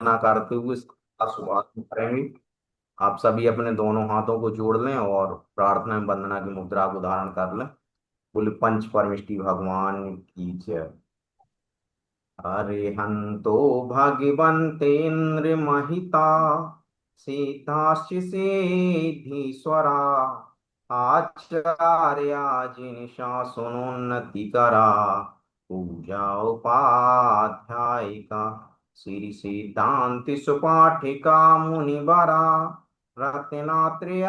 ना करते हुए इसका शुरुआत करेंगे। आप सभी अपने दोनों हाथों को जोड़ लें और प्रार्थना एवं वंदना की मुद्रा को धारण कर लें। बोले पंच परमेष्टि भगवान की जय। अरिहंतो भगवन्तेन्द्र महिता सीताश्च सिद्धीश्वरा आचार्या जिनिषा सुनोन्नति करा पूजा उपाध्यायिका श्री सिद्धांति सुपाठिका मुनिवरा रत्नात्रयाराधिका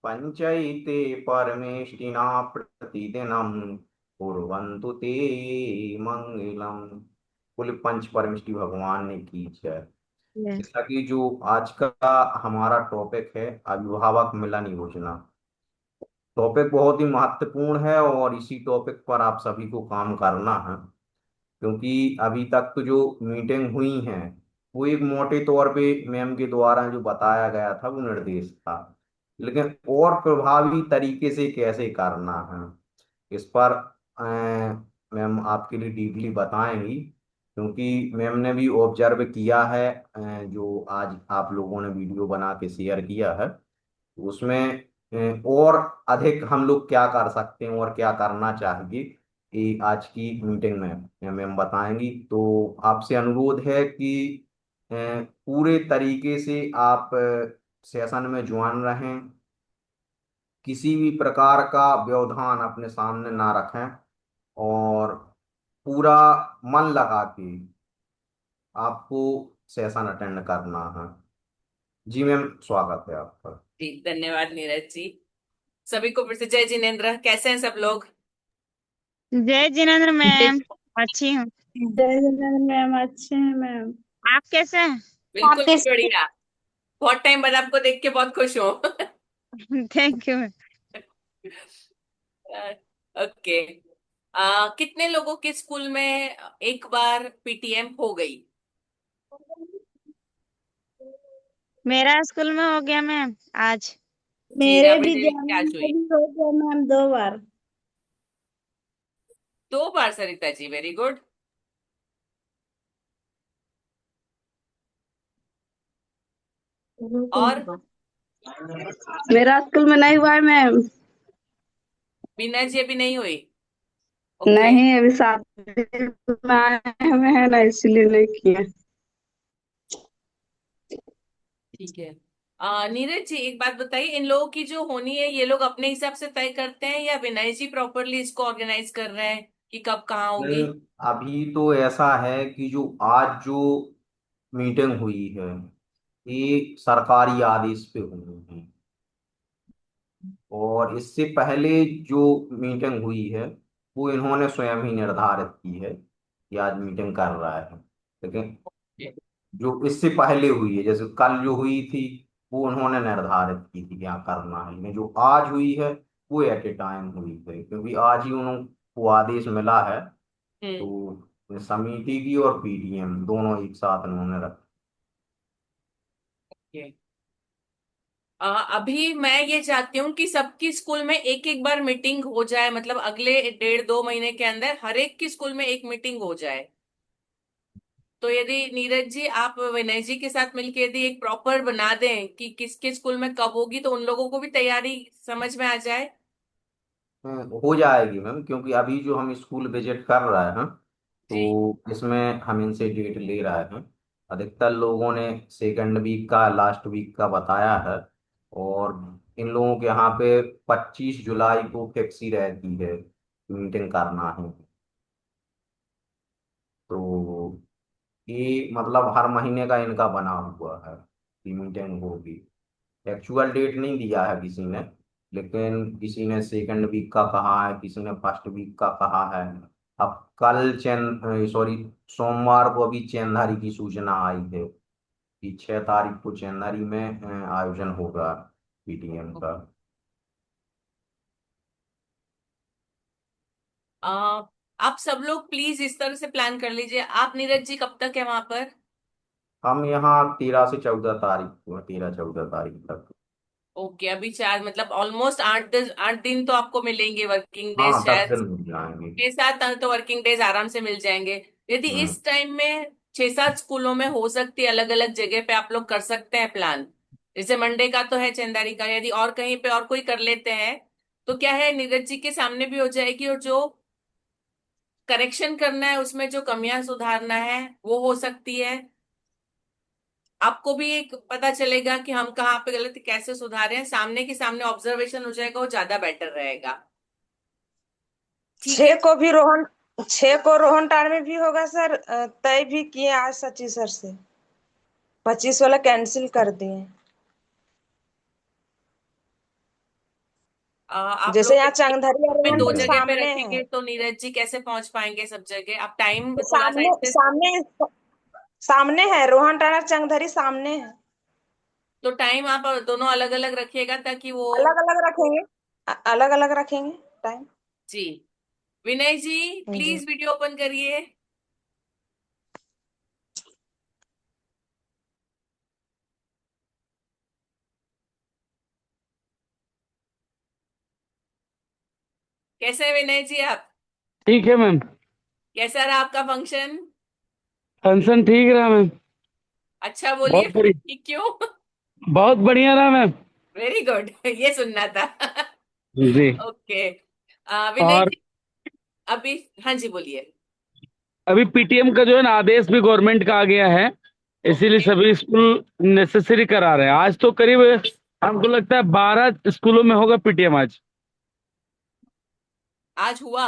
पंचैते परमेष्टिना प्रतिदिनम कुर्वन्तु ते मंगलम। कुल पंच परमेष्टि भगवान ने की जय। यस। जैसा कि जो आज का हमारा टॉपिक है अभिभावक मिलन योजना। टॉपिक बहुत ही महत्वपूर्ण है और इसी टॉपिक पर आप सभी को काम करना है, क्योंकि अभी तक तो जो मीटिंग हुई है वो एक मोटे तौर पे मैम के द्वारा जो बताया गया था वो निर्देश था, लेकिन और प्रभावी तरीके से कैसे करना है इस पर मैम आपके लिए डीपली बताएंगी, क्योंकि मैम ने भी ऑब्जर्व किया है। जो आज आप लोगों ने वीडियो बना के शेयर किया है उसमें और अधिक हम लोग क्या कर सकते हैं और क्या करना चाहिए कि आज की मीटिंग में मैम बताएंगी। तो आपसे अनुरोध है कि पूरे तरीके से आप सेशन में ज्वाइन रहें, किसी भी प्रकार का व्यवधान अपने सामने ना रखें और पूरा मन लगा के आपको सेशन अटेंड करना है। जी मैम, स्वागत है आपका। जी धन्यवाद नीरज जी। सभी को फिर से जय जिनेन्द्र। कैसे हैं सब लोग? जय जिनेन्द्र मैम। अच्छी हूँ। जय जगन्नाथ मैम, अच्छे हैं मैम। आप कैसे हैं? बिल्कुल बढ़िया। बहुत टाइम बाद आपको देख के बहुत खुश हूँ। Thank you. ओके। कितने लोगों के स्कूल में एक बार पीटीएम हो गई? मेरा स्कूल में हो गया मैम आज। जी मेरे राबड़ी भी देवी की जानने आज में हुई। भी हो गया मैम, 2 बार। 2 बार सरिता जी, वेरी गुड। और मेरा स्कूल में नहीं हुआ है मैम। बीना जी अभी नहीं हुई? ओके नहीं, अभी शादी में आए हुए हैं ना, इसलिए नहीं किए। ठीक है। नीरज जी एक बात बताइए, इन लोगों की जो होनी है ये लोग अपने हिसाब से तय करते हैं या विनय जी प्रॉपरली इसको ऑर्गेनाइज कर रहे हैं कि कब कहाँ होगी? नहीं, अभी तो ऐसा है कि जो आज जो मीटिंग हुई है ये सरकारी आदेश पे हुई है, और इससे पहले जो मीटिंग हुई है वो इन्होंने स्वयं ही निर्धारित की है कि आज मीटिंग कर रहा है। लेकिन जो इससे पहले हुई है, जैसे कल जो हुई थी, वो उन्होंने निर्धारित की थी क्या करना है, लेकिन जो आज हुई है वो एट ए टाइम हुई है, क्योंकि आज ही उनको आदेश मिला है। हम्म। तो समिति की और पीडीएम दोनों एक साथ उन्होंने रख। ये अभी मैं ये चाहती हूँ कि सबकी स्कूल में एक एक बार मीटिंग हो जाए, मतलब अगले 1.5-2 महीने के अंदर हर एक की स्कूल में एक मीटिंग हो जाए। तो यदि नीरज जी आप विनय जी के साथ मिलकर यदि एक प्रॉपर बना दें कि किसके स्कूल में कब होगी, तो उन लोगों को भी तैयारी समझ में आ जाए। हो जाएगी मैम, क्योंकि अभी जो हम स्कूल विजिट कर रहे हैं जी। तो इसमें हम इनसे डेट ले रहे हैं। अधिकतर लोगों ने सेकंड वीक का, लास्ट वीक का बताया है, और इन लोगों के यहाँ पे 25 जुलाई को फिक्स ही रहती है मीटिंग करना है। तो ये मतलब हर महीने का इनका बना हुआ है कि मीटिंग होगी। एक्चुअल डेट नहीं दिया है किसी ने, लेकिन किसी ने सेकंड वीक का कहा है, किसी ने फर्स्ट वीक का कहा है। अब कल सॉरी, सोमवार को अभी चैनधारी की सूचना आई है कि 6 तारीख को चैनधारी में आयोजन होगा पीटीएम का। आ, आप सब लोग प्लीज इस तरह से प्लान कर लीजिए। आप नीरज जी कब तक है वहां पर? हम यहाँ 13 से 14 तारीख को, 13 14 तारीख तक। ओके, अभी 4 मतलब ऑलमोस्ट 8 दिन तो आपको मिलेंगे वर्किंग डेज हाँ, दस शायद। दिन मिल जाएंगे। 6-7 तो वर्किंग डेज आराम से मिल जाएंगे। यदि हम्म। इस टाइम में 6-7 स्कूलों में हो सकती है, अलग अलग जगह पे आप लोग कर सकते हैं प्लान। जैसे मंडे का तो है चंदारी का, यदि और कहीं पे और कोई कर लेते हैं तो क्या है, नीरज जी के सामने भी हो जाएगी, और जो करेक्शन करना है उसमें जो कमियां सुधारना है वो हो सकती है। आपको भी एक पता चलेगा कि हम कहाँ पे गलत, कैसे सुधारे हैं, सामने के सामने ऑब्जर्वेशन हो जाएगा, वो ज्यादा बेटर रहेगा। ठीक है। 6 को रोहन टाड़ में भी होगा सर, तय भी किए आज सची सर से। 25 वाला कैंसिल कर दिए। आप जैसे लोग यहाँ एक चंगधरी और में रोहन दो ठीक टाड़ है। जगह पे सामने है। रखेंगे तो नीरज जी कैसे पहुंच पाएंगे सब जगह? आप टाइम थोड़ा सा सामने ऐसे, सामने सामने है, रोहन टाड़ और चंगधरी सामने है। तो टाइम आप दोनों अलग अलग रखिएगा ताकि वो। अलग अलग रखेंगे, अलग अलग रखेंगे टाइम। जी। विनय जी, जी। प्लीज वीडियो ओपन करिए। कैसे हैं विनय जी आप? ठीक है मैम। कैसा रहा आपका फंक्शन? फंक्शन ठीक रहा मैम। अच्छा बोलिए बहुत फिर बड़ी कि क्यों? बहुत बढ़िया रहा मैम। वेरी गुड ये सुनना था। जी। ओके। विनय और जी, अभी हाँ जी बोलिए। अभी पीटीएम का जो है ना आदेश भी गवर्नमेंट का आ गया है, इसीलिए ओके। सभी स्कूल नेसेसरी करा रहे हैं। आज तो करीब हमको लगता है 12 स्कूलों में होगा पीटीएम आज। आज हुआ?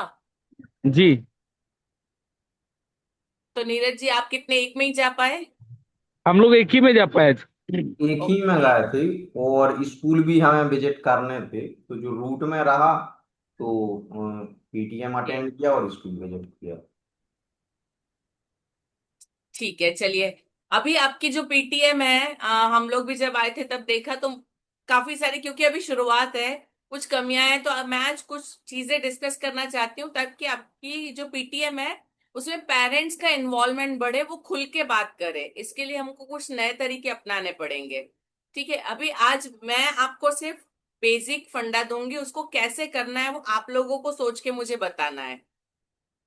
जी। तो नीरज जी आप कितने, एक में ही जा पाए? हम लोग एक ही में जा पाए आज। एक ही में ओके। गए थे, और स्कूल भी हमें विजिट करने थे, तो जो रूट में रहा तो पीटीएम ओके, अटेंड किया और स्कूल विजिट किया। ठीक है चलिए। अभी आपकी जो पीटीएम है, हम लोग भी जब आए थे तब देखा तो काफी सारी, क्योंकि अभी शुरुआत है, कुछ कमियां हैं, तो अब मैं आज कुछ चीजें डिस्कस करना चाहती हूँ ताकि आपकी जो पीटीएम है उसमें पेरेंट्स का इन्वॉल्वमेंट बढ़े, वो खुल के बात करे। इसके लिए हमको कुछ नए तरीके अपनाने पड़ेंगे। ठीक है, अभी आज मैं आपको सिर्फ बेसिक फंडा दूंगी, उसको कैसे करना है वो आप लोगों को सोच के मुझे बताना है।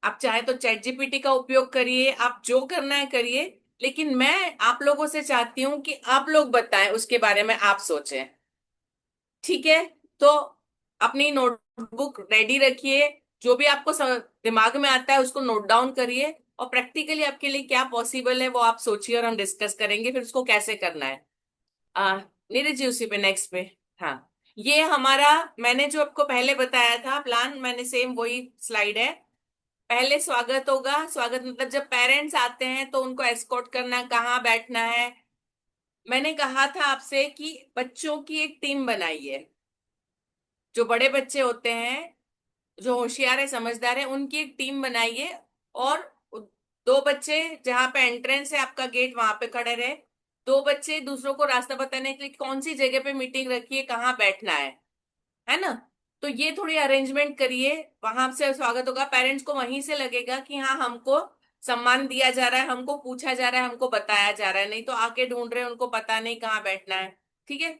आप चाहे तो चैट जीपीटी का उपयोग करिए, आप जो करना है करिए, लेकिन मैं आप लोगों से चाहती हूं कि आप लोग बताएं, उसके बारे में आप सोचें। ठीक है? तो अपनी नोटबुक रेडी रखिए, जो भी आपको दिमाग में आता है उसको नोट डाउन करिए, और प्रैक्टिकली आपके लिए क्या पॉसिबल है वो आप सोचिए, और हम डिस्कस करेंगे फिर उसको कैसे करना है। नीरज जी उसी पे नेक्स्ट पे। हाँ, ये हमारा, मैंने जो आपको पहले बताया था प्लान, मैंने सेम वही स्लाइड है। पहले स्वागत होगा, स्वागत मतलब जब पेरेंट्स आते हैं तो उनको एस्कॉर्ट करना, कहाँ बैठना है। मैंने कहा था आपसे कि बच्चों की एक टीम बनाइए, जो बड़े बच्चे होते हैं, जो होशियार है, समझदार है, उनकी एक टीम बनाइए, और 2 बच्चे जहां पे एंट्रेंस है आपका गेट वहां पे खड़े रहे, 2 बच्चे दूसरों को रास्ता बताने के लिए कौन सी जगह पे मीटिंग रखिए, कहाँ बैठना है ना? तो ये थोड़ी अरेंजमेंट करिए, वहां से स्वागत होगा, पेरेंट्स को वहीं से लगेगा कि हाँ हमको सम्मान दिया जा रहा है, हमको पूछा जा रहा है, हमको बताया जा रहा है, नहीं तो आके ढूंढ रहे हैं, उनको पता नहीं कहाँ बैठना है। ठीक है?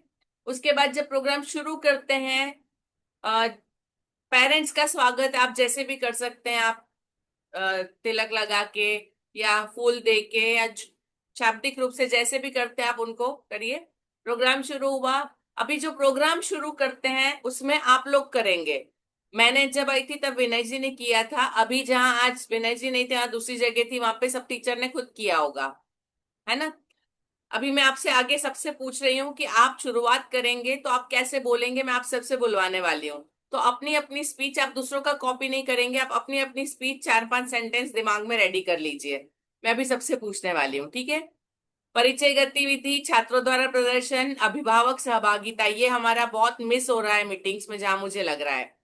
उसके बाद जब प्रोग्राम शुरू करते हैं, पेरेंट्स का स्वागत आप जैसे भी कर सकते हैं, आप तिलक लगा के या फूल दे के या शाब्दिक रूप से जैसे भी करते हैं आप उनको करिए। प्रोग्राम शुरू हुआ। अभी जो प्रोग्राम शुरू करते हैं उसमें आप लोग करेंगे। मैंने जब आई थी तब विनय जी ने किया था, अभी जहां आज विनय जी नहीं थे, वहां दूसरी जगह थी, वहां पे सब टीचर ने खुद किया होगा, है ना? अभी मैं आपसे आगे सबसे पूछ रही हूँ कि आप शुरुआत करेंगे तो आप कैसे बोलेंगे, मैं आप सबसे बुलवाने वाली हूँ। तो अपनी अपनी स्पीच, आप दूसरों का कॉपी नहीं करेंगे, आप अपनी अपनी स्पीच 4-5 सेंटेंस दिमाग में रेडी कर लीजिए। मैं अभी सबसे पूछने वाली हूँ, ठीक है? परिचय, गतिविधि, छात्रों द्वारा प्रदर्शन, अभिभावक सहभागिता, ये हमारा बहुत मिस हो रहा है मीटिंग्स में, जहां मुझे लग रहा है।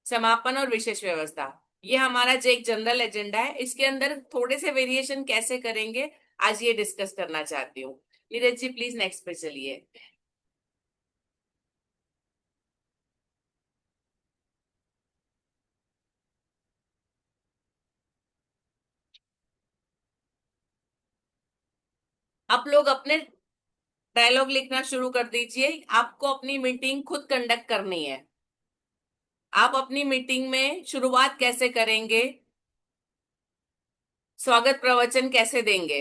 समापन और विशेष व्यवस्था, ये हमारा जो एक जनरल एजेंडा है, इसके अंदर थोड़े से वेरिएशन कैसे करेंगे आज ये डिस्कस करना चाहती हूँ। नीरज जी प्लीज नेक्स्ट पे चलिए। आप लोग अपने डायलॉग लिखना शुरू कर दीजिए, आपको अपनी मीटिंग खुद कंडक्ट करनी है। आप अपनी मीटिंग में शुरुआत कैसे करेंगे, स्वागत प्रवचन कैसे देंगे,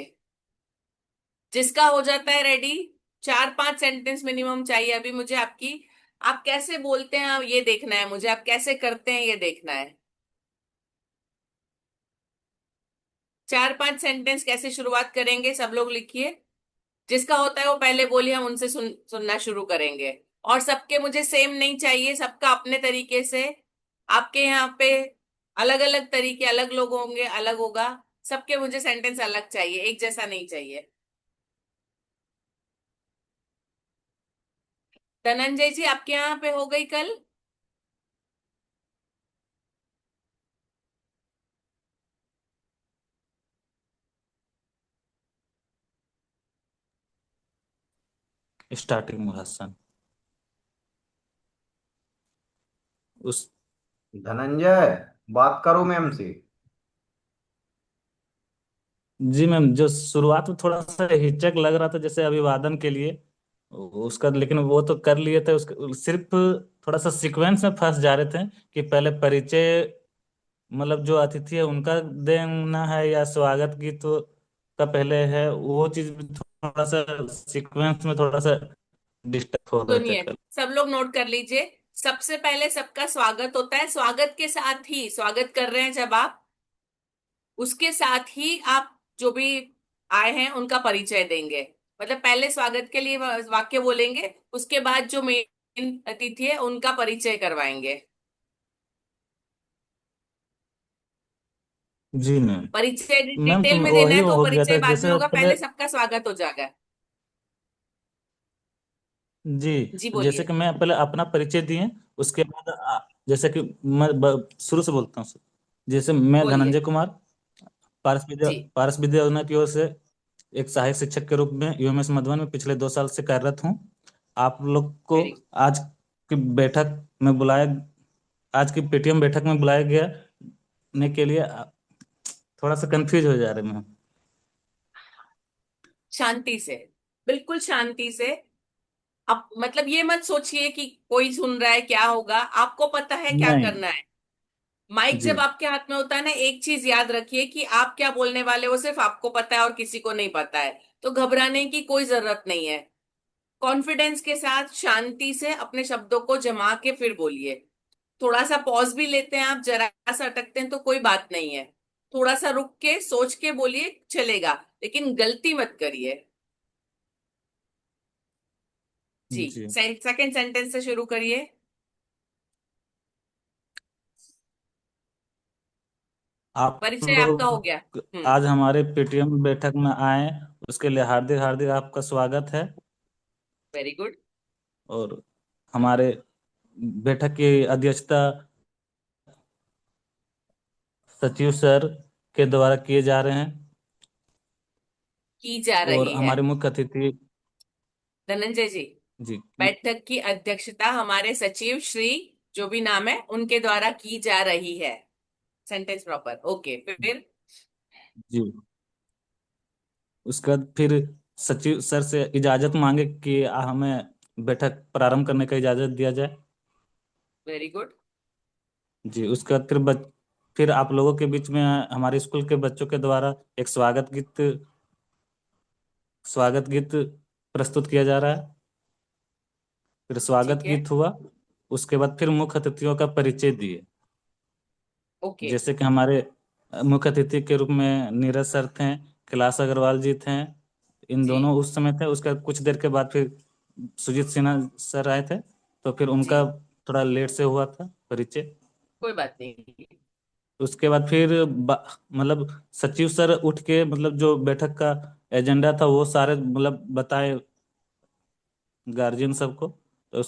जिसका हो जाता है रेडी, 4-5 सेंटेंस मिनिमम चाहिए अभी मुझे आपकी। आप कैसे बोलते हैं ये देखना है मुझे, आप कैसे करते हैं ये देखना है। 4-5 सेंटेंस कैसे शुरुआत करेंगे, सब लोग लिखिए। जिसका होता है वो पहले बोलिए, हम उनसे सुनना शुरू करेंगे। और सबके मुझे सेम नहीं चाहिए, सबका अपने तरीके से। आपके यहाँ पे अलग अलग तरीके, अलग लोग होंगे, अलग होगा। सबके मुझे सेंटेंस अलग चाहिए, एक जैसा नहीं चाहिए। धनंजय जी, आपके यहाँ पे हो गई कल? स्टार्टिंग मुहस्सन उस धनंजय, बात करो मैम से। जी मैम, जो शुरुआत में थोड़ा सा हिचक लग रहा था जैसे अभिवादन के लिए उसका, लेकिन वो तो कर लिए थे। उसका सिर्फ थोड़ा सा सीक्वेंस में फंस जा रहे थे कि पहले परिचय, मतलब जो अतिथि है उनका देना है या स्वागत गीत का पहले है, वो चीज भी थोड़ा सा सीक्वेंस में थोड़ा सा डिस्टर्ब हो रहे थे सुनिए, कल। सब लोग नोट कर लीजिए। सबसे पहले सबका स्वागत होता है, स्वागत के साथ ही, स्वागत कर रहे हैं जब आप, उसके साथ ही आप जो भी आए हैं उनका परिचय देंगे। मतलब पहले स्वागत के लिए वाक्य बोलेंगे, उसके बाद जो मेन अतिथि है उनका परिचय करवाएंगे। जी मैम। परिचय मैम तो डिटेल में देना वही है तो हो गया परिचय था बाद में जैसे होगा, पहले। पहले सबका स्वागत हो जाएगा। जी, जी जैसे बोलिए। कि मैं पहले अपना परिचय दिए, उसके बाद जैसे कि मैं शुरू से बोलता हूँ। जैसे मैं बोलिए। धनंजय कुमार, जी। पारस विद्या योजना की ओर से एक सहायक शिक्षक के रूप में यूएमएस मधुबन में पिछले 2 साल से कार्यरत हूँ। आप लोग को वेरी आज की बैठक में बुलाया आज की पेटीएम बैठक में बुलाया गया ने के लिए थोड़ा सा कंफ्यूज हो जा रहे हैं। शांति से, बिल्कुल शांति से। अब मतलब ये मत सोचिए कि कोई सुन रहा है क्या होगा, आपको पता है क्या नहीं। करना है। माइक जी जब आपके हाथ में होता है ना, एक चीज याद रखिए कि आप क्या बोलने वाले हो सिर्फ आपको पता है और किसी को नहीं पता है। तो घबराने की कोई जरूरत नहीं है। कॉन्फिडेंस के साथ शांति से अपने शब्दों को जमा के फिर बोलिए। थोड़ा सा पॉज भी लेते हैं आप, जरा सा अटकते हैं तो कोई बात नहीं है। थोड़ा सा रुक के सोच के बोलिए, चलेगा, लेकिन गलती मत करिए। जी। जी। सेकंड सेंटेंस से शुरू करिए। आप परिचय आपका हो गया। लोग आज हमारे पेटीएम बैठक में आए, उसके लिए हार्दिक हार्दिक आपका स्वागत है। Very good. और हमारे बैठक की अध्यक्षता सचिव सर के द्वारा किए जा रहे हैं। की जा और रही है। हमारे मुख्य अतिथि। धनंजय जी, जी। बैठक की अध्यक्षता हमारे सचिव श्री, जो भी नाम है, उनके द्वारा की जा रही है। Sentence proper, okay. फिर जी, उसके बाद फिर सचिव सर से इजाजत मांगे कि हमें बैठक प्रारंभ करने का इजाजत दिया जाए। Very good. जी, उसके बाद फिर आप लोगों के बीच में हमारे स्कूल के बच्चों के द्वारा एक स्वागत गीत प्रस्तुत किया जा रहा है। फिर स्वागत ठीक है। गीत हुआ, उसके बाद फिर मुख्य अतिथियों का परिचय दिए। ओके। जैसे कि हमारे मुख्य अतिथि के रूप में नीरज सर थे, कैलाश अग्रवाल जी थे। इन जी। दोनों उस समय थे। उसके कुछ देर के बाद फिर सुजीत सिन्हा सर आए थे, तो फिर जी, उनका थोड़ा लेट से हुआ था परिचय। कोई बात नहीं। उसके बाद फिर मतलब सचिव सर उठ के, मतलब जो बैठक का एजेंडा था वो सारे मतलब बताए गार्जियन सबको। तो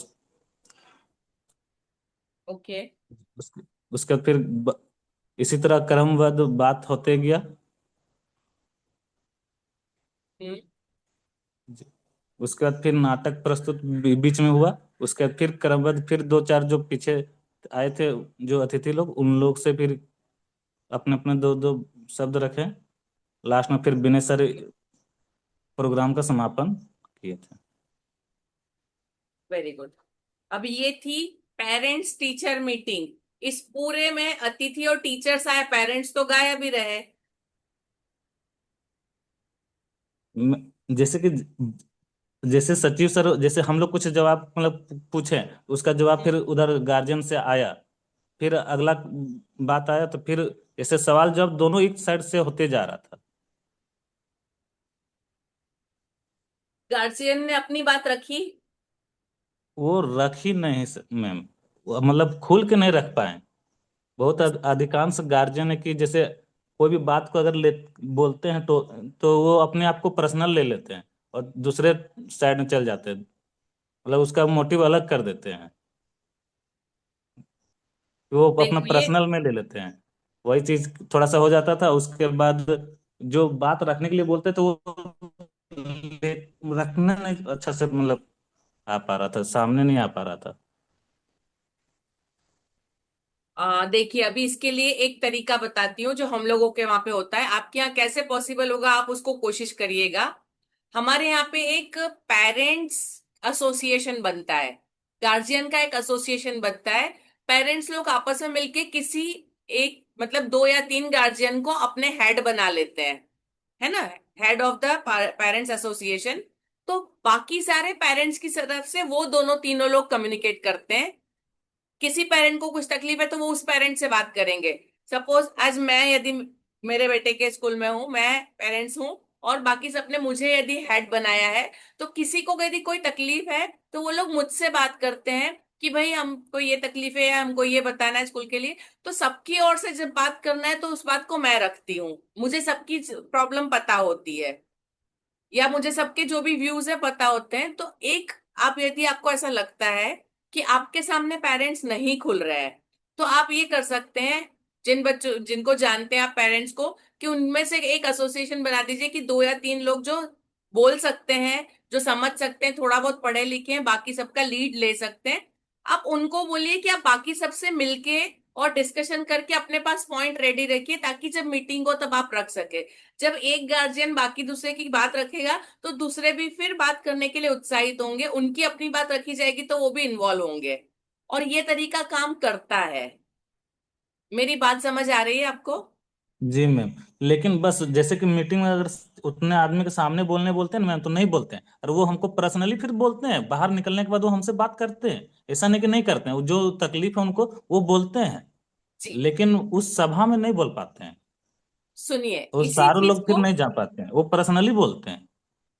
ओके। उसके उसके बाद फिर इसी तरह क्रमबद्ध बात होते गया। हम्म। जी। उसके बाद फिर नाटक प्रस्तुत बीच में हुआ। उसके बाद फिर क्रमबद्ध फिर दो चार जो पीछे आए थे, जो अतिथि लोग, उन लोग से फिर अपने अपने दो दो शब्द रखे। लास्ट में फिर विनय सर प्रोग्राम का समापन किए थे। Very good. अब ये थी पेरेंट्स टीचर मीटिंग। इस पूरे में अतिथि और टीचर्स आए, पेरेंट्स तो गायब ही रहे। जैसे कि जैसे सचिव सर, जैसे हम लोग कुछ जवाब मतलब पूछे, उसका जवाब फिर उधर गार्जियन से आया, फिर अगला बात आया, तो फिर ऐसे सवाल जवाब दोनों एक साइड से होते जा रहा था। गार्जियन ने अपनी बात रखी। वो रख ही नहीं मैम, वो मतलब खुल के नहीं रख पाए। बहुत अधिकांश गार्जियन है कि जैसे कोई भी बात को अगर ले बोलते हैं तो वो अपने आप को पर्सनल ले लेते हैं और दूसरे साइड में चल जाते हैं, मतलब उसका मोटिव अलग कर देते हैं, वो अपना देखो ये पर्सनल में ले लेते हैं। वही चीज थोड़ा सा हो जाता था। उसके बाद जो बात रखने के लिए बोलते तो वो रखने नहीं अच्छा से मतलब आ पा रहा था, सामने नहीं आ पा रहा था। देखिए अभी इसके लिए एक तरीका बताती हूँ जो हम लोगों के वहां पे होता है। आपके यहाँ कैसे पॉसिबल होगा, आप उसको कोशिश करिएगा। हमारे यहाँ पे एक पेरेंट्स एसोसिएशन बनता है, गार्जियन का एक एसोसिएशन बनता है। पेरेंट्स लोग आपस में मिलके किसी एक मतलब 2 या 3 गार्जियन को अपने हेड बना लेते हैं, है ना, head of the parents association. तो बाकी सारे पेरेंट्स की तरफ से वो दोनों तीनों लोग कम्युनिकेट करते हैं। किसी पेरेंट को कुछ तकलीफ है तो वो उस पेरेंट से बात करेंगे। सपोज आज मैं यदि मेरे बेटे के स्कूल में हूँ, मैं पेरेंट्स हूँ, और बाकी सबने मुझे यदि हेड बनाया है, तो किसी को यदि कोई तकलीफ है तो वो लोग मुझसे बात करते हैं कि भाई हमको ये तकलीफ है या हमको ये बताना है स्कूल के लिए। तो सबकी ओर से जब बात करना है तो उस बात को मैं रखती हूँ, मुझे सबकी प्रॉब्लम पता होती है, या मुझे सबके जो भी व्यूज है पता होते हैं। तो एक, आप यदि आपको ऐसा लगता है कि आपके सामने पेरेंट्स नहीं खुल रहे हैं, तो आप ये कर सकते हैं, जिन बच्चों जिनको जानते हैं आप पेरेंट्स को, कि उनमें से एक एसोसिएशन बना दीजिए कि 2 या 3 लोग जो बोल सकते हैं, जो समझ सकते हैं, थोड़ा बहुत पढ़े लिखे हैं, बाकी सबका लीड ले सकते हैं। आप उनको बोलिए कि आप बाकी सबसे मिलके और डिस्कशन करके अपने पास पॉइंट रेडी रखिए, ताकि जब मीटिंग हो तब आप रख सके। जब एक गार्जियन बाकी दूसरे की बात रखेगा तो दूसरे भी फिर बात करने के लिए उत्साहित होंगे, उनकी अपनी बात रखी जाएगी तो वो भी इन्वॉल्व होंगे, और ये तरीका काम करता है। मेरी बात समझ आ रही है आपको? जी मैम, लेकिन बस जैसे कि मीटिंग में अगर उतने आदमी के सामने बोलने बोलते हैं ना मैम, तो नहीं बोलते हैं, और वो हमको पर्सनली फिर बोलते हैं बाहर निकलने के बाद, वो हमसे बात करते हैं। ऐसा नहीं कि नहीं करते हैं, वो जो तकलीफ है उनको वो बोलते हैं, जी लेकिन उस सभा में नहीं बोल पाते हैं। सुनिए, वो इसी सारे चीज लोग फिर को, नहीं जा पाते हैं, वो पर्सनली बोलते हैं।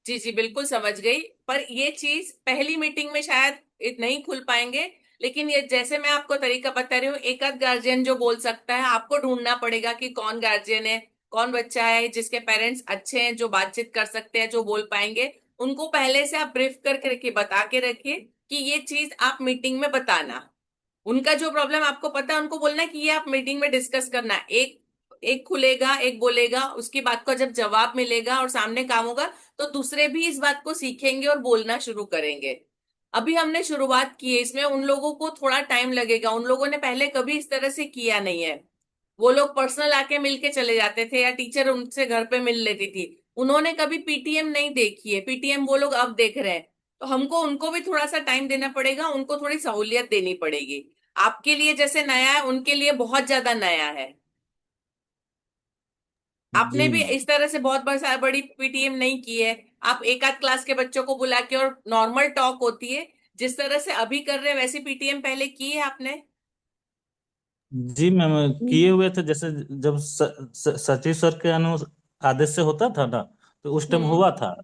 जी जी बिल्कुल समझ गई, पर ये चीज पहली मीटिंग में शायद नहीं खुल पाएंगे। लेकिन ये जैसे मैं आपको तरीका बता रही हूँ, एक आध गार्जियन जो बोल सकता है, आपको ढूंढना पड़ेगा कि कौन गार्जियन है, कौन बच्चा है जिसके पेरेंट्स अच्छे हैं, जो बातचीत कर सकते हैं, जो बोल पाएंगे। उनको पहले से आप ब्रीफ करके रखिए, बता के रखिए कि ये चीज आप मीटिंग में बताना। उनका जो प्रॉब्लम आपको पता है उनको बोलना कि ये आप मीटिंग में डिस्कस करना है। एक एक खुलेगा, एक बोलेगा, उसकी बात को जब जवाब मिलेगा और सामने काम होगा, तो दूसरे भी इस बात को सीखेंगे और बोलना शुरू करेंगे। अभी हमने शुरुआत की है, इसमें उन लोगों को थोड़ा टाइम लगेगा, उन लोगों ने पहले कभी इस तरह से किया नहीं है। वो लोग पर्सनल आके मिलके चले जाते थे, या टीचर उनसे घर पे मिल लेती थी। उन्होंने कभी पीटीएम नहीं देखी है, पीटीएम वो लोग अब देख रहे हैं। तो हमको उनको भी थोड़ा सा टाइम देना पड़ेगा, उनको थोड़ी सहूलियत देनी पड़ेगी। आपके लिए जैसे नया है, उनके लिए बहुत ज्यादा नया है। आपने जी भी मैम। इस तरह से बहुत बड़ी पीटीएम नहीं की है। आप एक आध क्लास के बच्चों को बुला के और नॉर्मल टॉक होती है, जिस तरह से अभी कर रहे हैं वैसी पीटीएम पहले की है आपने? जी मैम, किए हुए थे, जैसे जब सचिव सर के आदेश से होता था ना, तो उस टाइम हम्म। हुआ था।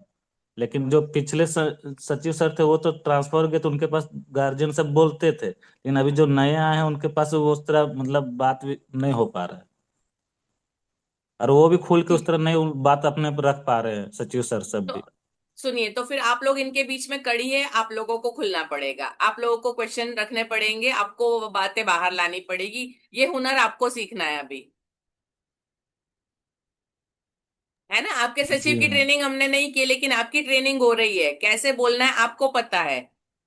लेकिन जो पिछले सचिव सर थे वो तो ट्रांसफर हो गए, तो उनके पास गार्जियन सब बोलते थे, लेकिन अभी जो नए आए हैं उनके पास वो उस तरह मतलब बात भी नहीं हो पा रहा है, और वो भी खुल के उस तरह नहीं बात अपने पर रख पा रहे हैं, सचिव सर सब तो भी। सुनिए, तो फिर आप लोग इनके बीच में कड़ी है, आप लोगों को खुलना पड़ेगा, आप लोगों को क्वेश्चन रखने पड़ेंगे, आपको वो बातें बाहर लानी पड़ेगी। ये हुनर आपको सीखना है अभी, है ना। आपके सचिव जी की मैम। ट्रेनिंग हमने नहीं की, लेकिन आपकी ट्रेनिंग हो रही है, कैसे बोलना है आपको पता है,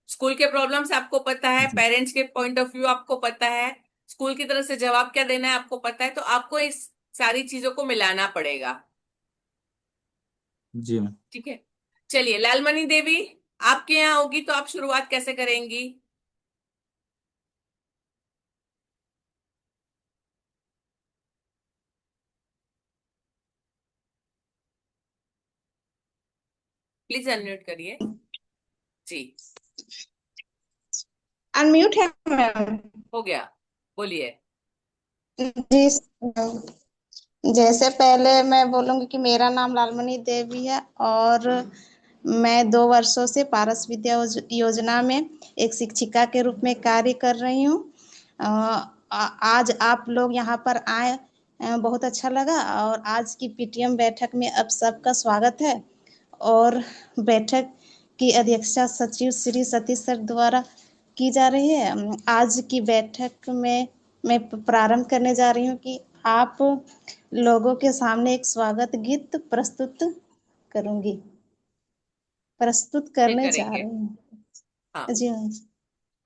स्कूल के प्रॉब्लम्स आपको पता है, जी पेरेंट्स के पॉइंट ऑफ व्यू आपको पता है, स्कूल की तरफ से जवाब क्या देना है आपको पता है। तो आपको इस सारी चीजों को मिलाना पड़ेगा। जी मैम। ठीक है, चलिए लालमणि देवी, आपके यहाँ होगी तो आप शुरुआत कैसे करेंगी? प्लीज अनम्यूट करिए। जी। अनम्यूट है मैम। हो गया, बोलिए। जी जैसे पहले मैं बोलूंगी कि मेरा नाम लालमणि देवी है और मैं 2 वर्षों से पारस विद्या योजना में एक शिक्षिका के रूप में कार्य कर रही हूँ। आज आप लोग यहाँ पर आए, बहुत अच्छा लगा। और आज की पीटीएम बैठक में अब सबका स्वागत है। और बैठक की अध्यक्षता सचिव श्री सतीश सर द्वारा की जा रही है। आज की बैठक में मैं प्रारंभ करने जा रही हूँ कि आप लोगों के सामने एक स्वागत गीत करूंगी प्रस्तुत नहीं करने जा करेंगे। रही हूँ। हाँ, जी मैम।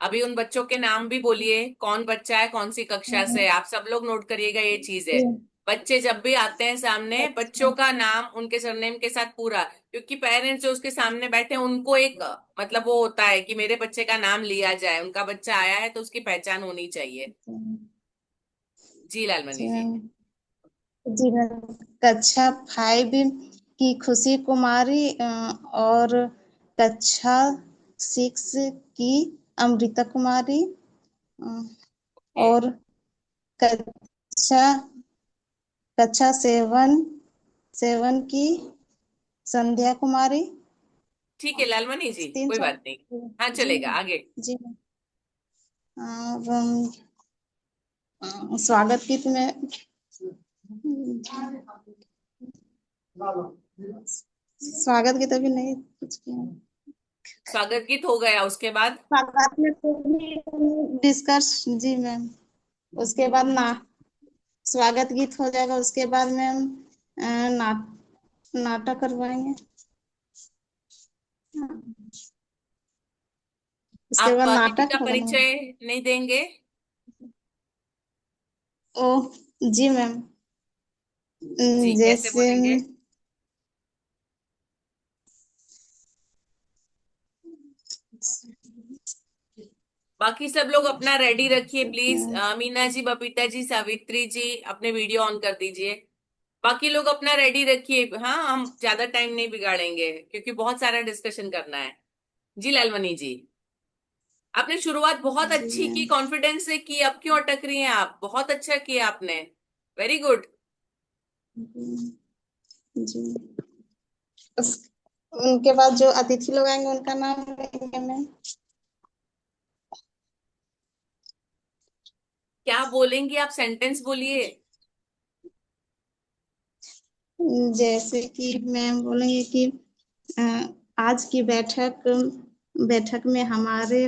अभी उन बच्चों के नाम भी बोलिए, कौन बच्चा है, कौन सी कक्षा से है। आप सब लोग नोट करिएगा ये चीज है। जी, बच्चे जब भी आते हैं सामने, अच्छा। बच्चों का नाम उनके सरनेम के साथ पूरा, क्योंकि पेरेंट्स जो उसके सामने बैठे हैं उनको एक मतलब वो होता है कि मेरे बच्चे का नाम लिया जाए, उनका बच्चा आया है तो उसकी पहचान होनी चाहिए। जी लालमणि जी जी। मैम। जी मैम। कक्षा 5 की खुशी कुमारी और कक्षा 6 की अमृता कुमारी ओके, और कक्षा कक्षा 7 की संध्या कुमारी। ठीक है लालमणि जी, तीन कोई चार। बात नहीं। हाँ जी चलेगा, मैम। आगे। जी मैम। और स्वागत गीत में स्वागत गीत अभी नहीं कुछ किया। स्वागत गीत हो गया, उसके बाद स्वागत में तो डिस्कस। जी मैम। उसके बाद ना स्वागत गीत हो जाएगा, उसके बाद मैम ना, नाटक करवाएंगे। उसके आप बाद दीदी नाटक का होगा ना। परिचय नहीं देंगे? ओ जी मैम। जी, कैसे जैसे बोलेंगे? बाकी सब लोग अपना रेडी रखिए प्लीज। मीना जी, बबीता जी, सावित्री जी, अपने वीडियो ऑन कर दीजिए। बाकी लोग अपना रेडी रखिए। हाँ, हम ज्यादा टाइम नहीं बिगाड़ेंगे क्योंकि बहुत सारा डिस्कशन करना है। जी लालमणि जी, आपने शुरुआत बहुत जी अच्छी की, मैम। कॉन्फिडेंस से की। अब क्यों अटक रही हैं आप? बहुत अच्छा किया आपने। Very good. जी। उस, उनके बाद जो अतिथि लोग आएंगे उनका नाम लेंगे मैम। क्या बोलेंगी आप? सेंटेंस बोलिए। जैसे कि मैम बोलेंगे कि अ, आज की बैठक में हमारे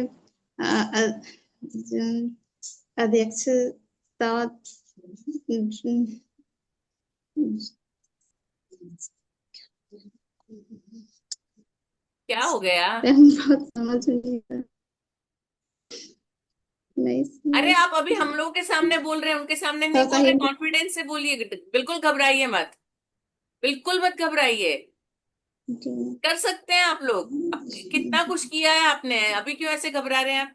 अध्यक्षता क्या हो गया? बहुत समझ नहीं अरे समझ। आप अभी हम लोगों के सामने बोल रहे हैं, उनके सामने नहीं थोड़ा सा बोल रहे। हिंदी। कॉन्फिडेंस से बोलिए, बिल्कुल घबराइए मत। बिल्कुल मत घबराइए। कर सकते हैं आप लोग। अब कितना कुछ किया है आपने, अभी क्यों ऐसे घबरा रहे हैं आप?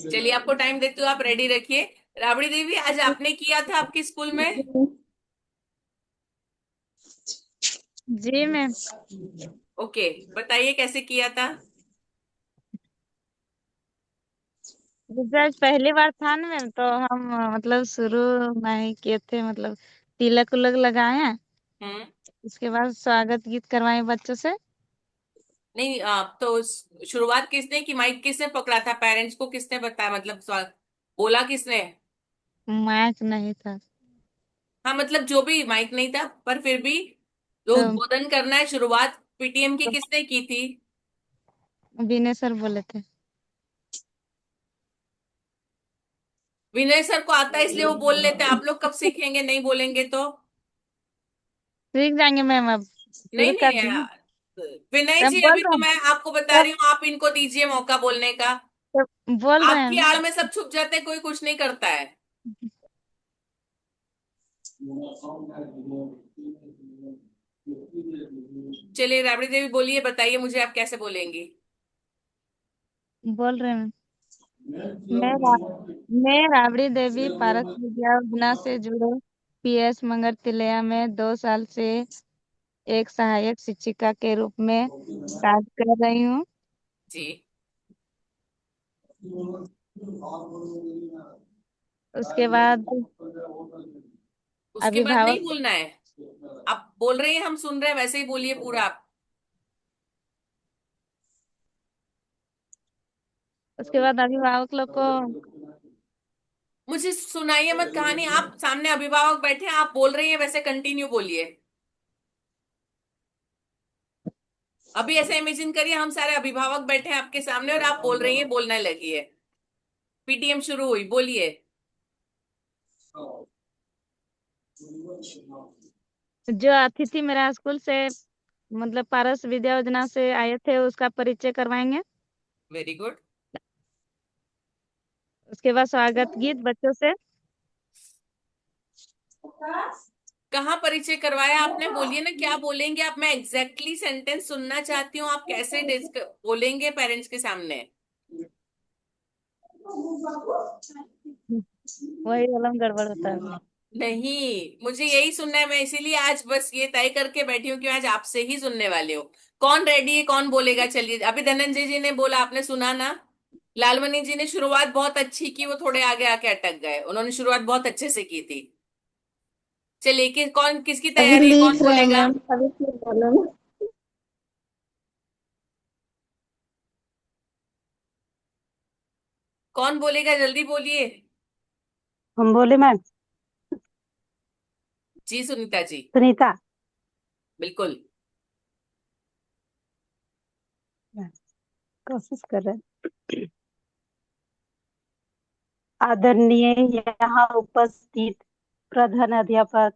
चलिए, आपको टाइम देती हूँ, आप रेडी रखिए। राबड़ी देवी, आज आपने किया था आपके स्कूल में? जी मैम। ओके, बताइए कैसे किया था। रिजल्ट पहली बार था ना मैम, तो हम मतलब शुरू में ही किए थे, मतलब तिलक उलक लगाए हैं। हम्म। उसके बाद स्वागत गीत करवाए बच्चों से। नहीं, तो शुरुआत किसने की? माइक किसने पकड़ा था? पेरेंट्स को किसने बताया? मतलब बोला किसने? मैच नहीं था हाँ, मतलब जो भी, माइक नहीं था पर फिर भी जो तो उद्बोधन करना है, शुरुआत पीटीएम की किसने की थी? विनय सर बोले थे। विनय सर को आता है इसलिए वो बोल लेते हैं। आप लोग कब सीखेंगे नहीं बोलेंगे तो? सीख जाएंगे मैम, अब नहीं शुरू कर नहीं दिए। विनय तब जी, बोल अभी रहे तो हैं। मैं आपको बता तब रही हूँ, आप इनको दीजिए मौका बोलने का। तब बोल रहे आपकी आड़ हैं। में सब छुप जाते हैं, कोई कुछ नहीं करता है। चलिए राबड़ी देवी बोलिए, बताइए मुझे आप कैसे बोलेंगी। बोल रहे हैं। मैं रा, मैं राबड़ी देवी पारस विद्या योजना से जुड़े पीएस मंगर तिलैया में 2 साल से एक सहायक शिक्षिका के रूप में कार्य कर रही हूँ। जी। उसके बाद उसके बाद नहीं अभिभावक बोलना है। आप बोल रही हैं, हम सुन रहे हैं, वैसे ही बोलिए पूरा आप। उसके बाद अभिभावक लोग को मुझे सुनाइए मत कहानी, आप सामने अभिभावक बैठे हैं, आप बोल रही हैं वैसे कंटिन्यू बोलिए। अभी ऐसे इमेजिन करिए हम सारे अभिभावक बैठे हैं आपके सामने और आप बोल रही हैं, बोलने लगी है। पीटीएम शुरू हुई, बोलिए। जो अतिथि मेरा स्कूल से मतलब पारस विद्या योजना से आए थे उसका परिचय करवाएंगे। Very good. उसके बाद स्वागत गीत बच्चों से। कहाँ परिचय करवाया आपने, बोलिए ना, क्या बोलेंगे आप? मैं एग्जैक्टली सेंटेंस सुनना चाहती हूँ, आप कैसे बोलेंगे पेरेंट्स के सामने। वही कलम गड़बड़ होता है। नहीं, मुझे यही सुनना है, मैं इसीलिए आज बस ये तय करके बैठी हूँ कि आज आपसे ही सुनने वाले हो। कौन रेडी है, कौन बोलेगा? चलिए, अभी धनंजय जी ने बोला, आपने सुना ना। लालमणि जी ने शुरुआत बहुत अच्छी की, वो थोड़े आगे आके अटक गए, उन्होंने शुरुआत बहुत अच्छे से की थी। चलिए, कौन, किसकी अभी तैयारी है, कौन लिख रहे हैं बोलेगा? मैम, अभी फिर बोलो ना। कौन बोलेगा, जल्दी बोलिए। हम बोले मैम। जी सुनीता जी। सुनीता। बिल्कुल। कोशिश कर रहे हैं। आदरणीय यहाँ उपस्थित प्रधान अध्यापक,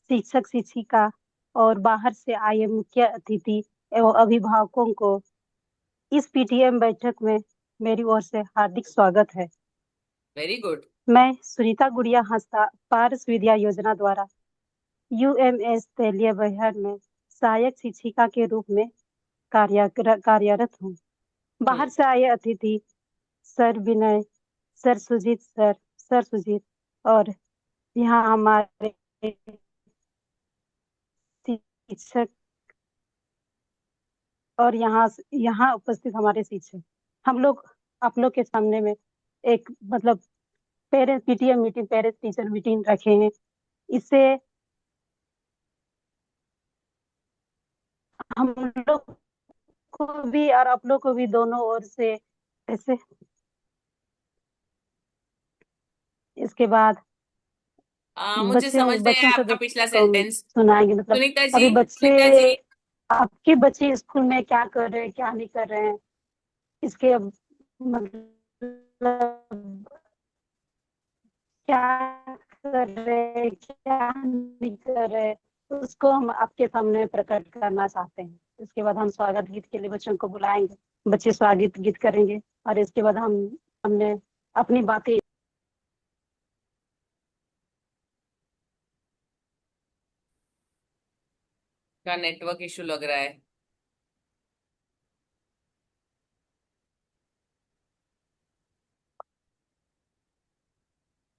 शिक्षक शिक्षिका और बाहर से आए मुख्य अतिथि एवं अभिभावकों को इस पीटीएम बैठक में मेरी ओर से हार्दिक स्वागत है। Very good. मैं सुनीता गुड़िया हंसदा पारस विद्या योजना द्वारा यूएमएस तेलिया बिहार में सहायक शिक्षिका के रूप में कार्यरत हूँ। बाहर से आए अतिथि सर विनय, सर सुजीत और यहाँ हमारे शिक्षक और यहाँ उपस्थित हमारे शिक्षक, हम लोग आप लोग के सामने में एक मतलब parents PTM meeting, parents teacher meeting रखे हैं। इससे हम लोग को भी और आप लोग को भी दोनों ओर से ऐसे। इसके बाद मुझे समझ में बच्चों आया से आपका पिछला सेंटेंस। सुनाएंगे, मतलब सुनीता जी, अभी बच्चे, सुनीता जी। आपके बच्चे स्कूल में क्या कर रहे हैं, क्या नहीं कर रहे हैं, इसके अब मतलब क्या कर रहे हैं, क्या नहीं कर रहे, उसको हम आपके सामने प्रकट करना चाहते हैं। इसके बाद हम स्वागत गीत के लिए बच्चों को बुलाएंगे, बच्चे स्वागत गीत करेंगे और इसके बाद हमने अपनी बातें। का नेटवर्क इशू लग रहा है।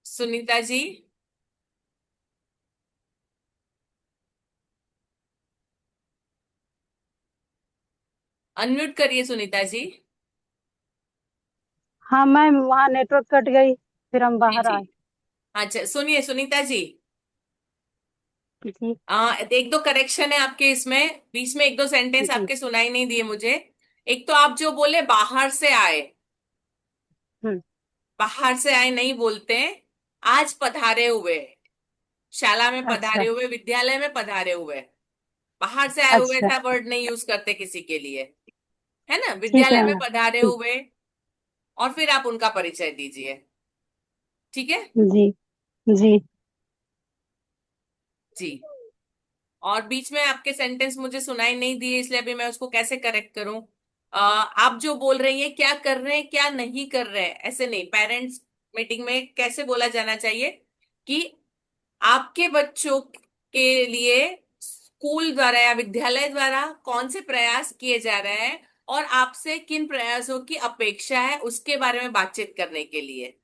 सुनीता जी। अनम्यूट करिए सुनीता जी। हाँ मैम, वहाँ नेटवर्क कट गई, फिर हम जी बाहर जी। आए। अच्छा सुनिए सुनीता जी। जी एक दो करेक्शन है आपके इसमें, बीच में एक दो सेंटेंस जी। आपके सुनाई नहीं दिए मुझे। एक तो आप जो बोले बाहर से आए, हम्म। बाहर से आए नहीं बोलते हैं। आज पधारे हुए, शाला में अच्छा पधारे हुए, विद्यालय में पधारे हुए। बाहर से आए हुए अच्छा। ऐसा वर्ड नहीं यूज करते किसी के लिए, है ना? ठीक विद्यालय है में मैम। पधारे ठीक। हुए, और फिर आप उनका परिचय दीजिए। ठीक है जी जी। जी। और बीच में आपके सेंटेंस मुझे सुनाई नहीं दिए, इसलिए अभी मैं उसको कैसे करेक्ट करूं? आप जो बोल रही हैं, क्या कर रहे हैं क्या नहीं कर रहे हैं, ऐसे नहीं। पेरेंट्स मीटिंग में कैसे बोला जाना चाहिए कि आपके बच्चों के लिए स्कूल द्वारा या विद्यालय द्वारा कौन से प्रयास किए जा रहे हैं, और आपसे किन प्रयासों की अपेक्षा है उसके बारे में बातचीत करने के लिए।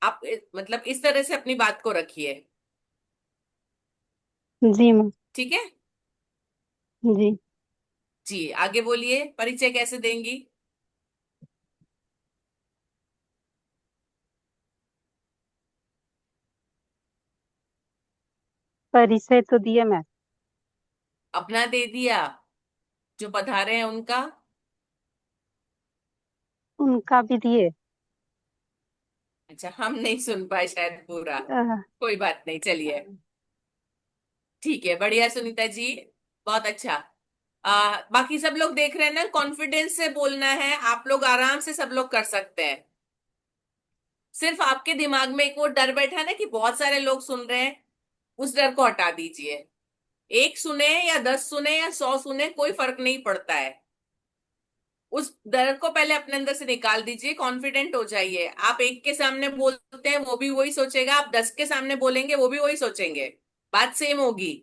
आप मतलब इस तरह से अपनी बात को रखिए। जी मैम। ठीक है। जी। जी आगे बोलिए, परिचय कैसे देंगी। परिचय तो दिया मैम। अपना दे दिया, जो पधारे हैं उनका। उनका भी दिए। अच्छा, हम नहीं सुन पाए शायद पूरा। अह, कोई बात नहीं, चलिए। ठीक है, बढ़िया सुनीता जी, बहुत अच्छा। बाकी सब लोग देख रहे हैं ना, कॉन्फिडेंस से बोलना है, आप लोग आराम से सब लोग कर सकते हैं। सिर्फ आपके दिमाग में एक वो डर बैठा है ना कि बहुत सारे लोग सुन रहे हैं, उस डर को हटा दीजिए। एक सुने या 10 सुने या 100 सुने, कोई फर्क नहीं पड़ता है। उस डर को पहले अपने अंदर से निकाल दीजिए, कॉन्फिडेंट हो जाइए। आप एक के सामने बोलते हैं वो भी वही सोचेगा, आप 10 के सामने बोलेंगे वो भी वही सोचेंगे, बात सेम होगी।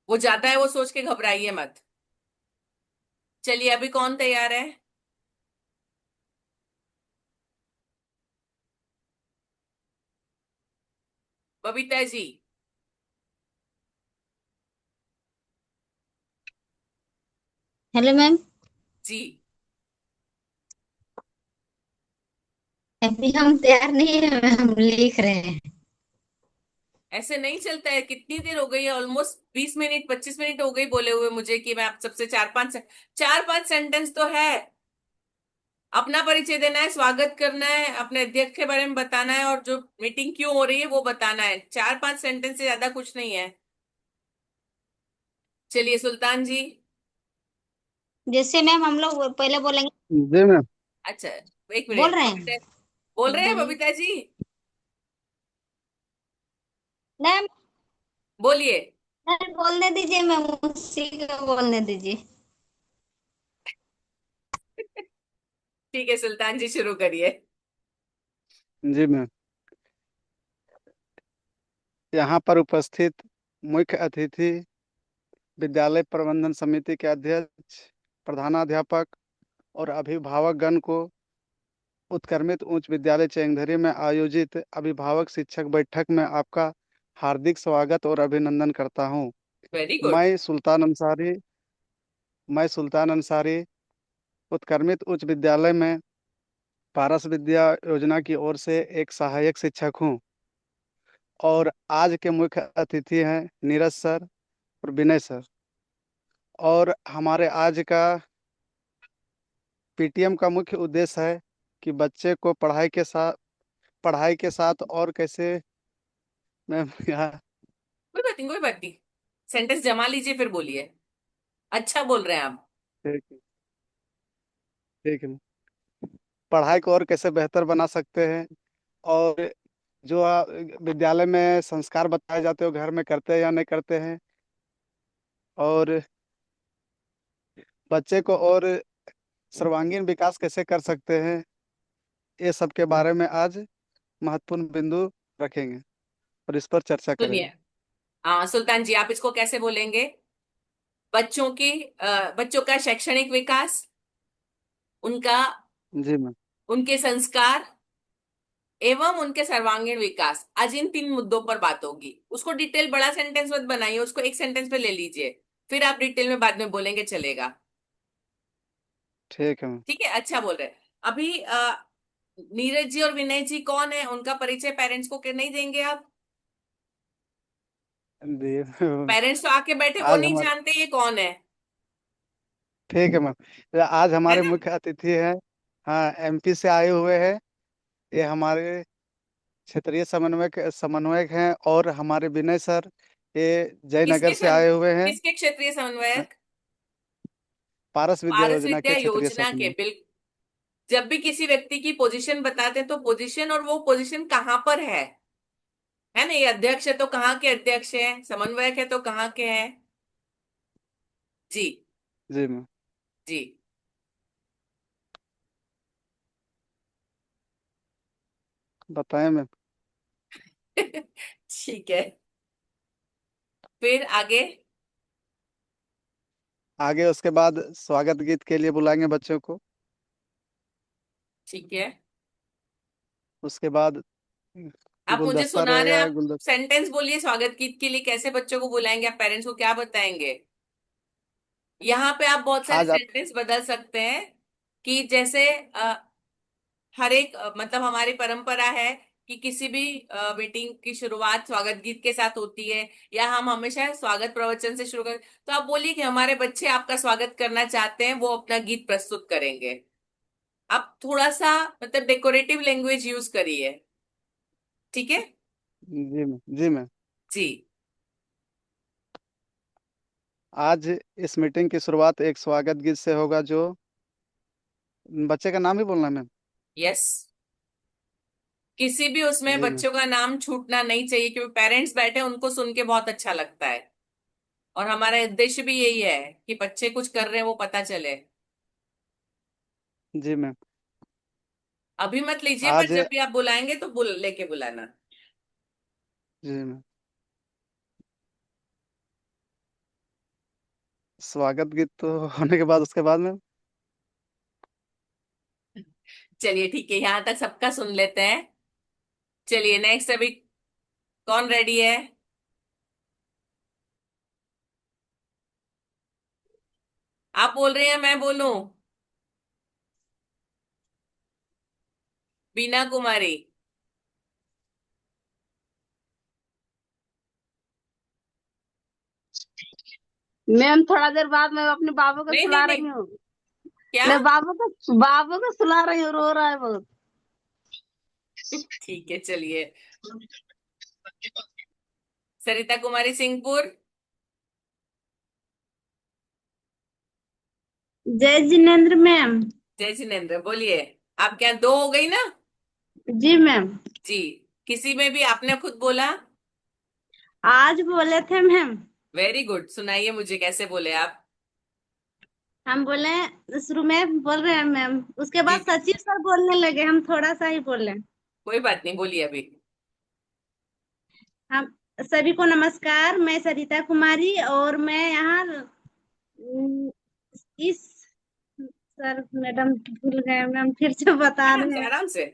वो जाता है वो सोच के घबराइए मत। चलिए, अभी कौन तैयार है। बबीता जी। Hello ma'am. जी। अभी हम तैयार नहीं है मैम, हम लिख रहे हैं। ऐसे नहीं चलता है, कितनी देर हो गई है, ऑलमोस्ट 20 मिनट 25 मिनट हो गई बोले हुए मुझे कि मैं आप सबसे चार पांच सेंटेंस तो है। अपना परिचय देना है, स्वागत करना है, अपने अध्यक्ष के बारे में बताना है, और जो मीटिंग क्यों हो रही है वो बताना है। 4-5 सेंटेंस से ज्यादा कुछ नहीं है। चलिए सुल्तान जी। जैसे मैम हम लोग पहले बोलेंगे। जी मैम। अच्छा, एक बोल मिनट, रहे बबीता हैं। बोल रहे हैं, बोलिए बबीता जी मैम। बोलिए। मैम बोलने दीजिए मैम, उसी को बोलने दीजिए। ठीक है सुल्तान जी, शुरू करिए। जी मैम। यहाँ पर उपस्थित मुख्य अतिथि, विद्यालय प्रबंधन समिति के अध्यक्ष, प्रधानाध्यापक और अभिभावकगण को उत्क्रमित उच्च विद्यालय चेंगधरी में आयोजित अभिभावक शिक्षक बैठक में आपका हार्दिक स्वागत और अभिनंदन करता हूँ। Very good. मैं सुल्तान अंसारी मैं सुल्तान अंसारी उत्क्रमित उच्च विद्यालय में पारस विद्या योजना की ओर से एक सहायक शिक्षक हूँ, और आज के मुख्य अतिथि हैं नीरज सर और विनय सर। और हमारे आज का पीटीएम का मुख्य उद्देश्य है कि बच्चे को पढ़ाई के साथ और कैसे। मैं यहाँ। कोई बात नहीं, कोई बात नहीं, सेंटेंस जमा लीजिए फिर बोलिए। अच्छा बोल रहे हैं आप। ठीक है। ठीक है। पढ़ाई को और कैसे बेहतर बना सकते हैं, और जो विद्यालय में संस्कार बताए जाते हैं वो घर में करते हैं या नहीं करते हैं, और बच्चे को और सर्वांगीण विकास कैसे कर सकते हैं, ये सब के बारे में आज महत्वपूर्ण बिंदु रखेंगे और इस पर चर्चा सुनिए, करेंगे। सुल्तान जी आप इसको कैसे बोलेंगे। बच्चों का शैक्षणिक विकास, उनका जी मैम। उनके संस्कार एवं उनके सर्वांगीण विकास, आज इन 3 मुद्दों पर बात होगी। उसको डिटेल बड़ा सेंटेंस मत बनाइए, उसको एक सेंटेंस पे ले लीजिए, फिर आप डिटेल में बाद में बोलेंगे, चलेगा। ठीक है मैम। ठीक है, अच्छा बोल रहे हैं। अभी नीरज जी और विनय जी कौन है, उनका परिचय पेरेंट्स को नहीं देंगे आप। जी। पेरेंट्स तो आके बैठे, वो आज नहीं हमारे जानते ये कौन है। ठीक है मैम, आज है हमारे ना। मुख्य अतिथि हैं। हाँ, एमपी से आए हुए हैं। ये हमारे क्षेत्रीय समन्वयक समन्वयक हैं, और हमारे विनय सर ये जयनगर किसके से सम आए हुए हैं। किसके क्षेत्रीय हाँ, समन्वयक। पारस विद्या पारस योजना विद्या के क्षेत्रीय योजना के, समन्वयक। बिल जब भी किसी व्यक्ति की पोजीशन बताते हैं तो पोजीशन, और वो पोजीशन कहाँ पर है ना। ये अध्यक्ष है तो कहाँ के अध्यक्ष है, समन्वयक है तो कहाँ के हैं। जी। जी मैम। जी। बताएं मैम। ठीक है, फिर आगे। आगे उसके बाद स्वागत गीत के लिए बुलाएंगे बच्चों को। ठीक है, उसके बाद आप मुझे गुलदस्ता सुना रहे हैं, रहेगा, आप गुलदस्ता। सेंटेंस बोलिए स्वागत गीत के लिए, कैसे बच्चों को बुलाएंगे, आप पेरेंट्स को क्या बताएंगे। यहाँ पे आप बहुत सारे आज आप सेंटेंस बदल सकते हैं, कि जैसे हर एक मतलब हमारी परंपरा है कि किसी भी मीटिंग की शुरुआत स्वागत गीत के साथ होती है, या हम हमेशा स्वागत प्रवचन से शुरू कर, तो आप बोलिए कि हमारे बच्चे आपका स्वागत करना चाहते हैं, वो अपना गीत प्रस्तुत करेंगे। आप थोड़ा सा मतलब डेकोरेटिव लैंग्वेज यूज करिए, ठीक है। जी मैम, जी मैम। जी। आज इस मीटिंग की शुरुआत एक स्वागत गीत से होगा, जो बच्चे का नाम ही बोलना है मैम। यस, किसी भी उसमें जी मैम। बच्चों का नाम छूटना नहीं चाहिए, क्योंकि पेरेंट्स बैठे उनको सुन के बहुत अच्छा लगता है, और हमारा उद्देश्य भी यही है कि बच्चे कुछ कर रहे हैं वो पता चले। जी मैम। अभी मत लीजिए, पर आज जब भी आप बुलाएंगे तो लेके बुलाना। जी मैम, स्वागत गीत तो होने के बाद उसके बाद मैम। चलिए ठीक है, यहां तक सबका सुन लेते हैं। चलिए नेक्स्ट, अभी कौन रेडी है। आप बोल रहे हैं मैं बोलूं। बीना कुमारी। मैम थोड़ा देर बाद मैं अपने बाबू को नहीं नहीं सुला नहीं। रही हूँ। क्या। मैं बाबू को सुला रही हूँ, रो रहा है बहुत। ठीक है चलिए। सरिता कुमारी सिंहपुर। जय जिनेन्द्र मैम। जय जिनेन्द्र, बोलिए। आप क्या दो हो गई ना। जी मैम। जी। किसी में भी आपने खुद बोला। आज बोले थे मैम। वेरी गुड, सुनाइए मुझे कैसे बोले आप। हम बोले, शुरू में बोल रहे हैं मैम, उसके जी बाद जी, सचिव सर बोलने लगे, हम थोड़ा सा ही बोले। कोई बात नहीं, बोलिए अभी। हम सभी को नमस्कार, मैं सरिता कुमारी, और मैं यहाँ इस सर मैडम भूल गए मैम, फिर से बता आराम रहे से हैं। आराम से,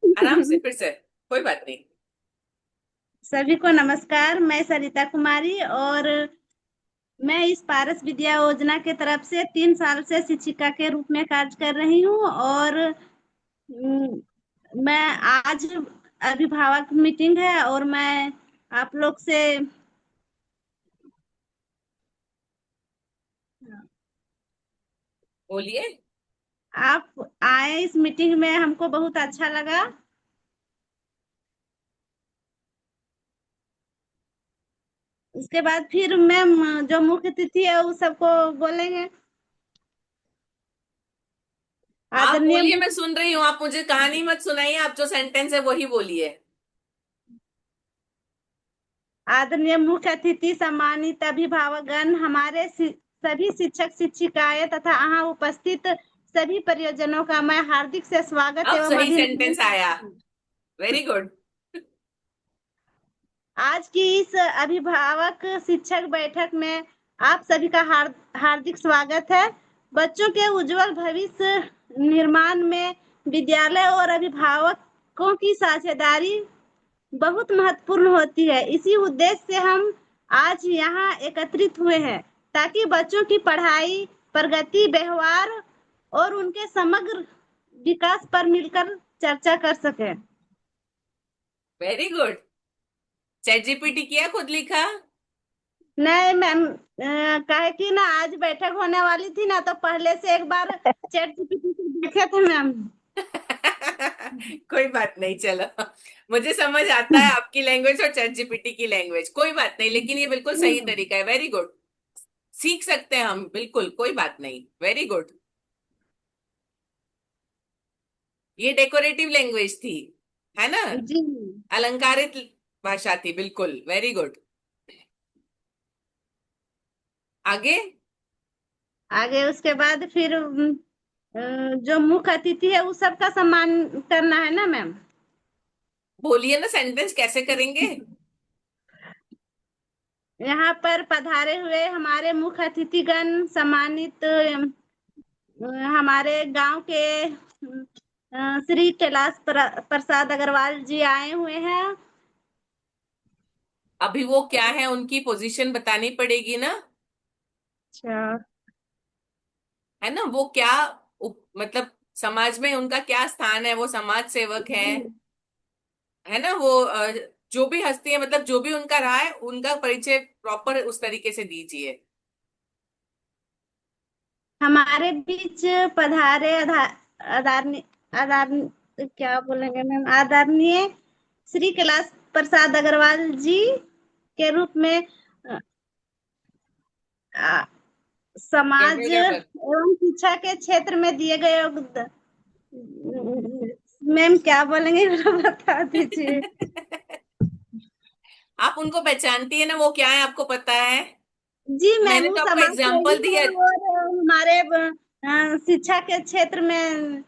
आराम से फिर से, कोई बात नहीं। सभी को नमस्कार, मैं सरिता कुमारी, और मैं इस पारस विद्या योजना के तरफ से 3 साल से शिक्षिका के रूप में कार्य कर रही हूँ, और मैं आज अभिभावक मीटिंग है, और मैं आप लोग से बोलिए। आप आए इस मीटिंग में, हमको बहुत अच्छा लगा। उसके बाद फिर मैम जो मुख्य अतिथि है वो सबको बोलेंगे। आप आदरणीय बोलिए, मैं सुन रही हूँ, आप मुझे कहानी मत सुनाइए, आप जो सेंटेंस है वही बोलिए। आदरणीय मुख्य अतिथि, सम्मानित अभिभावकगण, हमारे सभी शिक्षक शिक्षिकाएं तथा यहाँ उपस्थित सभी परियोजनों का मैं हार्दिक से स्वागत अब एवं सही अभिनंदन सेंटेंस आया। करती हूँ। Very good. आज की इस अभिभावक शिक्षक बैठक में आप सभी का हार्दिक स्वागत है। बच्चों के उज्जवल भविष्य निर्माण में विद्यालय और अभिभावकों की साझेदारी बहुत महत्वपूर्ण होती है। इसी उद्देश्य से हम आज यहाँ एकत्रित हुए हैं, ताकि बच्चों की पढ़ाई, प्रगति, व्यवहार और उनके समग्र विकास पर मिलकर चर्चा कर सकें। Very good. चैट जीपीटी किया, खुद लिखा। नहीं मैम, काहे कि ना आज बैठक होने वाली थी ना, तो पहले से एक बार चैट जीपीटी से देखे थे मैम। कोई बात नहीं, चलो। मुझे समझ आता है आपकी लैंग्वेज और चैट जीपीटी की लैंग्वेज, कोई बात नहीं, लेकिन ये बिल्कुल सही तरीका है। Very good. सीख सकते हैं हम, बिल्कुल कोई बात नहीं, वेरी गुड। ये डेकोरेटिव लैंग्वेज थी, है ना। जी। अलंकारित भाषा थी, बिल्कुल वेरी गुड। आगे। आगे उसके बाद फिर जो मुख्य अतिथि है उस सबका सम्मान करना है ना मैम। बोलिए ना, सेंटेंस कैसे करेंगे। यहाँ पर पधारे हुए हमारे मुख्य अतिथिगण सम्मानित हमारे गांव के श्री कैलाश प्रसाद अग्रवाल जी आए हुए हैं। अभी वो क्या है, उनकी पोजीशन बतानी पड़ेगी ना, अच्छा। है ना? वो क्या मतलब समाज में उनका क्या स्थान है? वो समाज सेवक है ना? वो जो भी हस्ती है, मतलब जो भी उनका रहा है, उनका परिचय प्रॉपर उस तरीके से दीजिए। हमारे बीच पधारे आदरणीय क्या बोलेंगे मैम, आदरणीय श्री कैलाश प्रसाद अग्रवाल जी के रूप में अ, समाज गढ़ एवं शिक्षा के क्षेत्र में दिए गए योगदान। मैम क्या बोलेंगे जरा बता दीजिए। आप उनको पहचानती है ना, वो क्या है, आपको पता है? जी मैम, मैंने वो तो आपको समाज सेवी एग्जाम्पल दिया। है और हमारे शिक्षा के क्षेत्र में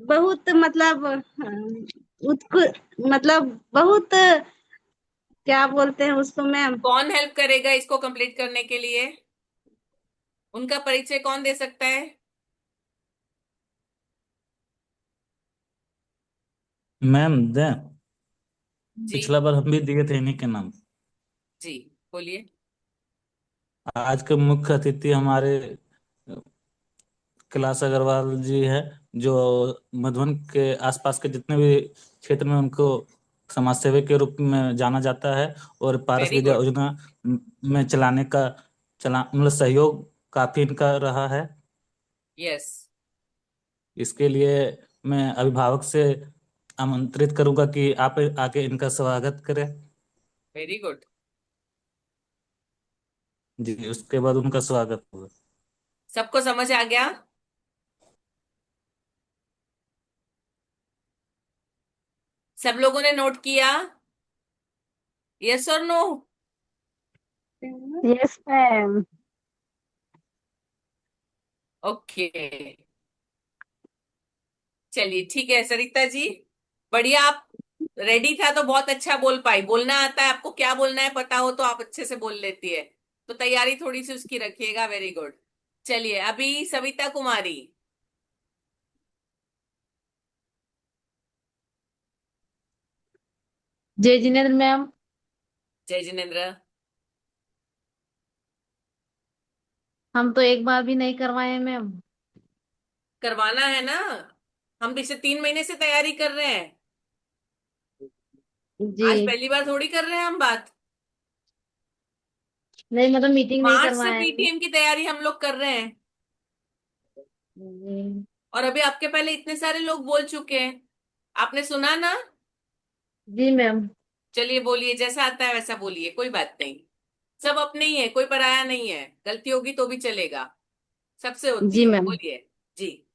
बहुत मतलब मतलब बहुत क्या बोलते हैं उसको मैम। कौन हेल्प करेगा इसको कंप्लीट करने के लिए? उनका परिचय कौन दे सकता है? मैम दें, जी। पिछला बार हम भी दिए थे इन्हीं के नाम। जी, बोलिए। आज के मुख्य अतिथि हमारे कैलाश अग्रवाल जी हैं, जो मधुबन के आसपास के जितने भी क्षेत्र में उनको समाज सेवक के रूप में जाना जाता है, और पारस वेरी विद्या गुड। योजना में चलाने का चला मतलब सहयोग काफी इनका रहा है। यस। इसके लिए मैं अभिभावक से आमंत्रित करूंगा कि आप आके इनका स्वागत करें। Very good. जी, उसके बाद उनका स्वागत होगा। सबको समझ आ गया? सब लोगों ने नोट किया? यस और नो? Yes ma'am. ओके, चलिए ठीक है सरिता जी, बढ़िया। आप रेडी था तो बहुत अच्छा बोल पाई। बोलना आता है आपको, क्या बोलना है पता हो तो आप अच्छे से बोल लेती है। तो तैयारी थोड़ी सी उसकी रखिएगा। Very good. चलिए अभी सविता कुमारी। जय जिनेन्द्र मैम। जय जिनेन्द्र। हम तो एक बार भी नहीं करवाए मैम। करवाना है ना, हम पिछले 3 महीने से तैयारी कर रहे हैं। जी। आज पहली बार थोड़ी कर रहे हैं हम बात। नहीं मतलब मीटिंग नहीं मार्च से करवाए हैं। पीटीएम की तैयारी हम लोग कर रहे हैं, जी। और अभी आपके पहले इतने सारे लोग बोल चुके हैं। आपने सुना ना? जी मैम। चलिए बोलिए, जैसा आता है वैसा बोलिए, कोई बात नहीं। सब अपने ही है, कोई पराया नहीं है। गलती होगी तो भी चलेगा, सबसे होती जी है। मैम। बोलिए। जी।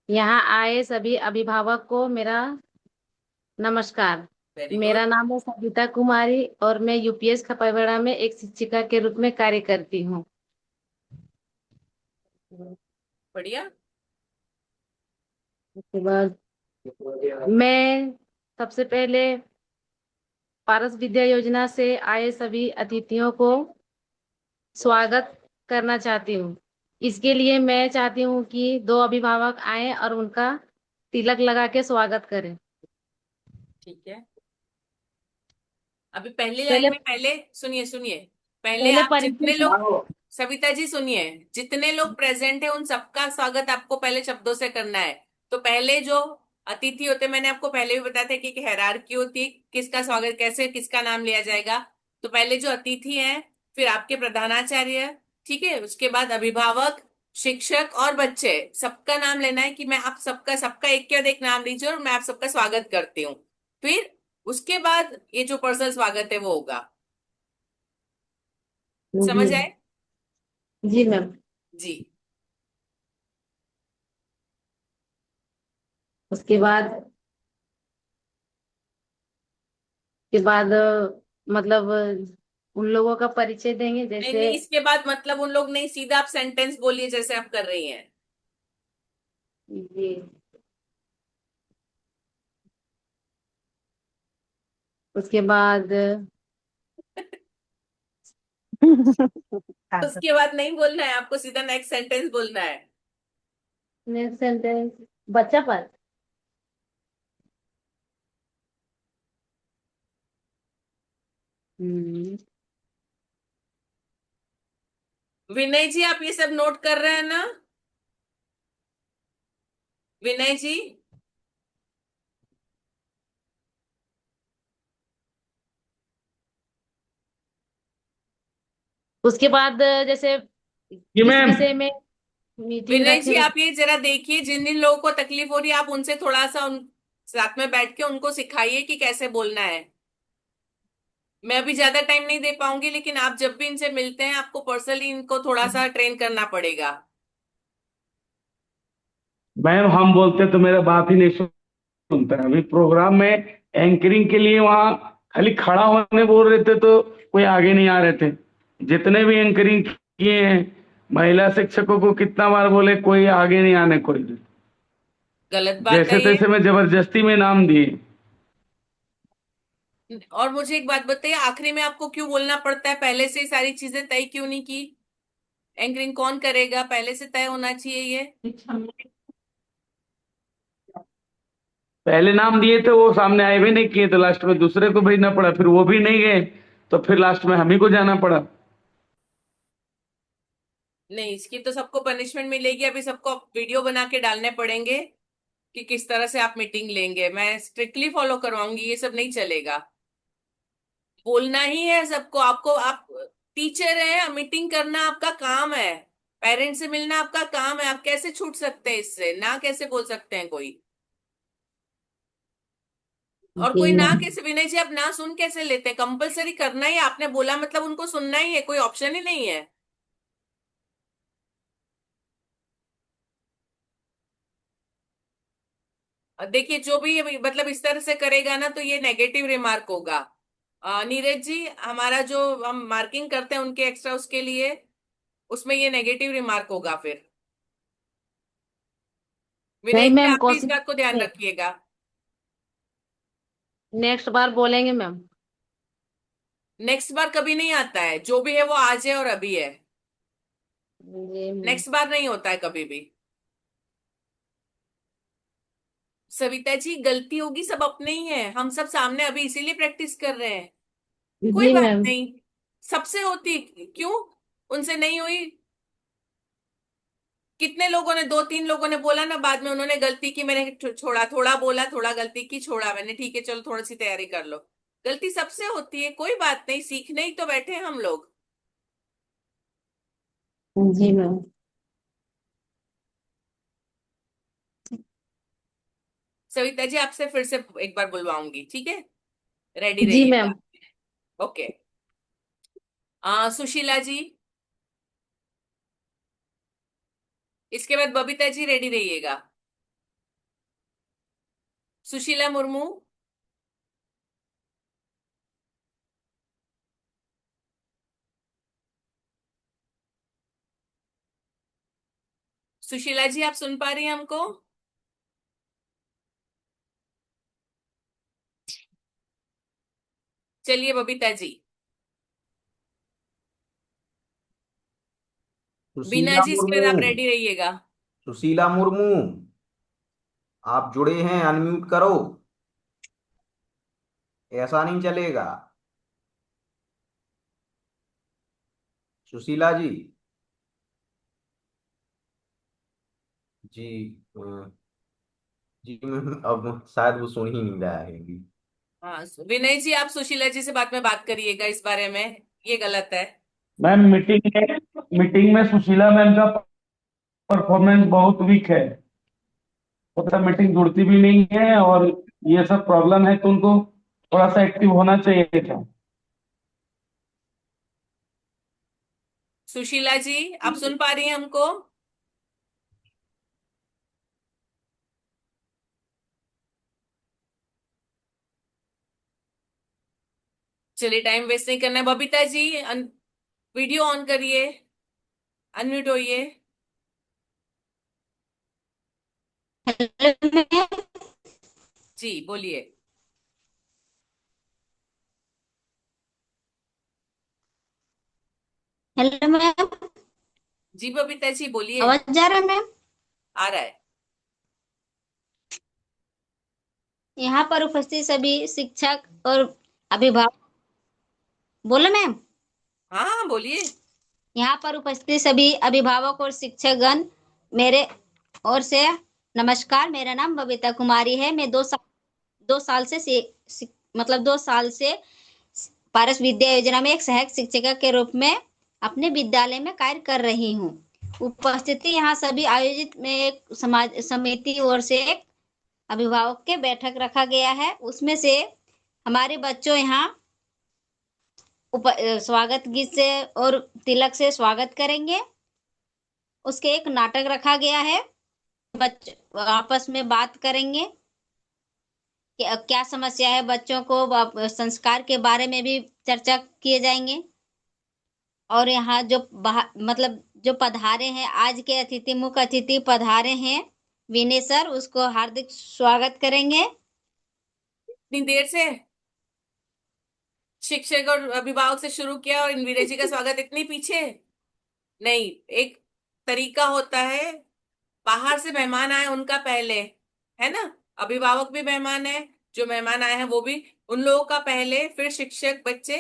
यहाँ आए सभी अभिभावक को मेरा नमस्कार। Very good. मेरा नाम है सविता कुमारी और मैं यूपीएस खपरगढ़ा में एक शिक्षिका के रूप में कार्य करती हूँ। बढ़िया। उसके बाद मैं सबसे पहले पारस विद्या योजना से आए सभी अतिथियों को स्वागत करना चाहती हूँ। इसके लिए मैं चाहती हूँ कि दो अभिभावक आए और उनका तिलक लगा के स्वागत करें। ठीक है। अभी पहली लाइन पहले में, पहले सुनिए सुनिए, पहले पहले आप परिचय जितने लोग, सविता जी सुनिए, जितने लोग प्रेजेंट है उन सबका स्वागत आपको पहले शब्दों से करना है। तो पहले जो अतिथि होते, मैंने आपको पहले भी बताया था कि एक हायरार्की होती है, किसका स्वागत कैसे, किसका नाम लिया जाएगा। तो पहले जो अतिथि हैं, फिर आपके प्रधानाचार्य, ठीक है, उसके बाद अभिभावक, शिक्षक और बच्चे, सबका नाम लेना है कि मैं आप सबका सबका एक के बाद एक नाम लीजिए और मैं आप सबका स्वागत करती हूँ। फिर उसके बाद ये जो पर्सनल स्वागत है वो होगा। जी। समझ आए? जी मैम। जी। उसके बाद मतलब उन लोगों का परिचय देंगे नहीं जैसे। नहीं, इसके बाद मतलब उन लोग नहीं, सीधा आप सेंटेंस बोलिए जैसे आप कर रही हैं। जी। उसके बाद उसके बाद नहीं बोलना है आपको, सीधा नेक्स्ट सेंटेंस बोलना है। नेक्स्ट सेंटेंस, बच्चा पर। हम्म, विनय जी आप ये सब नोट कर रहे हैं ना? विनय जी। उसके बाद जैसे जी किस मैम। विषय में मीटिंग विनय जी रखें। आप ये जरा देखिए, जिन जिन लोगों को तकलीफ हो रही है आप उनसे थोड़ा सा उन साथ में बैठ के उनको सिखाइए कि कैसे बोलना है। मैं अभी ज्यादा टाइम नहीं दे पाऊंगी, लेकिन आप जब भी इनसे मिलते हैं आपको पर्सनली इनको थोड़ा सा ट्रेन करना पड़ेगा। मैम हम बोलते तो मेरा बात ही नहीं सुनता है। अभी प्रोग्राम में एंकरिंग के लिए वहाँ खाली खड़ा होने बोल रहे थे तो कोई आगे नहीं आ रहे थे। जितने भी एंकरिंग किए हैं महिला शिक्षकों को कितना बार बोले, कोई आगे नहीं आने कोई। गलत बात जैसे है ये। तैसे में जबरदस्ती में नाम दिए। और मुझे एक बात बताइए, आखिरी में आपको क्यों बोलना पड़ता है? पहले से ही सारी चीजें तय क्यों नहीं की? एंकरिंग कौन करेगा, पहले से तय होना चाहिए ये। पहले नाम दिए थे, वो सामने आए भी नहीं किए तो लास्ट में दूसरे को भेजना पड़ा, फिर वो भी नहीं गए तो फिर लास्ट में हम ही को जाना पड़ा। नहीं, इसकी तो सबको पनिशमेंट मिलेगी। अभी सबको वीडियो बना के डालने पड़ेंगे कि किस तरह से आप मीटिंग लेंगे। मैं स्ट्रिक्टली फॉलो करवाऊंगी, ये सब नहीं चलेगा। बोलना ही है सबको। आपको, आप टीचर हैं, मीटिंग करना आपका काम है। पेरेंट्स से मिलना आपका काम है। आप कैसे छूट सकते हैं इससे? ना कैसे बोल सकते हैं कोई? और जी कोई ना मैम। कैसे? विनय जी आप ना सुन कैसे लेते हैं? कंपलसरी करना ही है। आपने बोला मतलब उनको सुनना ही है, कोई ऑप्शन ही नहीं है। और देखिए, जो भी मतलब इस तरह से करेगा ना तो ये नेगेटिव रिमार्क होगा। नीरज जी, हमारा जो हम मार्किंग करते हैं उनके एक्स्ट्रा उसके लिए, उसमें ये नेगेटिव रिमार्क होगा फिर। विनय नहीं जी मैम, आप भी इस कोशिश बात को ध्यान रखिएगा। नेक्स्ट बार बोलेंगे मैम। नेक्स्ट बार कभी नहीं आता है, जो भी है वो आज है और अभी है। जी मैम। नेक्स्ट बार नहीं होता है कभी भी। सविता जी गलती होगी, सब अपने ही है, हम सब सामने अभी इसीलिए प्रैक्टिस कर रहे हैं। कोई जी बात मैम। नहीं। सबसे होती क्यों, उनसे नहीं हुई? कितने लोगों ने, दो तीन लोगों ने बोला ना बाद में उन्होंने गलती की, मैंने छोड़ा, थोड़ा बोला, थोड़ा गलती की, छोड़ा मैंने, ठीक है चलो थोड़ी सी तैयारी कर लो। गलती सबसे होती है, कोई बात नहीं, सीखने ही तो बैठे हैं हम लोग। जी मैम। सविता जी आपसे फिर से एक बार बुलवाऊंगी, ठीक है? रेडी जी रहिएगा। मैम। ओके। सुशीला जी, इसके बाद बबीता जी रेडी रहिएगा। सुशीला मुर्मू, सुशीला जी आप सुन पा रही हैं हमको? चलिए बबीता जी। बीना सुशीला जी इसके मुर्मू। बाद आप रेडी रहिएगा। सुशीला मुर्मू, आप जुड़े हैं, अनम्यूट करो। ऐसा नहीं चलेगा। सुशीला जी। जी। जी मैम, अब शायद वो सुन ही नहीं रहा है अभी। हाँ, विनय जी आप सुशीला जी से बाद में बात करिएगा इस बारे में, ये गलत है। मैम मीटिंग में सुशीला मैम का परफॉर्मेंस बहुत वीक है। मतलब मीटिंग जुड़ती भी नहीं है और ये सब प्रॉब्लम है तो उनको थोड़ा सा एक्टिव होना चाहिए था। सुशीला जी आप सुन पा रही हैं हमको? चलिए टाइम वेस्ट नहीं करना है। बबीता जी वीडियो ऑन करिए, अनम्यूट होइए। Hello ma'am. जी बोलिए। हेलो मैम, जी बबीता जी बोलिए। आवाज जा रहा है मैम? आ रहा है। यहाँ पर उपस्थित सभी शिक्षक और अभिभावक, बोलो मैम। हाँ हाँ बोलिए। यहाँ पर उपस्थित सभी अभिभावक और शिक्षकगण, मेरे ओर से नमस्कार। मेरा नाम बबीता कुमारी है। मैं 2 साल मतलब 2 साल से पारस विद्या योजना में एक सहायक शिक्षिका के रूप में अपने विद्यालय में कार्य कर रही हूँ। उपस्थिति यहाँ सभी आयोजित में एक समाज समिति ओर से एक अभिभावक के बैठक रखा गया है। उसमें से हमारे बच्चों यहाँ स्वागत गीत से और तिलक से स्वागत करेंगे। उसके एक नाटक रखा गया है। बच्चे आपस में बात करेंगे कि क्या समस्या है बच्चों को, संस्कार के बारे में भी चर्चा किए जाएंगे। और यहाँ जो मतलब जो पधारे हैं, आज के अतिथि, मुख्य अतिथि पधारे हैं विनय सर, उसको हार्दिक स्वागत करेंगे। इतनी देर से शिक्षक और अभिभावक से शुरू किया और इंदिरा जी का स्वागत इतनी पीछे? नहीं, एक तरीका होता है। बाहर से मेहमान आए उनका पहले, है ना? अभिभावक भी मेहमान है, जो मेहमान आए हैं वो भी, उन लोगों का पहले, फिर शिक्षक बच्चे,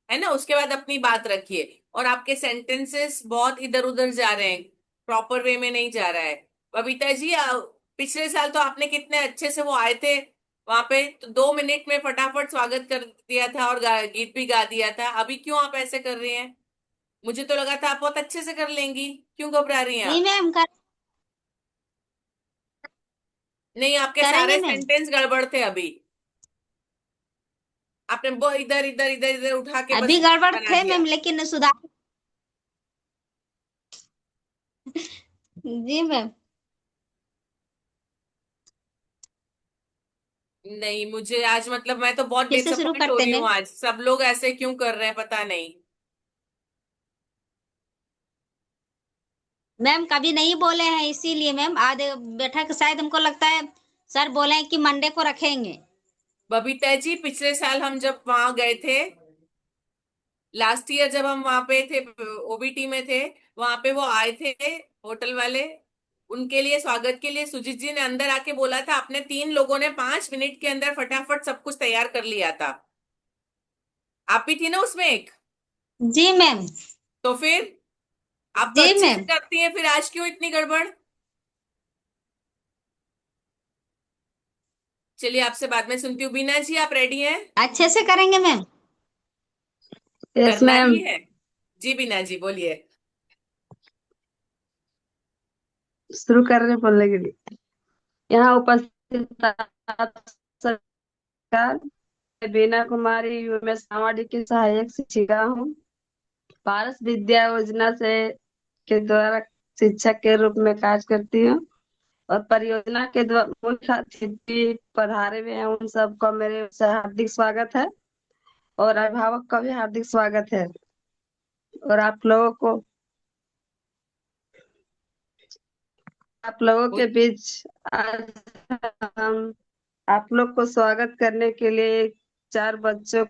है ना? उसके बाद अपनी बात रखिए। और आपके सेंटेंसेस बहुत इधर उधर जा रहे हैं, प्रॉपर वे में नहीं जा रहा है। बबीता जी पिछले साल तो आपने कितने अच्छे से वो आए थे वहां पे, तो 2 मिनट में फटाफट स्वागत कर दिया था और गीत भी गा दिया था। अभी क्यों आप ऐसे कर रही हैं? मुझे तो लगा था आप बहुत अच्छे से कर लेंगी। क्यों घबरा रही हैं जी आप? मैम, नहीं, आपके करेंगे सारे मैम। सेंटेंस गड़बड़ थे अभी। आपने वो इधर इधर इधर इधर उठा के अभी बस गड़बड़ बना थे दिया। मैम, लेकिन सुधार। जी मैम। नहीं, मुझे आज मतलब मैं तो बहुत फिर से शुरू डिसअपॉइंट हो करते रही हूँ। मैम। आज सब लोग ऐसे क्यों कर रहे हैं पता नहीं। मैम कभी नहीं बोले हैं, इसीलिए मैम आधे बैठक शायद हमको लगता है सर बोले हैं कि मंडे को रखेंगे। बबीता जी पिछले साल हम जब वहां गए थे, लास्ट ईयर जब हम वहां पे थे, ओबीटी में थे, वहां पे वो आए थे होटल वाले, उनके लिए स्वागत के लिए सुजीत जी ने अंदर आके बोला था, अपने 3 लोगों ने 5 मिनट के अंदर फटाफट सब कुछ तैयार कर लिया था। आप भी थी ना उसमें एक? जी मैम। तो फिर आप तो जी अच्छे से मैम, करती हैं, फिर आज क्यों इतनी गड़बड़? चलिए आपसे बाद में सुनती हूँ। बीना जी आप रेडी हैं? अच्छे से करेंगे मैम। यस करना मैम। ही है। जी बीना जी बोलिए। शुरू कर रहे हैं बोलने के लिए। यहाँ उपस्थित आप सरकार, मैं बीना कुमारी मैं सामाजिक की सहायक शिक्षिका हूँ। पारस विद्या योजना से के द्वारा शिक्षक के रूप में कार्य करती हूँ। और परियोजना के द्वारा मुख्य अतिथि पधारे हुए हैं, उन सबका मेरे ओर से हार्दिक स्वागत है। और अभिभावक का भी हार्दिक स्वागत है। और आप लोगों के बीच आज हम आप लोग को स्वागत करने के लिए चार बच्चों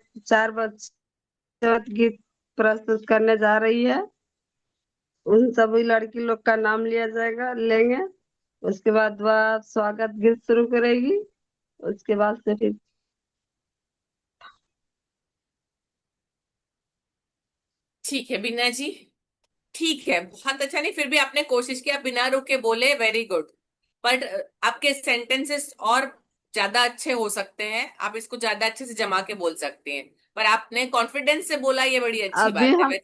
गीत प्रस्तुत करने जा रही है। उन सभी लड़की लोग का नाम लिया जाएगा, लेंगे। उसके बाद वह स्वागत गीत शुरू करेगी। उसके बाद से फिर ठीक है बीना जी, ठीक है, बहुत अच्छा। नहीं, फिर भी आपने कोशिश की, आप बिना रुके बोले, वेरी गुड। बट आपके सेंटेंसेस और ज्यादा अच्छे हो सकते हैं, आप इसको ज्यादा अच्छे से जमा के बोल सकते हैं। पर आपने कॉन्फिडेंस से बोला, ये बड़ी अच्छी अभी बात है।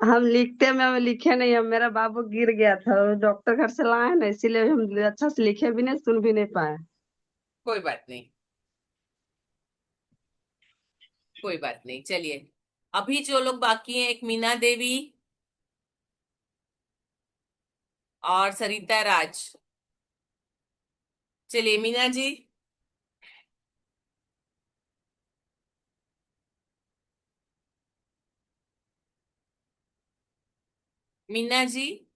हम लिखते में हम लिखे नहीं। हम मेरा बाबू गिर गया था, डॉक्टर घर से लाए ना, इसीलिए हम अच्छा से लिखे भी नहीं, सुन भी नहीं पाए। कोई बात नहीं, कोई बात नहीं। चलिए अभी जो लोग बाकी हैं, एक मीना देवी और सरिता राज। चलिए मीना जी। मीना जी।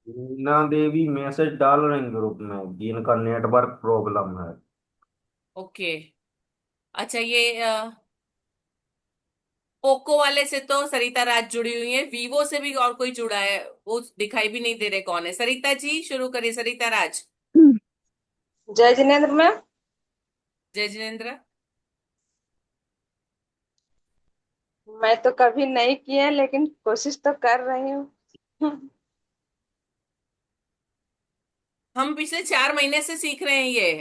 मीना देवी मैसेज डाल रहे हैं ग्रुप में कि इनका नेटवर्क प्रॉब्लम है। ओके। अच्छा, ये पोको वाले से तो सरिता राज जुड़ी हुई है, वीवो से भी और कोई जुड़ा है, वो दिखाई भी नहीं दे रहे कौन है। सरिता जी शुरू करिए, सरिता राज। जय जिनेन्द्र मैम। जय जिनेन्द्र। मैं तो कभी नहीं किए लेकिन कोशिश तो कर रही हूँ। हम पिछले 4 महीने से सीख रहे हैं ये।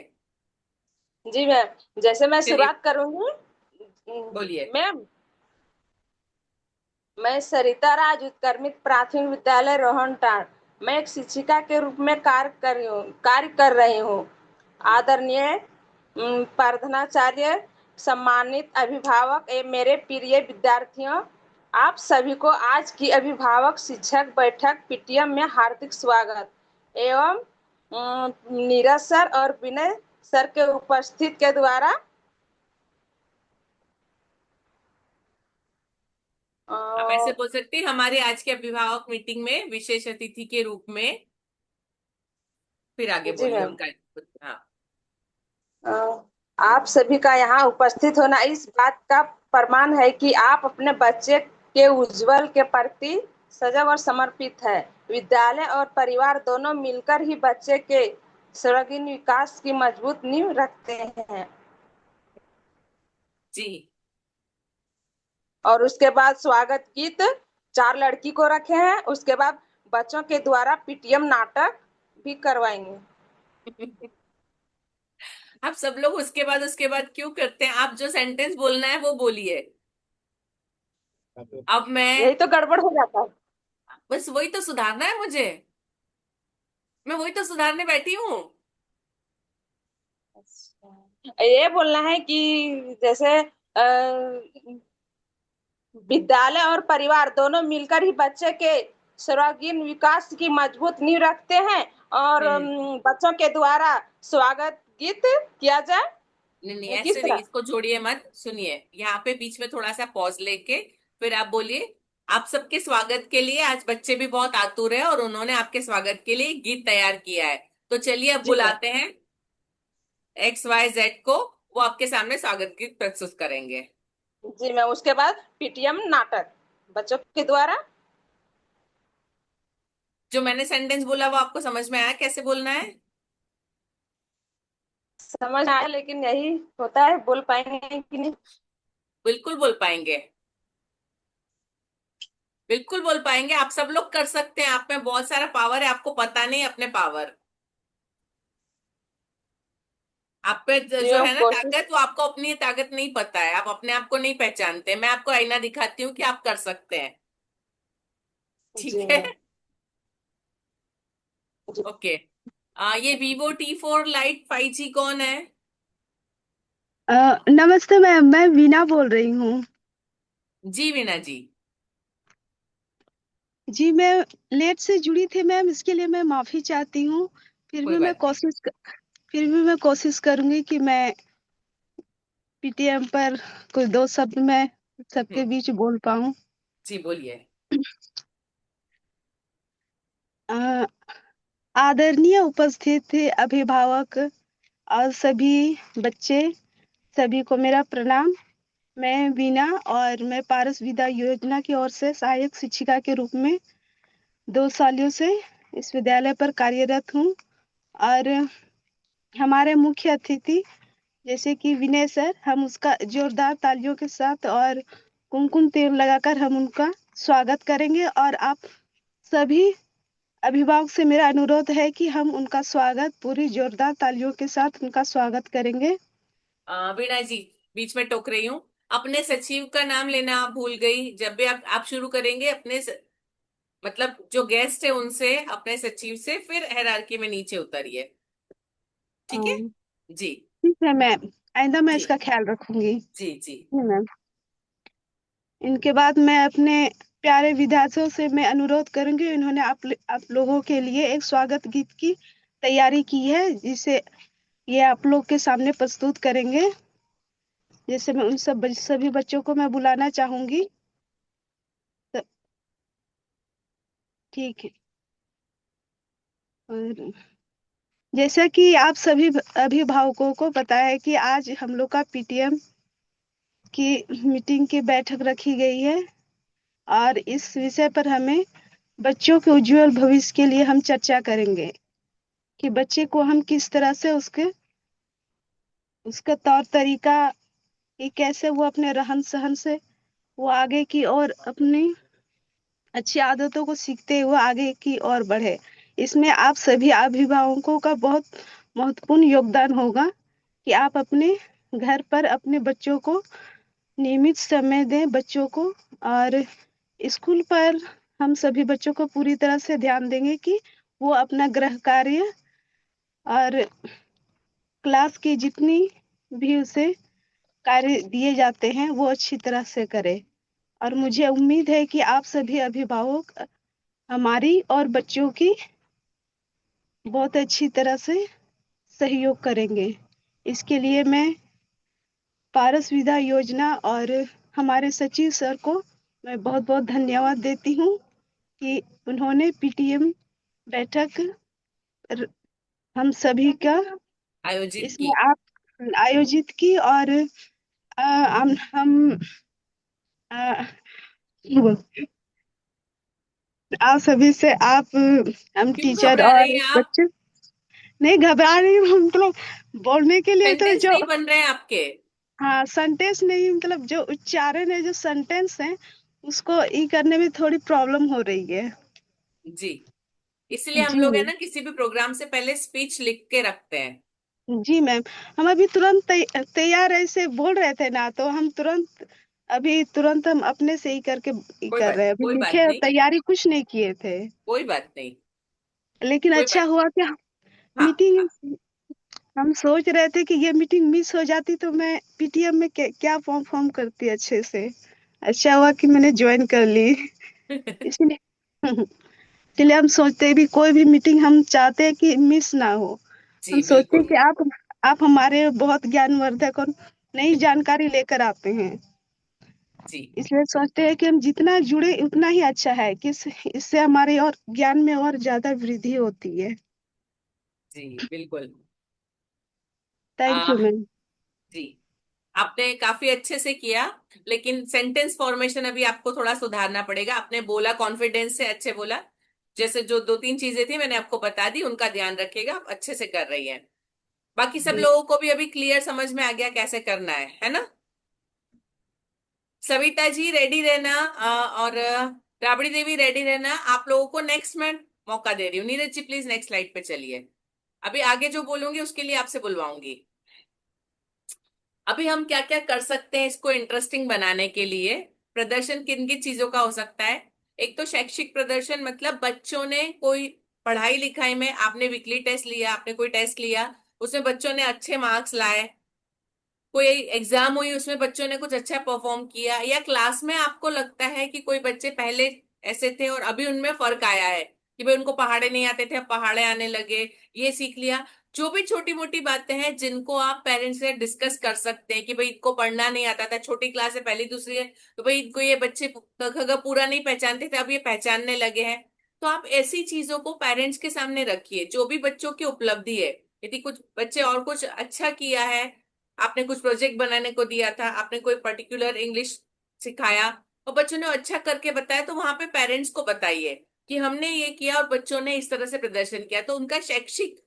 जी मैम, जैसे मैं चलिए शुरुआत करूंगी। बोलिए। मैम, मैं सरिता राज उत्क्रमित प्राथमिक विद्यालय रोहनटाण। मैं एक शिक्षिका के रूप में कार्य कर रही हूँ। आदरणीय प्रधानाचार्य, सम्मानित अभिभावक एवं मेरे प्रिय विद्यार्थियों, आप सभी को आज की अभिभावक शिक्षक बैठक पीटीएम में हार्दिक स्वागत एवं नीरज सर और विनय सर के उपस्थित के द्वारा आप ऐसे अ, बोल सकते हैं, हमारे आज के अभिभावक मीटिंग में विशेष अतिथि के रूप में। फिर आगे जी बोलिए मैम, उनका। हाँ। अ, आप सभी का यहाँ उपस्थित होना इस बात का प्रमाण है कि आप अपने बच्चे के उज्जवल के प्रति सजग और समर्पित है। विद्यालय और परिवार दोनों मिलकर ही बच्चे के सर्वांगीण विकास की मजबूत नींव रखते हैं। जी। और उसके बाद स्वागत गीत 4 लड़की को रखे हैं। उसके बाद बच्चों के द्वारा पीटीएम नाटक भी करवाएंगे। आप सब लोग उसके बाद क्यों करते हैं? आप जो सेंटेंस बोलना है वो बोलिए। अब यही मैं तो गड़बड़ हो जाता है। बस वही तो सुधारना है मुझे। मैं वही तो सुधारने बैठी हूँ। ये बोलना है कि जैसे विद्यालय और परिवार दोनों मिलकर ही बच्चे के सर्वांगीण विकास की मजबूत नींव रखते हैं। और हम्म। बच्चों के द्वारा स्वागत गीत किया जाए। नहीं नहीं, किस ऐसे नहीं, तरह? इसको जोड़िए मत। सुनिए, यहाँ पे बीच में थोड़ा सा पॉज लेके फिर आप बोलिए। आप सबके स्वागत के लिए आज बच्चे भी बहुत आतुर है और उन्होंने आपके स्वागत के लिए गीत तैयार किया है। तो चलिए अब जी मैम। बुलाते हैं XYZ को। वो आपके सामने स्वागत गीत प्रस्तुत करेंगे। जी मैम, उसके बाद पीटीएम नाटक बच्चों के द्वारा। जो मैंने सेंटेंस बोला वो आपको समझ में आया कैसे बोलना है? समझ आया, लेकिन यही होता है, बोल पाएंगे कि नहीं? बिल्कुल बोल पाएंगे। बिल्कुल बोल पाएंगे, आप सब लोग कर सकते हैं। आप में बहुत सारा पावर है, आपको पता नहीं अपने पावर। आप पे जी जो मैम, है ना कोशिश। ताकत, वो आपको अपनी ताकत नहीं पता है। आप अपने आप को नहीं पहचानते। मैं आपको आईना दिखाती हूँ कि आप कर सकते हैं। जी ठीक है। मैम। जी ओके। ये Vivo T4 Lite 5G कौन है? नमस्ते मैम, मैं वीना बोल रही हूँ। जी वीना जी। जी, मैं लेट से जुड़ी थी मैम, इसके लिए मैं माफी चाहती हूँ। फिर कोई भी मैं बात नहीं। कोशिश फिर भी मैं कोशिश करूंगी कि मैं पीटीएम पर कुछ 2 शब्द मैं सबके हम्म। बीच बोल पाऊँ। जी बोलिए। अ, आदरणीय उपस्थित थे अभिभावक और सभी बच्चे, सभी को मेरा प्रणाम। मैं वीना और मैं पारस विद्या योजना की ओर से सहायक शिक्षिका के रूप में 2 सालों से इस विद्यालय पर कार्यरत हूँ। और हमारे मुख्य अतिथि जैसे कि विनय सर, हम उसका जोरदार तालियों के साथ और कुमकुम तेल लगाकर हम उनका स्वागत करेंगे। और आप सभी अभिभावक से मेरा अनुरोध है कि हम उनका स्वागत पूरी जोरदार तालियों के साथ उनका स्वागत करेंगे। वीणा जी, बीच में टोक रही हूँ। अपने सचिव का नाम लेना आप भूल गई। जब भी आप शुरू करेंगे मतलब जो गेस्ट है उनसे, अपने सचिव से फिर हायरार्की में नीचे उतरिए। ठीक है। अम, जी। ठीक है मैम, आइंदा मैं जी। इसका ख्याल रखूंगी। जी। जी। जी मैम। इनके बाद मैं अपने प्यारे विद्यार्थियों से मैं अनुरोध करूंगी, इन्होंने आप लोगों के लिए एक स्वागत गीत की तैयारी की है, जिसे ये आप लोग के सामने प्रस्तुत करेंगे। जैसे मैं उन सभी बच्चों को मैं बुलाना चाहूंगी। तो ठीक है। और जैसा कि आप सभी अभिभावकों को पता है कि आज हम लोग का पीटीएम की मीटिंग की बैठक रखी गई है और इस विषय पर हमें बच्चों के उज्जवल भविष्य के लिए हम चर्चा करेंगे कि बच्चे को हम किस तरह से उसका तौर तरीका कि कैसे वो अपने रहन सहन से वो आगे की ओर अपनी अच्छी आदतों को सीखते हुए आगे की ओर बढ़े। इसमें आप सभी अभिभावकों का बहुत महत्वपूर्ण योगदान होगा कि आप अपने घर पर अपने बच्चों को नियमित समय दें बच्चों को, और स्कूल पर हम सभी बच्चों को पूरी तरह से ध्यान देंगे कि वो अपना गृह कार्य और क्लास की जितनी भी उसे कार्य दिए जाते हैं वो अच्छी तरह से करे। और मुझे उम्मीद है कि आप सभी अभिभावक हमारी और बच्चों की बहुत अच्छी तरह से सहयोग करेंगे। इसके लिए मैं पारस विद्या योजना और हमारे सचिव सर को मैं बहुत बहुत धन्यवाद देती हूँ कि उन्होंने पीटीएम बैठक हम सभी का आयोजित इसमें की। आप आयोजित की, और हम आप सभी से आप हम क्यों टीचर घबरा और रही हैं आप? बच्चे नहीं घबरा रही हूँ, मतलब बोलने के लिए तो सेंटेंस जो नहीं बन रहे हैं आपके? हाँ सेंटेंस नहीं, मतलब जो उच्चारण है जो सेंटेंस है उसको ई करने में थोड़ी प्रॉब्लम हो रही है। जी, इसलिए हम जी लोग है मैम। ना किसी भी प्रोग्राम से पहले स्पीच लिख के रखते हैं। जी मैम, हम अभी तुरंत तैयार ऐसे बोल रहे थे ना, तो हम तुरंत हम अपने से ही करके कोई कर बात रहे हैं, अभी कोई बात लिखे नहीं, तैयारी कुछ नहीं किए थे। कोई बात नहीं, लेकिन कोई अच्छा बात। हुआ कि हाँ मीटिंग, हाँ। हम सोच रहे थे कि ये मीटिंग मिस हो जाती तो मैं पीटीएम में क्या परफॉर्म करती अच्छे से। अच्छा हुआ कि मैंने ज्वाइन कर ली। इसलिए इसलिए हम सोचते हैं भी कोई भी मीटिंग हम चाहते हैं कि मिस ना हो। हम जी सोचते हैं बिल्कुल। कि आप हमारे बहुत ज्ञानवर्धक और नई जानकारी लेकर आते हैं। जी इसलिए सोचते हैं कि हम जितना जुड़े उतना ही अच्छा है कि इससे हमारे और ज्ञान में और ज्यादा वृद्धि होती है। जी बिल्कुल। Thank uh, you ma'am. जी, आपने काफी अच्छे से किया, लेकिन सेंटेंस फॉर्मेशन अभी आपको थोड़ा सुधारना पड़ेगा। आपने बोला, कॉन्फिडेंस से अच्छे बोला। जैसे जो दो तीन चीजें थी मैंने आपको बता दी, उनका ध्यान रखिएगा। आप अच्छे से कर रही हैं। बाकी सब जी लोगों को भी अभी क्लियर समझ में आ गया कैसे करना है ना? सविता जी रेडी रहना, और राबड़ी देवी रेडी रहना। आप लोगों को नेक्स्ट में मौका दे रही हूँ। Neeraj ji please next slide पे चलिए। अभी आगे जो बोलूंगी उसके लिए आपसे बुलवाऊंगी। अभी हम क्या क्या कर सकते हैं इसको इंटरेस्टिंग बनाने के लिए? प्रदर्शन किन किन चीजों का हो सकता है? एक तो शैक्षिक प्रदर्शन, मतलब बच्चों ने कोई पढ़ाई लिखाई में, आपने वीकली टेस्ट लिया, आपने कोई टेस्ट लिया, उसमें बच्चों ने अच्छे मार्क्स लाए, कोई एग्जाम हुई उसमें बच्चों ने कुछ अच्छा परफॉर्म किया, या क्लास में आपको लगता है कि कोई बच्चे पहले ऐसे थे और अभी उनमें फर्क आया है कि भाई उनको पहाड़े नहीं आते थे अब पहाड़े आने लगे, ये सीख लिया। जो भी छोटी मोटी बातें हैं जिनको आप पेरेंट्स से डिस्कस कर सकते हैं कि भाई इनको पढ़ना नहीं आता था, छोटी क्लास है, पहली दूसरी है, तो भाई इनको ये बच्चे क ख ग पूरा नहीं पहचानते थे अब ये पहचानने लगे हैं। तो आप ऐसी चीजों को पेरेंट्स के सामने रखिए, जो भी बच्चों की उपलब्धि है। यदि कुछ बच्चे और कुछ अच्छा किया है, आपने कुछ प्रोजेक्ट बनाने को दिया था, आपने कोई पर्टिकुलर इंग्लिश सिखाया और बच्चों ने अच्छा करके बताया, तो वहां पे पेरेंट्स को बताइए कि हमने ये किया और बच्चों ने इस तरह से प्रदर्शन किया। तो उनका शैक्षिक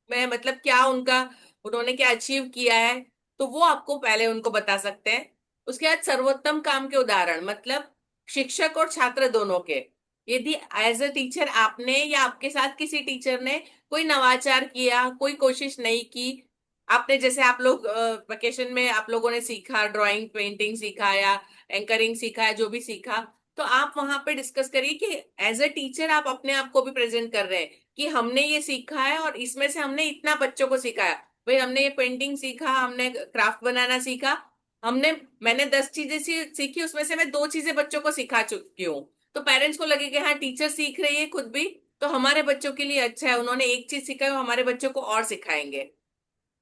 में मतलब क्या उनका, उन्होंने क्या अचीव किया है, तो वो आपको पहले उनको बता सकते हैं। उसके बाद सर्वोत्तम काम के उदाहरण, मतलब शिक्षक और छात्र दोनों के। यदि एज अ टीचर आपने या आपके साथ किसी टीचर ने कोई नवाचार किया, कोई कोशिश नहीं की, आपने जैसे आप लोग वेकेशन में आप लोगों ने सीखा, ड्राइंग पेंटिंग सीखा या एंकरिंग सीखा या जो भी सीखा, तो आप वहां पे डिस्कस करिए कि एज अ टीचर आप अपने आप को भी प्रेजेंट कर रहे हैं कि हमने ये सीखा है और इसमें से हमने इतना बच्चों को सिखाया। भाई हमने ये पेंटिंग सीखा, हमने क्राफ्ट बनाना सीखा, हमने मैंने 10 चीजें सीखी, उसमें से मैं 2 चीजें बच्चों को सिखा चुकी हूँ। तो पेरेंट्स को लगे कि हाँ टीचर सीख रही है खुद भी, तो हमारे बच्चों के लिए अच्छा है, उन्होंने एक चीज सीखा है वो हमारे बच्चों को और सिखाएंगे।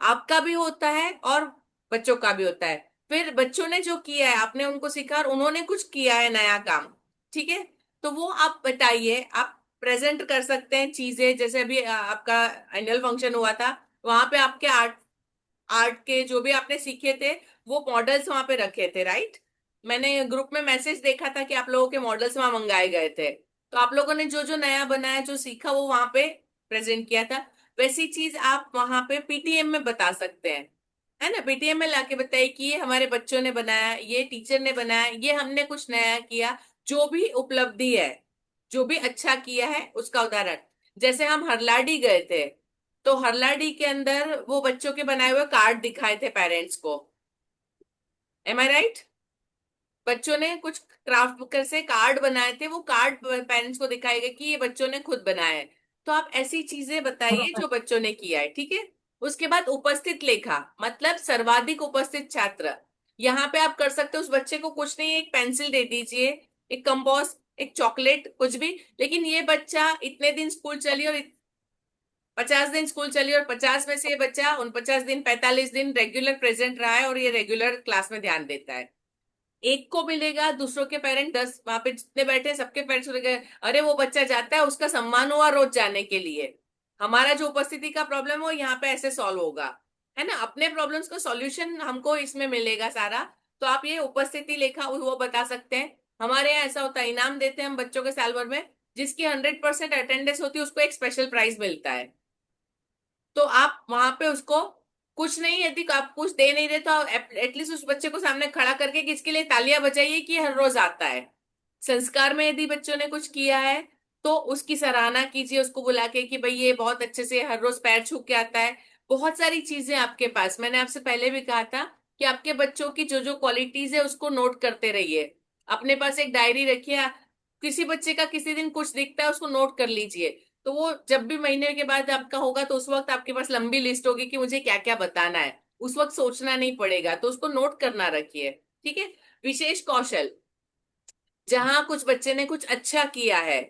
आपका भी होता है और बच्चों का भी होता है। फिर बच्चों ने जो किया है आपने उनको सिखा और उन्होंने कुछ किया है नया काम, ठीक है, तो वो आप बताइए, आप प्रेजेंट कर सकते हैं चीजें, जैसे अभी आपका एनुअल फंक्शन हुआ था, वहां पे आपके आर्ट आर्ट के जो भी आपने सीखे थे वो मॉडल्स वहां पे रखे थे, राइट? मैंने ग्रुप में मैसेज देखा था कि आप लोगों के मॉडल्स वहां मंगाए गए थे, तो आप लोगों ने जो जो नया बनाया, जो सीखा, वो वहां पे प्रेजेंट किया था। वैसी चीज आप वहां पे पीटीएम में बता सकते हैं, है ना? पीटीएम में लाके बताइए कि ये हमारे बच्चों ने बनाया, ये टीचर ने बनाया, ये हमने कुछ नया किया, जो भी उपलब्धि है, जो भी अच्छा किया है उसका उदाहरण। जैसे हम हरलाडी गए थे, तो हरलाडी के अंदर वो बच्चों के बनाए हुए कार्ड दिखाए थे पेरेंट्स को। एम आई राइट? बच्चों ने कुछ क्राफ्ट बुकर से कार्ड बनाए थे, वो कार्ड पेरेंट्स को दिखाए गए कि ये बच्चों ने खुद बनाया है। तो आप ऐसी चीजें बताइए जो बच्चों ने किया है, ठीक है? उसके बाद उपस्थित लेखा, मतलब सर्वाधिक उपस्थित छात्र। यहाँ पे आप कर सकते हो, उस बच्चे को कुछ नहीं, एक पेंसिल दे दीजिए, एक कंपास, एक चॉकलेट, कुछ भी, लेकिन ये बच्चा इतने दिन स्कूल चली और 50 दिन स्कूल चली, और 50 में से ये बच्चा उन 50 दिन 45 दिन रेगुलर प्रेजेंट रहा है और ये रेगुलर क्लास में ध्यान देता है। एक को मिलेगा, दूसरों के पेरेंट 10, वहां पे जितने बैठे हैं सबके पेरेंट्स को गए, अरे वो बच्चा जाता है, उसका सम्मान हुआ रोज जाने के लिए। हमारा जो उपस्थिति का प्रॉब्लम है वो यहाँ पे ऐसे सॉल्व होगा, है ना? अपने प्रॉब्लम्स का सॉल्यूशन हमको इसमें मिलेगा सारा। तो आप ये उपस्थिति लेखा वो बता सकते हैं। हमारे यहाँ ऐसा होता है, इनाम देते हैं हम बच्चों के साल भर में, जिसकी 100% अटेंडेंस होती है उसको एक स्पेशल प्राइज मिलता है। तो आप वहां पे उसको कुछ नहीं, यदि आप कुछ दे नहीं रहे तो एटलीस्ट उस बच्चे को सामने खड़ा करके किसके लिए तालियां बजाइए कि हर रोज आता है। संस्कार में यदि बच्चों ने कुछ किया है तो उसकी सराहना कीजिए, उसको बुला के कि भाई ये बहुत अच्छे से हर रोज पैर छू के आता है। बहुत सारी चीजें आपके पास, मैंने आपसे पहले भी कहा था कि आपके बच्चों की जो जो क्वालिटीज है उसको नोट करते रहिए। अपने पास एक डायरी रखिए, किसी बच्चे का किसी दिन कुछ दिखता है उसको नोट कर लीजिए। तो वो जब भी महीने के बाद आपका होगा तो उस वक्त आपके पास लंबी लिस्ट होगी कि मुझे क्या क्या बताना है, उस वक्त सोचना नहीं पड़ेगा, तो उसको नोट करना रखिए, ठीक है? विशेष कौशल, जहां कुछ बच्चे ने कुछ अच्छा किया है,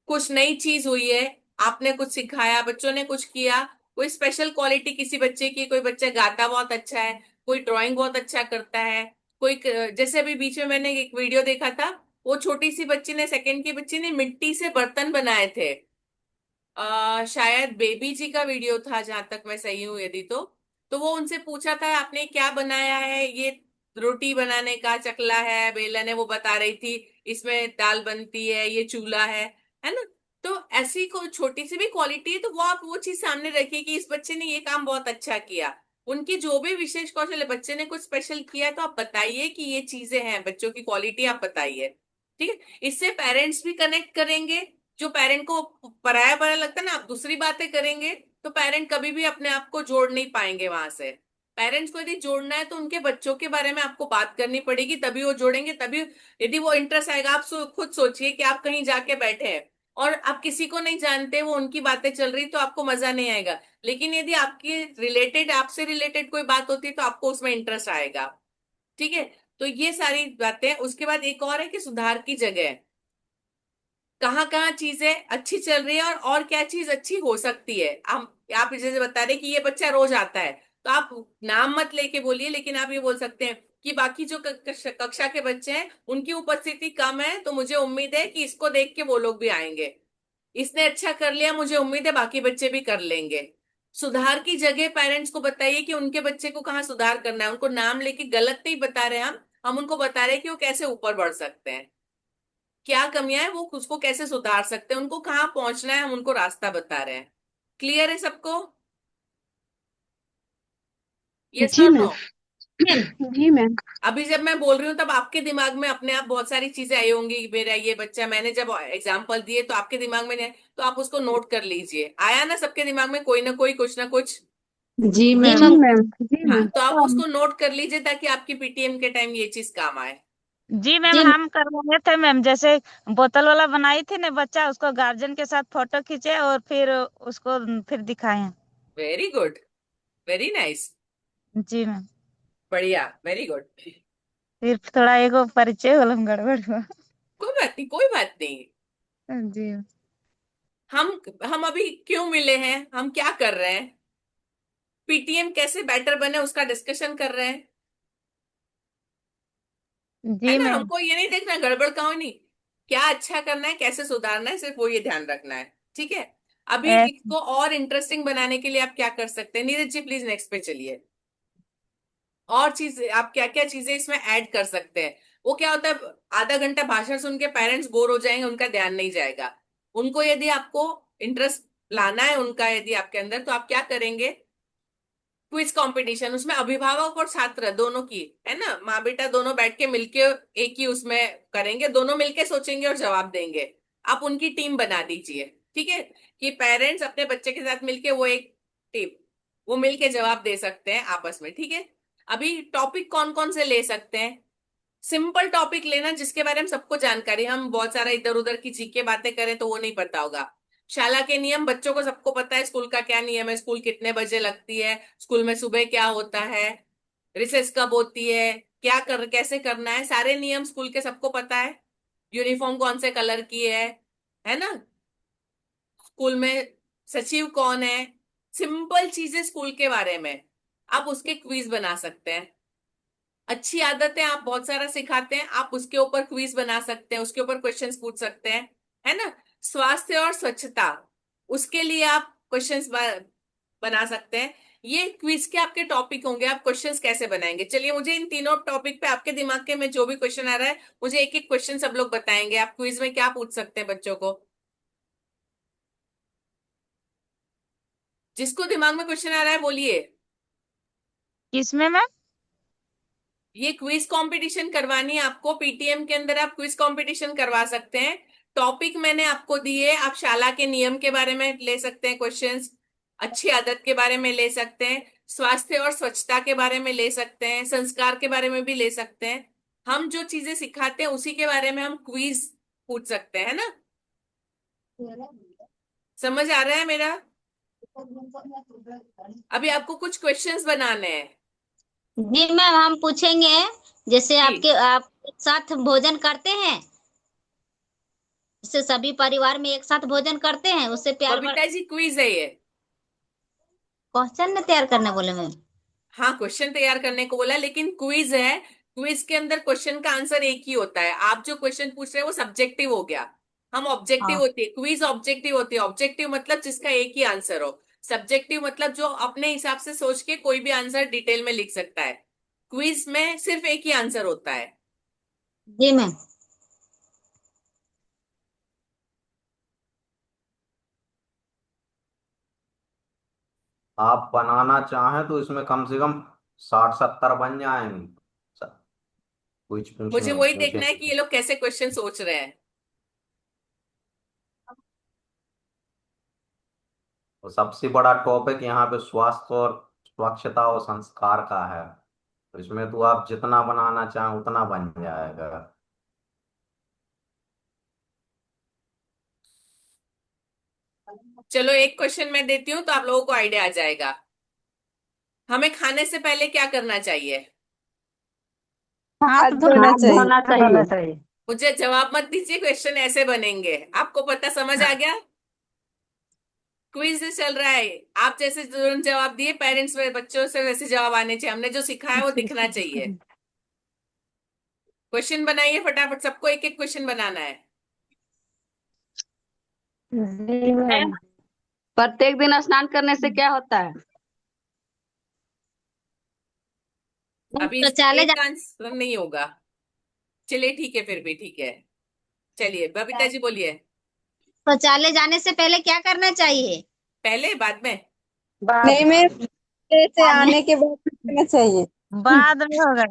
कुछ नई चीज हुई है, आपने कुछ सिखाया, बच्चों ने कुछ किया, कोई स्पेशल क्वालिटी किसी बच्चे की, कोई बच्चा गाता बहुत अच्छा है, कोई ड्राइंग बहुत अच्छा करता है, जैसे अभी बीच में मैंने एक वीडियो देखा था, वो छोटी सी बच्ची ने, सेकंड की बच्ची ने मिट्टी से बर्तन बनाए थे। शायद बेबी जी का वीडियो था, जहां तक मैं सही हूँ यदि तो वो उनसे पूछा था आपने क्या बनाया है, ये रोटी बनाने का चकला है, बेलन है, वो बता रही थी, इसमें दाल बनती है, ये चूल्हा है ना? तो ऐसी कोई छोटी सी भी क्वालिटी है तो वो आप वो चीज सामने रखिए कि इस बच्चे ने ये काम बहुत अच्छा किया। उनकी जो भी विशेष कौशल है, बच्चे ने कुछ स्पेशल किया तो आप बताइए कि ये चीजें हैं, बच्चों की क्वालिटी आप बताइए, ठीक है? इससे पेरेंट्स भी कनेक्ट करेंगे। जो पेरेंट को पराया पराया लगता है ना, आप दूसरी बातें करेंगे तो पेरेंट कभी भी अपने आप को जोड़ नहीं पाएंगे वहां से। पेरेंट्स को यदि जोड़ना है तो उनके बच्चों के बारे में आपको बात करनी पड़ेगी, तभी वो जोड़ेंगे, तभी यदि वो इंटरेस्ट आएगा। आप खुद सोचिए कि आप कहीं जाके बैठे हैं और आप किसी को नहीं जानते, वो उनकी बातें चल रही तो आपको मजा नहीं आएगा, लेकिन यदि आपकी रिलेटेड, आपसे रिलेटेड कोई बात होती है तो आपको उसमें इंटरेस्ट आएगा, ठीक है? तो ये सारी बातें। उसके बाद एक और है कि सुधार की जगह, कहाँ कहाँ चीजें अच्छी चल रही है और क्या चीज अच्छी हो सकती है। आप जैसे बता रहे कि ये बच्चा रोज आता है, तो आप नाम मत लेके बोलिए, लेकिन आप ये बोल सकते हैं कि बाकी जो कक्षा के बच्चे हैं उनकी उपस्थिति कम है, तो मुझे उम्मीद है कि इसको देख के वो लोग भी आएंगे। इसने अच्छा कर लिया, मुझे उम्मीद है बाकी बच्चे भी कर लेंगे। सुधार की जगह पेरेंट्स को बताइए कि उनके बच्चे को कहाँ सुधार करना है। उनको नाम लेके गलत नहीं बता रहे हम उनको बता रहे हैं कि वो कैसे ऊपर बढ़ सकते हैं, क्या कमियां है वो उसको कैसे सुधार सकते हैं, उनको कहाँ पहुंचना है हम उनको रास्ता बता रहे हैं। क्लियर है सबको? यस जी और नो? मैम। जी मैम। अभी जब मैं बोल रही हूँ तब आपके दिमाग में अपने आप बहुत सारी चीजें आई होंगी, मेरा ये बच्चा, मैंने जब एग्जाम्पल दिए तो आपके दिमाग में नहीं, तो आप उसको नोट कर लीजिए। आया ना सबके दिमाग में कोई ना कोई, कुछ ना कुछ? जी जी मैम। जी मैम। मैम। जी हाँ, मैम। तो आप उसको नोट कर लीजिए ताकि आपकी पीटीएम के टाइम ये चीज काम आए। जी मैम, जी हम करवाए थे मैम, जैसे बोतल वाला बनाई थी ना बच्चा, उसको गार्जियन के साथ फोटो खींचे और फिर उसको फिर दिखाए हैं। वेरी गुड, वेरी नाइस, जी मैम। बढ़िया, वेरी गुड। फिर थोड़ा एगो परिचय वाला गड़बड़ हुआ। कोई बात नहीं, कोई बात नहीं। जी। हम अभी क्यों मिले हैं, हम क्या कर रहे हैं, पीटीएम कैसे बेटर बने उसका डिस्कशन कर रहे हैं, है जी ना? मैम। हमको ये नहीं देखना गड़बड़ कहाँ, नहीं। क्या अच्छा करना है, कैसे सुधारना है, सिर्फ वो ये ध्यान रखना है। ठीक है। अभी ए, इसको और इंटरेस्टिंग बनाने के लिए आप क्या कर सकते हैं, नीरज जी प्लीज नेक्स्ट पे चलिए। और चीज आप क्या क्या चीजें इसमें ऐड कर सकते हैं। वो क्या होता है, आधा घंटा भाषण सुन के पेरेंट्स बोर हो जाएंगे, उनका ध्यान नहीं जाएगा। उनको यदि आपको इंटरेस्ट लाना है उनका यदि आपके अंदर, तो आप क्या करेंगे, क्विज कंपटीशन, उसमें अभिभावक और छात्र दोनों की, है ना, माँ बेटा दोनों बैठ के मिलके एक ही उसमें करेंगे, दोनों मिलके सोचेंगे और जवाब देंगे। आप उनकी टीम बना दीजिए। ठीक है, कि पेरेंट्स अपने बच्चे के साथ मिलके वो एक टीम, वो मिलके जवाब दे सकते हैं आपस में। ठीक है। अभी टॉपिक कौन कौन से ले सकते हैं, सिंपल टॉपिक लेना जिसके बारे में सबको जानकारी, हम बहुत सारा इधर उधर की जीके बातें करें तो वो नहीं पता होगा। शाला के नियम बच्चों को सबको पता है, स्कूल का क्या नियम है, स्कूल कितने बजे लगती है, स्कूल में सुबह क्या होता है, रिसेस कब होती है, क्या कर कैसे करना है, सारे नियम स्कूल के सबको पता है। यूनिफॉर्म कौन से कलर की है ना, स्कूल में सचिव कौन है, सिंपल चीजें स्कूल के बारे में आप उसके क्विज बना सकते हैं। अच्छी आदतें आप बहुत सारा सिखाते हैं, आप उसके ऊपर क्विज बना सकते हैं, उसके ऊपर क्वेश्चंस पूछ सकते हैं, है ना। स्वास्थ्य और स्वच्छता, उसके लिए आप क्वेश्चंस बना सकते हैं। ये क्विज के आपके टॉपिक होंगे, आप क्वेश्चंस कैसे बनाएंगे। चलिए, मुझे इन तीनों टॉपिक पे आपके दिमाग के में जो भी क्वेश्चन आ रहा है, मुझे एक एक क्वेश्चन सब लोग बताएंगे, आप क्विज में क्या पूछ सकते हैं बच्चों को। जिसको दिमाग में क्वेश्चन आ रहा है बोलिए। किसमें मैम? ये क्विज कंपटीशन करवानी है आपको, पीटीएम के अंदर आप क्विज कंपटीशन करवा सकते हैं। टॉपिक मैंने आपको दिए, आप शाला के नियम के बारे में ले सकते हैं क्वेश्चंस, अच्छी आदत के बारे में ले सकते हैं, स्वास्थ्य और स्वच्छता के बारे में ले सकते हैं, संस्कार के बारे में भी ले सकते हैं। हम जो चीजें सिखाते हैं उसी के बारे में हम क्विज पूछ सकते हैं, है ना। समझ आ रहा है मेरा। अभी आपको कुछ क्वेश्चंस बनाने हैं। जी मैम, हम पूछेंगे। जैसे जी, आप एक साथ भोजन करते हैं, जैसे सभी परिवार में एक साथ भोजन करते हैं, उससे प्यार बढ़। बबीता जी क्विज है ये। क्वेश्चन न तैयार करने बोले मैम। हाँ, क्वेश्चन तैयार करने को बोला, लेकिन क्विज है। क्विज के अंदर क्वेश्चन का आंसर एक ही होता है, आप जो क्वेश्चन पूछ रहे हैं वो सब्जेक्टिव हो गया। हम ऑब्जेक्टिव हाँ होती है, क्विज ऑब्जेक्टिव होती है। ऑब्जेक्टिव मतलब जिसका एक ही आंसर हो, सब्जेक्टिव मतलब जो अपने हिसाब से सोच के कोई भी आंसर डिटेल में लिख सकता है। क्विज में सिर्फ एक ही आंसर होता है। जी मैम। आप बनाना चाहें तो इसमें कम से कम 60-70 बन जाएंगे। कुछ मुझे पूछने वही पूछे। देखना है कि ये लोग कैसे क्वेश्चन सोच रहे हैं। तो सबसे बड़ा टॉपिक यहाँ पे स्वास्थ्य और स्वच्छता और संस्कार का है, तो इसमें तो आप जितना बनाना चाहें उतना बन जाएगा। चलो, एक क्वेश्चन मैं देती हूँ तो आप लोगों को आइडिया आ जाएगा। हमें खाने से पहले क्या करना चाहिए। हाथ हाथ धोना धोना हाथ चाहिए। धोना चाहिए। मुझे जवाब मत दीजिए, क्वेश्चन ऐसे बनेंगे, आपको पता समझ आ गया। क्विज चल रहा है, आप जैसे तुरंत जवाब दिए, पेरेंट्स में बच्चों से वैसे जवाब आने चाहिए, हमने जो सिखाया वो दिखना चाहिए। क्वेश्चन बनाइए फटाफट, सबको एक एक क्वेश्चन बनाना है। जी मैम। प्रत्येक दिन स्नान करने से क्या होता है? अभी शौचालय एक आंसर नहीं होगा। चलिए ठीक है, फिर भी ठीक है। चलिए बबीता जी बोलिए। शौचालय जाने से पहले क्या करना चाहिए? पहले बाद में। बाद नहीं में से आने के बाद करना चाहिए। बाद में होगा।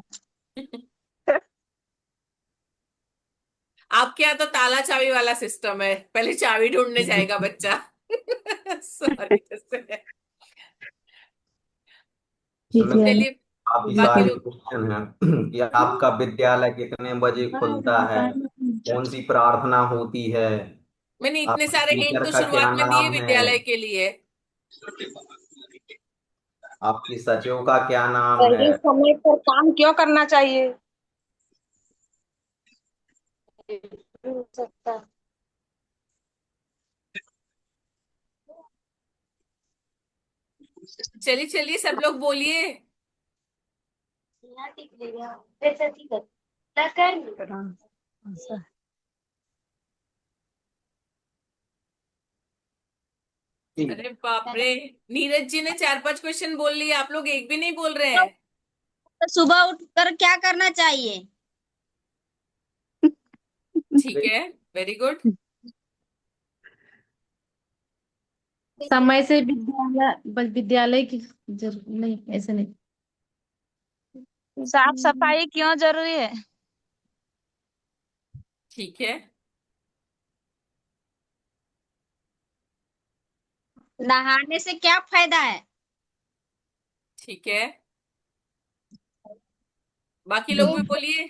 आपके यहाँ तो ताला चाबी वाला सिस्टम है, पहले चाबी ढूंढने जाएगा बच्चा। सॉरी। इसमें चलिए, काफी बाकी सारे लोग। क्वेश्चन हैं कि आपका विद्यालय कितने बजे खुलता है, कौन सी प्रार्थना होती है, मैंने इतने आपके सारे हिंट टीचर तो का क्या शुरुआत में दिए नाम है, विद्यालय के लिए। आपकी सचिव का क्या नाम है। सही समय पर काम क्यों करना चाहिए। चलिए चलिए, सब लोग बोलिए। अरे बाप रे, नीरज जी ने 4-5 क्वेश्चन बोल लिए, आप लोग एक भी नहीं बोल रहे हैं। तो सुबह उठकर क्या करना चाहिए? ठीक है, वेरी गुड। समय से विद्यालय की जरूर नहीं, ऐसे नहीं। साफ सफाई क्यों जरूरी है? ठीक है, नहाने से क्या फायदा है? ठीक है, बाकी लोग भी बोलिए।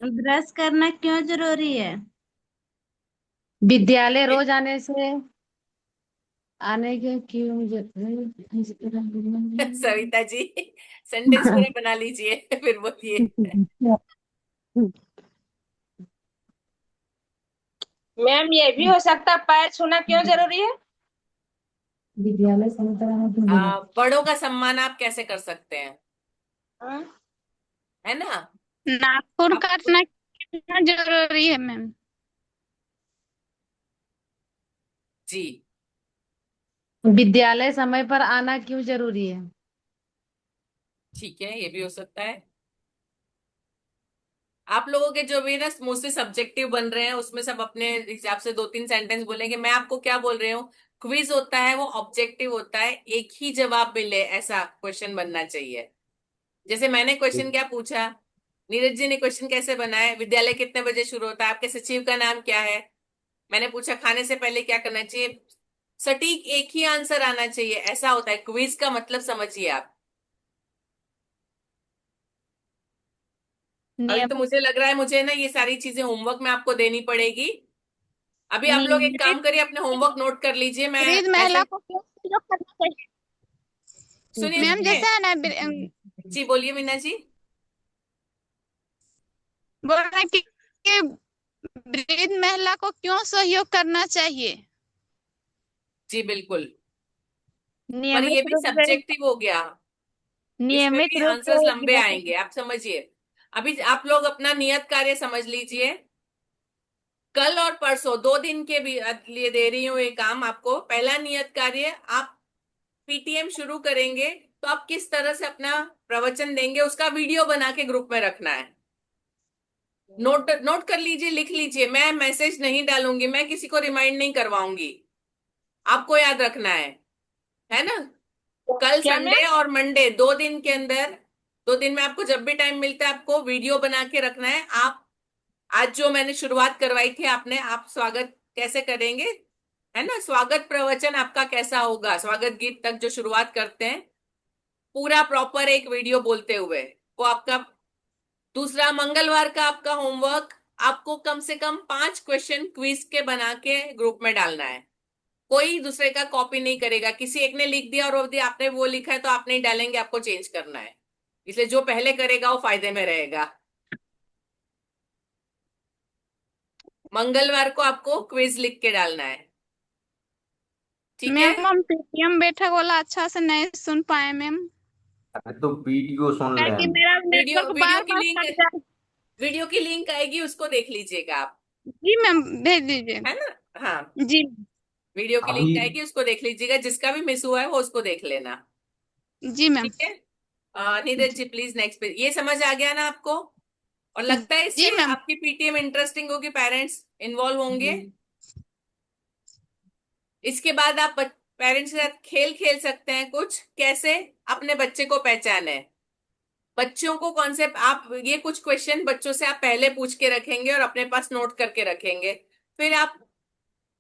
ब्रश करना क्यों जरूरी है? विद्यालय रोज आने से आने के क्यों सविता जी, सेंटेंस पूरा बना लीजिए फिर बोलिए। मैम ये भी हो सकता है, पैर छूना क्यों जरूरी है? विद्यालय समय पर आना क्यों जरूरी है? बड़ों का सम्मान आप कैसे कर सकते हैं, हाँ? है ना? नाखून आप काटना क्यों जरूरी है मैम? जी, विद्यालय समय पर आना क्यों जरूरी है? ठीक है, ये भी हो सकता है। आप लोगों के जो भी ना मोस्टली सब्जेक्टिव बन रहे हैं, उसमें सब अपने हिसाब से 2-3 सेंटेंस बोलेंगे। मैं आपको क्या बोल रही हूँ, क्विज होता है वो ऑब्जेक्टिव होता है, एक ही जवाब मिले ऐसा क्वेश्चन बनना चाहिए। जैसे मैंने क्वेश्चन क्या पूछा, नीरज जी ने क्वेश्चन कैसे बनाया, विद्यालय कितने बजे शुरू होता है, आपके सचिव का नाम क्या है, मैंने पूछा खाने से पहले क्या करना चाहिए। सटीक एक ही आंसर आना चाहिए, ऐसा होता है क्विज का मतलब, समझिए आप। अभी तो नियमित मुझे लग रहा है मुझे ना ये सारी चीजें होमवर्क में आपको देनी पड़ेगी। अभी आप लोग एक नियमित काम करिए, अपने होमवर्क नोट कर लीजिए, मैं वृद्ध महिला मैसेज। को क्यों सहयोग करना चाहिए? सुनिए मैम सुनिए, जैसा है ना जी बोलिए मीना जी। बोल रहे हैं कि वृद्ध महिला को क्यों सहयोग करना चाहिए? जी बिल्कुल, पर ये नियमित भी रूप से सब्जेक्टिव हो गया, इसमें नियमित भी रूप आंसर्स लंबे से आएंगे, आप समझिए। अभी आप लोग अपना नियत कार्य समझ लीजिए, कल और परसों 2 दिन के भी लिए दे रही हूँ ये काम आपको। पहला नियत कार्य, आप पीटीएम शुरू करेंगे तो आप किस तरह से अपना प्रवचन देंगे, उसका वीडियो बना के ग्रुप में रखना है। नोट नोट कर लीजिए, लिख लीजिए, मैं मैसेज नहीं डालूंगी, मैं किसी को रिमाइंड नहीं करवाऊंगी, आपको याद रखना है ना? कल क्या मैम? संडे और मंडे 2 दिन के अंदर, 2 दिन में आपको जब भी टाइम मिलता है आपको वीडियो बना के रखना है। आप आज जो मैंने शुरुआत करवाई थी आपने, आप स्वागत कैसे करेंगे, है ना, स्वागत प्रवचन आपका कैसा होगा, स्वागत गीत तक जो शुरुआत करते हैं, पूरा प्रॉपर एक वीडियो बोलते हुए, वो आपका। दूसरा, मंगलवार का आपका होमवर्क, आपको कम से कम 5 क्वेश्चन क्विज के बना के ग्रुप में डालना है। कोई दूसरे का कॉपी नहीं करेगा, किसी एक ने लिख दिया और वो दिया, आपने वो लिखा है तो आप नहीं डालेंगे, आपको चेंज करना है। इसलिए जो पहले करेगा वो फायदे में रहेगा। मंगलवार को आपको क्विज लिख के डालना है, ठीक है? मैम हम पेटीएम बैठक वाला अच्छा से नहीं सुन पाए मैम, अरे तो वीडियो सुन ले ताकि हम। मेरा वीडियो नेटवर्क वीडियो बार की बार लिंक, कट जाए। वीडियो की लिंक आएगी, उसको देख लीजिएगा आप, जी मैम भेज दीजिए। है ना? हाँ, जी वीडियो की अभी लिंक आएगी, उसको देख लीजिएगा, जिसका भी मिस हुआ है वो उसको देख लेना, जी मैम। ठीक है? नीरज जी प्लीज नेक्स्ट पे, ये समझ आ गया ना आपको? और लगता है जी इससे मैम। आपकी पीटीएम इंटरेस्टिंग होगी, पेरेंट्स इन्वॉल्व होंगे। इसके बाद आप पेरेंट्स के साथ खेल खेल सकते हैं कुछ, कैसे अपने बच्चे को पहचाने, बच्चों को कॉन्सेप्ट, आप ये कुछ क्वेश्चन बच्चों से आप पहले पूछ के रखेंगे और अपने पास नोट करके रखेंगे। फिर आप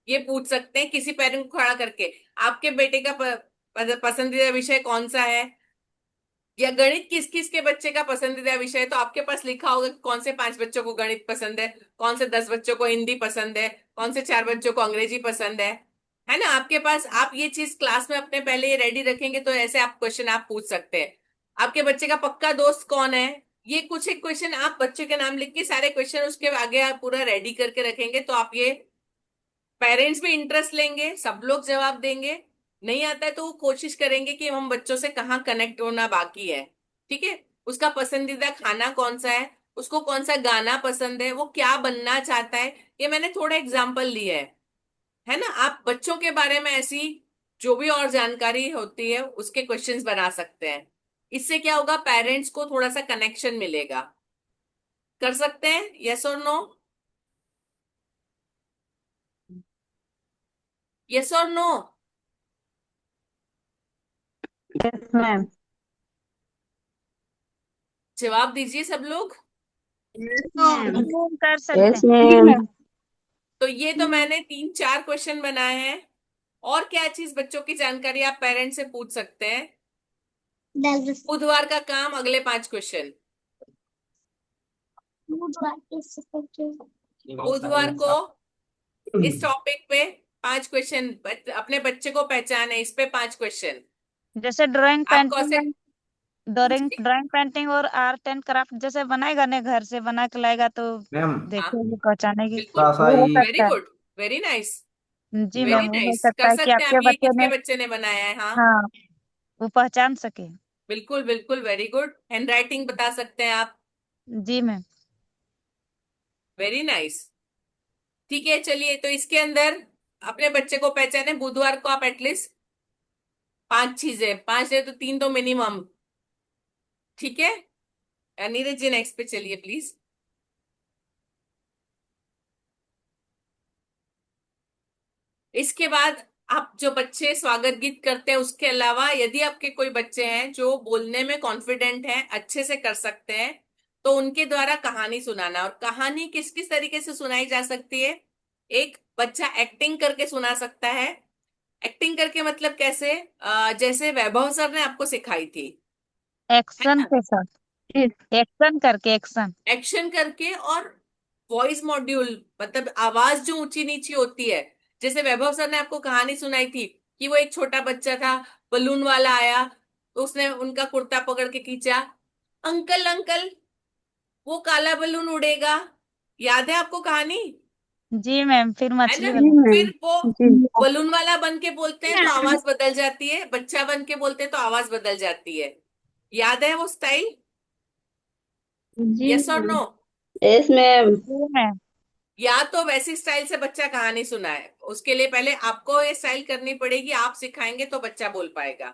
ये पूछ सकते हैं किसी पेरेंट को खड़ा करके, आपके बेटे का पसंदीदा विषय कौन सा है, या गणित किस किस के बच्चे का पसंदीदा विषय है, तो आपके पास लिखा होगा कि कौन से 5 बच्चों को गणित पसंद है, कौन से 10 बच्चों को हिंदी पसंद है, कौन से 4 बच्चों को अंग्रेजी पसंद है ना? आपके पास, आप ये चीज क्लास में अपने पहले ये रेडी रखेंगे तो ऐसे आप क्वेश्चन आप पूछ सकते हैं। आपके बच्चे का पक्का दोस्त कौन है, ये कुछ एक क्वेश्चन आप बच्चे के नाम लिख के सारे क्वेश्चन उसके आगे आप पूरा रेडी करके रखेंगे, तो आप ये, पेरेंट्स भी इंटरेस्ट लेंगे, सब लोग जवाब देंगे। नहीं आता है तो वो कोशिश करेंगे कि हम बच्चों से कहाँ कनेक्ट होना बाकी है, ठीक है? उसका पसंदीदा खाना कौन सा है, उसको कौन सा गाना पसंद है, वो क्या बनना चाहता है, ये मैंने थोड़ा एग्जाम्पल लिए है। है ना। आप बच्चों के बारे में ऐसी जो भी और जानकारी होती है उसके क्वेश्चंस बना सकते हैं। इससे क्या होगा, पेरेंट्स को थोड़ा सा कनेक्शन मिलेगा। कर सकते हैं, यस और नो? यस और नो? Yes ma'am. जवाब दीजिए सब लोग। कर सकते यस हैं। मैम। तो ये तो मैंने 3-4 क्वेश्चन बनाए हैं। और क्या चीज बच्चों की जानकारी आप पेरेंट्स से पूछ सकते हैं? बुधवार का काम, अगले 5 क्वेश्चन। बुधवार को इस टॉपिक पे 5 क्वेश्चन, अपने बच्चे को पहचाने, इस पे 5 क्वेश्चन। जैसे ड्राइंग आप कौन से? पेंटिंग, ड्राइंग पेंटिंग और आर्ट एंड क्राफ्ट जैसे बनाएगा ना, घर से बना के लाएगा तो मैम हाँ, देखेंगे पहचाने की। बिल्कुल। थोड़ा सा वो हो ये वेरी सकता है। गुड, वेरी नाइस, जी वेरी मैम, वो हो नाइस। सकता कर है कि सकते हैं आप। आपके ये बच्चे किसके ने, बच्चे ने बनाया है? हाँ, हाँ, वो पहचान सके। बिल्कुल बिल्कुल, वेरी गुड। हैंड राइटिंग बता सकते हैं आप। जी मैम। Very nice. ठीक है, चलिए, तो इसके अंदर अपने बच्चे को पहचाने। बुधवार को आप एटलीस्ट 5 चीजें, 5 है तो 3 तो मिनिमम। ठीक है, नीरज जी नेक्स्ट पे चलिए प्लीज। इसके बाद आप जो बच्चे स्वागत गीत करते हैं, उसके अलावा यदि आपके कोई बच्चे हैं जो बोलने में कॉन्फिडेंट हैं, अच्छे से कर सकते हैं, तो उनके द्वारा कहानी सुनाना। और कहानी किस किस तरीके से सुनाई जा सकती है? एक बच्चा एक्टिंग करके सुना सकता है। एक्टिंग करके मतलब कैसे? जैसे वैभव सर ने आपको सिखाई थी, है एक्शन ना। के साथ, एक्शन करके, एक्शन। एक्शन करके, और वॉइस मॉड्यूल, मतलब आवाज जो ऊंची नीची होती है। जैसे वैभव सर ने आपको कहानी सुनाई थी कि वो एक छोटा बच्चा था, बलून वाला आया, तो उसने उनका कुर्ता पकड़ के खींचा, अंकल अंकल वो काला बलून उड़ेगा। याद है आपको कहानी? जी मैम, फिर है ना। मछली जी वाला। मैम। फिर वो जी। बलून वाला बन के बोलते हैं तो आवाज बदल जाती है, बच्चा बन के बोलते हैं तो आवाज बदल जाती है। याद है वो स्टाइल? जी यस और नो? मैम। Yes ma'am. जी मैम। या तो वैसी स्टाइल से बच्चा कहानी सुनाए, उसके लिए पहले आपको ये स्टाइल करनी पड़ेगी, आप सिखाएंगे तो बच्चा बोल पाएगा,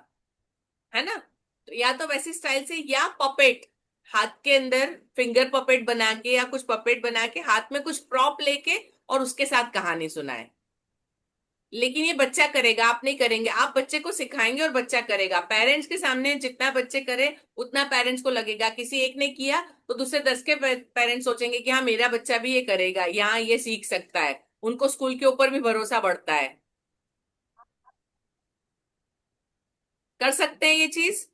है ना। तो या तो वैसी स्टाइल से, या पपेट, हाथ के अंदर फिंगर पपेट बना के या कुछ पपेट बना के हाथ में कुछ प्रॉप लेके और उसके साथ कहानी सुनाए। लेकिन ये बच्चा करेगा, आप नहीं करेंगे। आप बच्चे को सिखाएंगे और बच्चा करेगा। पेरेंट्स के सामने जितना बच्चे करे उतना पेरेंट्स को लगेगा। किसी एक ने किया तो दूसरे 10 के पेरेंट्स सोचेंगे कि हाँ, मेरा बच्चा भी ये करेगा, यहाँ ये सीख सकता है। उनको स्कूल के ऊपर भी भरोसा बढ़ता है। कर सकते हैं ये चीज।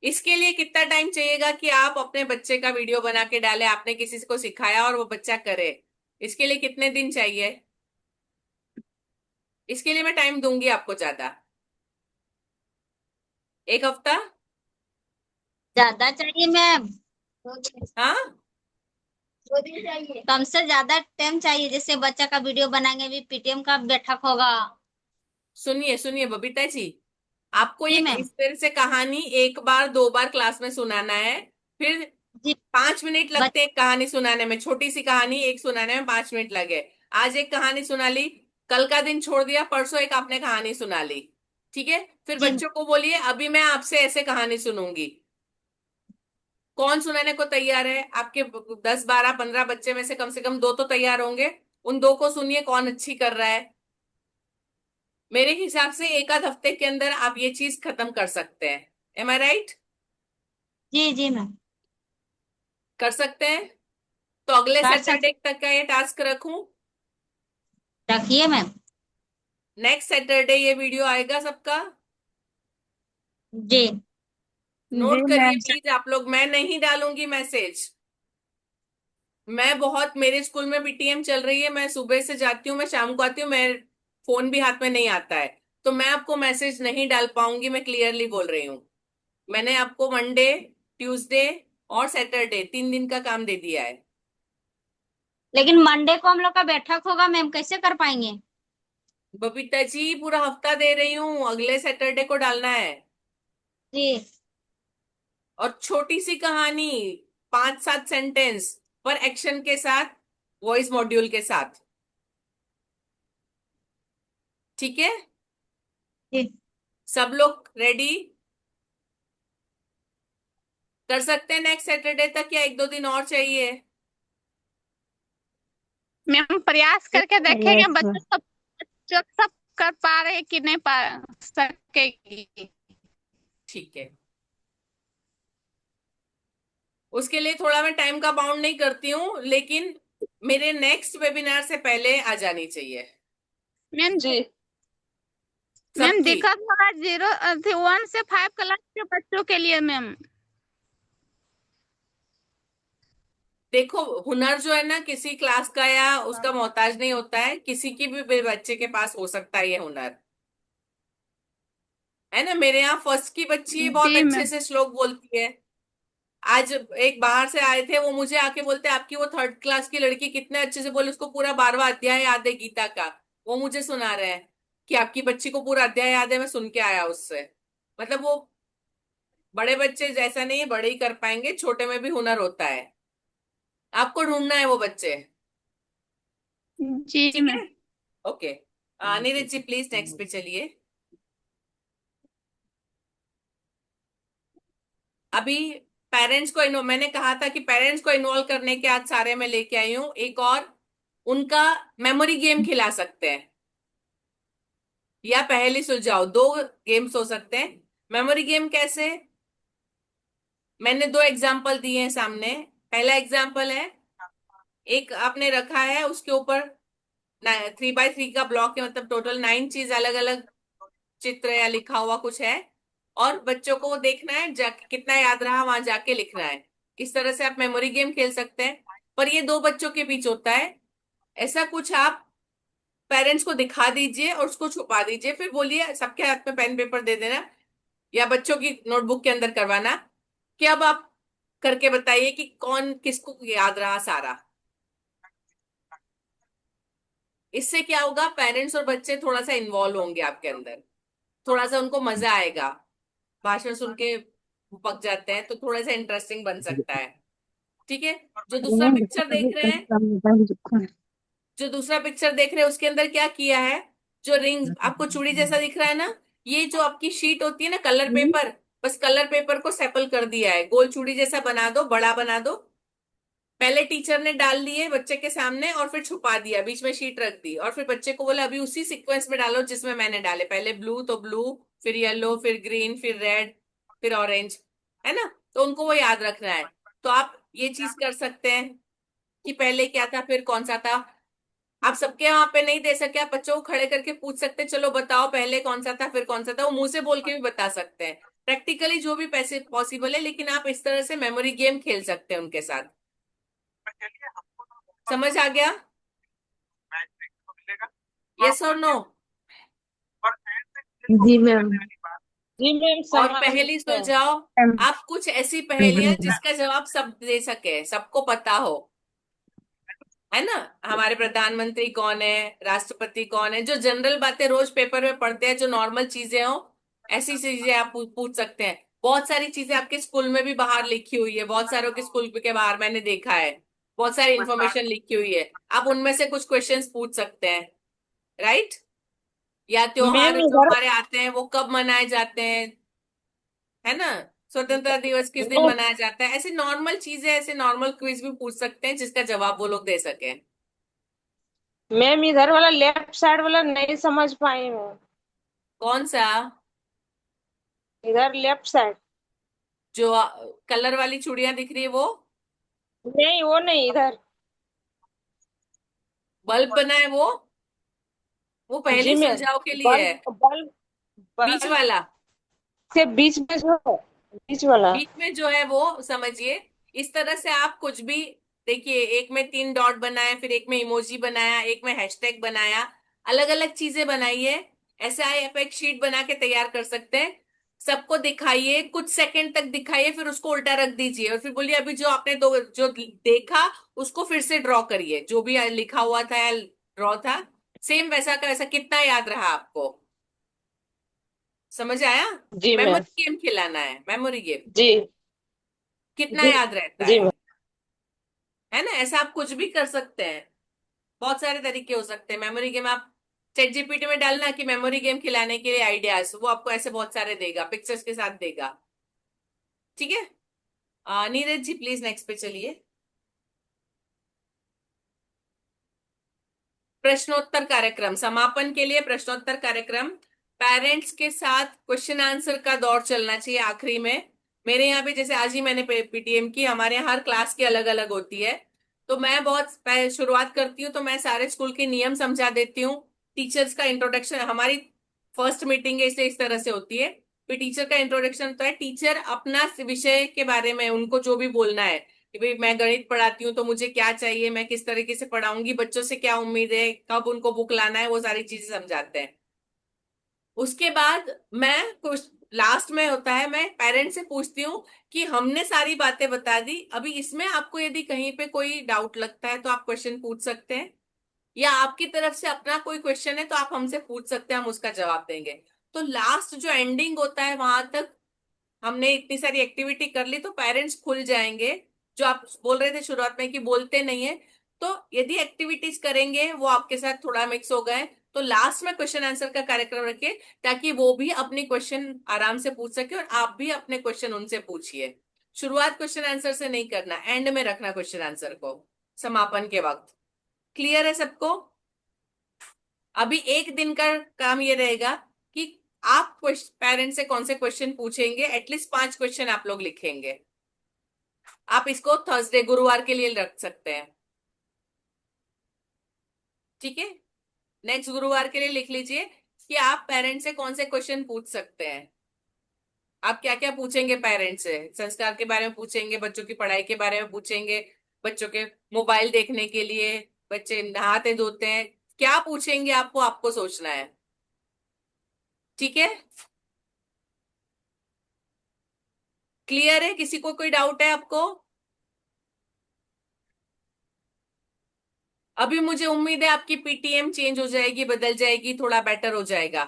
इसके लिए कितना टाइम चाहिएगा कि आप अपने बच्चे का वीडियो बना के डालें, आपने किसी को सिखाया और वो बच्चा करे? इसके लिए कितने दिन चाहिए? इसके लिए मैं टाइम दूंगी आपको ज्यादा, 1 हफ्ता। ज्यादा चाहिए मैम। हाँ, कम से ज्यादा टाइम चाहिए, जैसे बच्चा का वीडियो बनाएंगे, भी पीटीएम का बैठक होगा। सुनिए सुनिए बबीता जी, आपको जी ये मैम। इस तरह से कहानी 1 बार 2 बार क्लास में सुनाना है। फिर जी। 5 मिनट बच, लगते हैं एक कहानी सुनाने में, छोटी सी कहानी एक सुनाने में 5 मिनट लगे। आज एक कहानी सुना ली, कल का दिन छोड़ दिया, परसों एक आपने कहानी सुना ली। ठीक है, फिर जी। बच्चों को बोलिए अभी मैं आपसे ऐसे कहानी सुनूंगी। कौन सुनाने को तैयार है? आपके 10 12 15 बच्चे में से कम 2 तो तैयार होंगे। उन 2 को सुनिए कौन अच्छी कर रहा है। मेरे हिसाब से 1 आध हफ्ते के अंदर आप ये चीज खत्म कर सकते हैं। एम आई राइट? जी जी मैम। कर सकते हैं। तो अगले कर सैटरडे तक का ये टास्क रखूं? रखिए मैम। नेक्स्ट सैटरडे ये वीडियो आएगा सबका। जी। जी नोट करिए मैम। प्लीज आप लोग, मैं नहीं डालूंगी मैसेज। मैं बहुत, मेरे स्कूल में पीटीएम चल रही है, मैं सुबह से जाती हूँ, मैं शाम को आती हूँ, मैं फोन भी हाथ में नहीं आता है, तो मैं आपको मैसेज नहीं डाल पाऊंगी। मैं क्लियरली बोल रही हूँ। मैंने आपको मंडे, ट्यूसडे और सैटरडे 3 दिन का काम दे दिया है। लेकिन मंडे को हम लोग का बैठक होगा मैम, कैसे कर पाएंगे? बबीता जी पूरा हफ्ता दे रही हूँ, अगले सैटरडे को डालना है। जी। और छोटी सी कहानी, 5-7 सेंटेंस पर एक्शन के साथ, वॉइस मॉड्यूल के साथ। ठीक है, जी सब लोग रेडी कर सकते हैं नेक्स्ट सैटरडे तक, या 1-2 दिन और चाहिए? मैम प्रयास करके देखेंगे यस बच्चों सब कर पा रहे हैं कि नहीं पा सकेगी। ठीक है, उसके लिए थोड़ा मैं टाइम का बाउंड नहीं करती हूँ, लेकिन मेरे नेक्स्ट वेबिनार से पहले आ जानी चाहिए मैम जी मैम सबकी। दिक्कत हो रहा है 1 से 5 क्लास के बच्चों के लिए मैम। देखो, हुनर जो है ना, किसी क्लास का या उसका मोहताज नहीं होता है, किसी की भी बच्चे के पास हो सकता है ये हुनर, है ना। मेरे यहाँ फर्स्ट की बच्ची बहुत जी अच्छे मैम। से श्लोक बोलती है। आज एक बाहर से आए थे, वो मुझे आके बोलते आपकी वो 3rd क्लास की लड़की कितने अच्छे से बोले, उसको पूरा 12वां अध्याय याद है गीता का। वो मुझे सुना रहे हैं कि आपकी बच्ची को पूरा अध्याय याद है, मैं सुन के आया उससे। मतलब वो बड़े बच्चे जैसा नहीं है, बड़े ही कर पाएंगे, छोटे में भी हुनर होता है। आपको ढूंढना है वो बच्चे, जी ठीक है। Ma'am. Okay, Neeraj ji please next पे चलिए। अभी पेरेंट्स को मैंने कहा था कि पेरेंट्स को इन्वॉल्व करने के आज सारे मैं लेके आई हूँ। एक और उनका मेमोरी गेम खिला सकते हैं, या पहेली सुलझाओ, 2 गेम्स हो सकते हैं। मेमोरी गेम कैसे? मैंने 2 एग्जाम्पल दिए हैं सामने। पहला एग्जाम्पल है, एक आपने रखा है, उसके ऊपर 3x3 का ब्लॉक है, मतलब टोटल 9 चीज अलग अलग चित्र या लिखा हुआ कुछ है, और बच्चों को वो देखना है, जाके कितना याद रहा वहां जाके लिखना है। इस तरह से आप मेमोरी गेम खेल सकते हैं, पर ये 2 बच्चों के बीच होता है। ऐसा कुछ आप पेरेंट्स को दिखा दीजिए और उसको छुपा दीजिए, फिर बोलिए, सबके हाथ में पेन पेपर दे देना, या बच्चों की नोटबुक के अंदर करवाना कि अब आप करके बताइए कि कौन किसको याद रहा सारा। इससे क्या होगा, पेरेंट्स और बच्चे थोड़ा सा इन्वॉल्व होंगे आपके अंदर, थोड़ा सा उनको मजा आएगा। भाषण सुन के पक जाते हैं तो थोड़ा सा इंटरेस्टिंग बन सकता है, ठीक है। जो दूसरा पिक्चर देख रहे हैं, उसके अंदर क्या किया है, जो रिंग आपको चूड़ी जैसा दिख रहा है ना, ये जो आपकी शीट होती है ना कलर पेपर, बस कलर पेपर को सेपल कर दिया है, गोल चूड़ी जैसा बना दो, बड़ा बना दो। पहले टीचर ने डाल दिए बच्चे के सामने और फिर छुपा दिया, बीच में शीट रख दी, और फिर बच्चे को बोला अभी उसी सीक्वेंस में डालो जिसमें मैंने डाले, पहले ब्लू तो ब्लू, फिर येलो, फिर ग्रीन, फिर रेड, फिर ऑरेंज, है ना। तो उनको वो याद रखना है। तो आप ये चीज कर सकते हैं कि पहले क्या था फिर कौन सा था। आप सबके वहां पे नहीं दे सके, आप बच्चों को खड़े करके पूछ सकते हैं, चलो बताओ पहले कौन सा था फिर कौन सा था, वो मुंह से बोल के भी बता सकते हैं, प्रैक्टिकली जो भी पैसे पॉसिबल है, लेकिन आप इस तरह से मेमोरी गेम खेल सकते हैं उनके साथ। समझ आ गया? यस और नो? जी मैम। जी मैम और समझ पहेली गए। सुलझाओ, आप कुछ ऐसी पहेलियां जिसका जवाब सब दे सके, सबको पता हो, है ना। हमारे प्रधानमंत्री कौन है, राष्ट्रपति कौन है, जो जनरल बातें रोज पेपर में पढ़ते हैं, जो नॉर्मल चीजें हो, ऐसी चीजें आप पूछ सकते हैं। बहुत सारी चीजें आपके स्कूल में भी बाहर लिखी हुई है, बहुत सारों के स्कूल के बाहर मैंने देखा है, बहुत सारी इंफॉर्मेशन लिखी हुई है, आप उनमें से कुछ क्वेश्चंस पूछ सकते हैं, राइट। या मैम त्योहार जो इधर हमारे आते हैं वो कब मनाए जाते हैं, है ना। स्वतंत्रता दिवस किस दिन मनाया जाता है, ऐसी नॉर्मल चीजें, ऐसे नॉर्मल क्विज भी पूछ सकते हैं जिसका जवाब वो लोग दे सके। मैम इधर वाला लेफ्ट साइड वाला नहीं समझ पाई हूँ। कौन सा? इधर लेफ्ट साइड। जो कलर वाली चूड़ियां दिख रही है वो? नहीं वो नहीं, इधर। बल्ब बना है वो जी पहली मैम। सुलझाव के लिए है। बल्ब बल्ब बीच बल्ब वाला, के बीच में जो है, बीच वाला। बीच में जो है वो समझिए। इस तरह से आप कुछ भी देखिए, एक में 3 डॉट बनाए, फिर एक में इमोजी बनाया, एक में हैशटैग बनाया, अलग अलग चीजें बनाइए। ऐसे आप एक शीट बना के तैयार कर सकते हैं। सबको दिखाइए, कुछ सेकंड तक दिखाइए, फिर उसको उल्टा रख दीजिए, और फिर बोलिए अभी जो आपने जो देखा उसको फिर से ड्रॉ करिए, जो भी लिखा हुआ था या ड्रॉ था, सेम वैसा का वैसा। कितना याद रहा आपको? समझ आया? जी मैम। मेमोरी गेम खिलाना है, मेमोरी गेम, जी कितना जी याद रहता जी मैम। है ना। ऐसा आप कुछ भी कर सकते हैं, बहुत सारे तरीके हो सकते हैं। मेमोरी गेम आप चैट जीपीटी में डालना कि मेमोरी गेम खिलाने के लिए आइडियाज, वो आपको ऐसे बहुत सारे देगा, पिक्चर्स के साथ देगा। ठीक है। नीरज जी प्लीज नेक्स्ट पे चलिए। प्रश्नोत्तर कार्यक्रम, समापन के लिए प्रश्नोत्तर कार्यक्रम। पेरेंट्स के साथ क्वेश्चन आंसर का दौर चलना चाहिए आखिरी में। मेरे यहाँ पे जैसे आज ही मैंने पीटीएम की, हमारे यहाँ हर क्लास की अलग अलग होती है, तो मैं बहुत शुरुआत करती हूँ तो मैं सारे स्कूल के नियम समझा देती हूँ। टीचर्स का इंट्रोडक्शन, हमारी फर्स्ट मीटिंग है इसलिए इस तरह से होती है। फिर टीचर का इंट्रोडक्शन होता है, टीचर अपना विषय के बारे में उनको जो भी बोलना है कि भाई मैं गणित पढ़ाती हूँ तो मुझे क्या चाहिए, मैं किस तरीके से पढ़ाऊंगी, बच्चों से क्या उम्मीद है, कब उनको बुक लाना है, वो सारी चीजें समझाते हैं। उसके बाद मैं कुछ लास्ट में होता है, मैं पेरेंट्स से पूछती हूँ कि हमने सारी बातें बता दी, अभी इसमें आपको यदि कहीं पे कोई डाउट लगता है तो आप क्वेश्चन पूछ सकते हैं, या आपकी तरफ से अपना कोई क्वेश्चन है तो आप हमसे पूछ सकते हैं, हम उसका जवाब देंगे। तो लास्ट जो एंडिंग होता है वहां तक हमने इतनी सारी एक्टिविटी कर ली तो पेरेंट्स खुल जाएंगे। जो आप बोल रहे थे शुरुआत में कि बोलते नहीं है, तो यदि एक्टिविटीज करेंगे वो आपके साथ थोड़ा मिक्स हो गए तो लास्ट में क्वेश्चन आंसर का कार्यक्रम रखिए, ताकि वो भी अपने क्वेश्चन आराम से पूछ सके और आप भी अपने क्वेश्चन उनसे पूछिए। शुरुआत क्वेश्चन आंसर से नहीं करना, एंड में रखना क्वेश्चन आंसर को, समापन के वक्त। क्लियर है सबको? अभी एक दिन का काम ये रहेगा कि आप पेरेंट्स से कौन से क्वेश्चन पूछेंगे, एटलीस्ट 5 क्वेश्चन आप लोग लिखेंगे। आप इसको थर्सडे गुरुवार के लिए रख सकते हैं। ठीक है, नेक्स्ट गुरुवार के लिए लिख लीजिए कि आप पेरेंट्स से कौन से क्वेश्चन पूछ सकते हैं। आप क्या क्या पूछेंगे पेरेंट्स से? संस्कार के बारे में पूछेंगे, बच्चों की पढ़ाई के बारे में पूछेंगे, बच्चों के मोबाइल देखने के लिए, बच्चे नहाते धोते हैं, क्या पूछेंगे आपको, आपको सोचना है। ठीक है, क्लियर है? किसी को कोई डाउट है आपको? अभी मुझे उम्मीद है आपकी पीटीएम चेंज हो जाएगी, बदल जाएगी, थोड़ा बेटर हो जाएगा।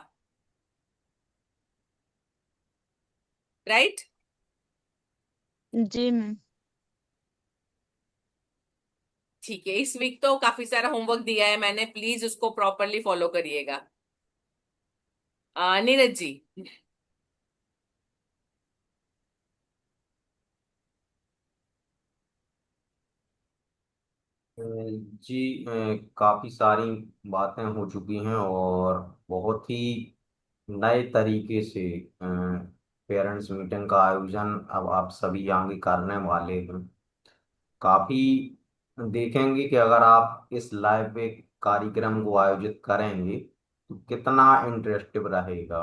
राइट? जी मैम। ठीक है, इस वीक तो काफी सारा होमवर्क दिया है मैंने, प्लीज उसको प्रॉपरली फॉलो करिएगा। नीरज जी। जी, काफी सारी बातें हो चुकी हैं और बहुत ही नए तरीके से पेरेंट्स मीटिंग का आयोजन अब आप सभी आगे करने वाले हैं। काफी देखेंगे कि अगर आप इस लाइव एक कार्यक्रम को आयोजित करेंगे तो कितना इंटरेस्टिव रहेगा,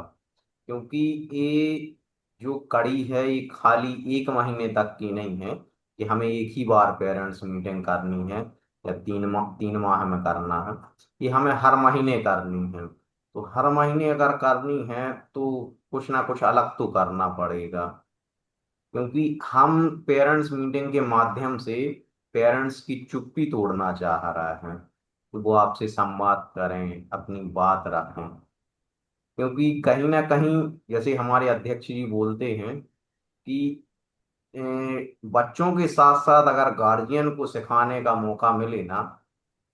क्योंकि ये जो कड़ी है ये खाली 1 महीने तक की नहीं है कि हमें एक ही बार पेरेंट्स मीटिंग करनी है या 3 माह में करना है। ये हमें हर महीने करनी है। तो हर महीने अगर करनी है तो कुछ ना कुछ अलग तो करना पड़ेगा, क्योंकि हम पेरेंट्स मीटिंग के माध्यम से पेरेंट्स की चुप्पी तोड़ना चाह रहे हैं। तो वो आपसे संवाद करें, अपनी बात रखें, क्योंकि कहीं ना कहीं जैसे हमारे अध्यक्ष जी बोलते हैं कि बच्चों के साथ साथ अगर गार्जियन को सिखाने का मौका मिले ना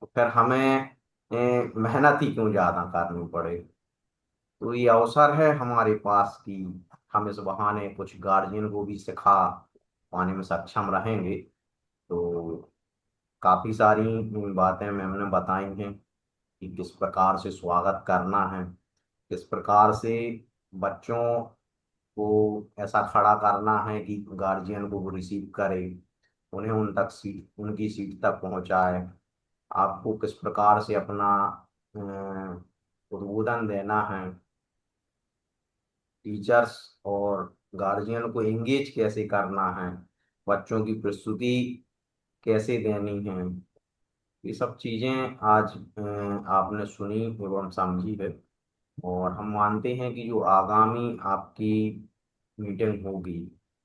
तो फिर हमें मेहनत ही क्यों ज्यादा करनी पड़े। तो ये अवसर है हमारे पास कि हम इस बहाने कुछ गार्जियन को भी सिखा पाने में सक्षम रहेंगे। तो काफी सारी बातें मैंने बताई हैं कि किस प्रकार से स्वागत करना है, किस प्रकार से बच्चों को ऐसा खड़ा करना है कि गार्जियन को वो रिसीव करे, उन्हें उनकी सीट तक पहुंचाए, आपको किस प्रकार से अपना उद्बोधन देना है, टीचर्स और गार्जियन को एंगेज कैसे करना है, बच्चों की प्रस्तुति कैसे देनी है। ये सब चीजें आज आपने सुनी एवं समझी है। और हम मानते हैं कि जो आगामी आपकी मीटिंग होगी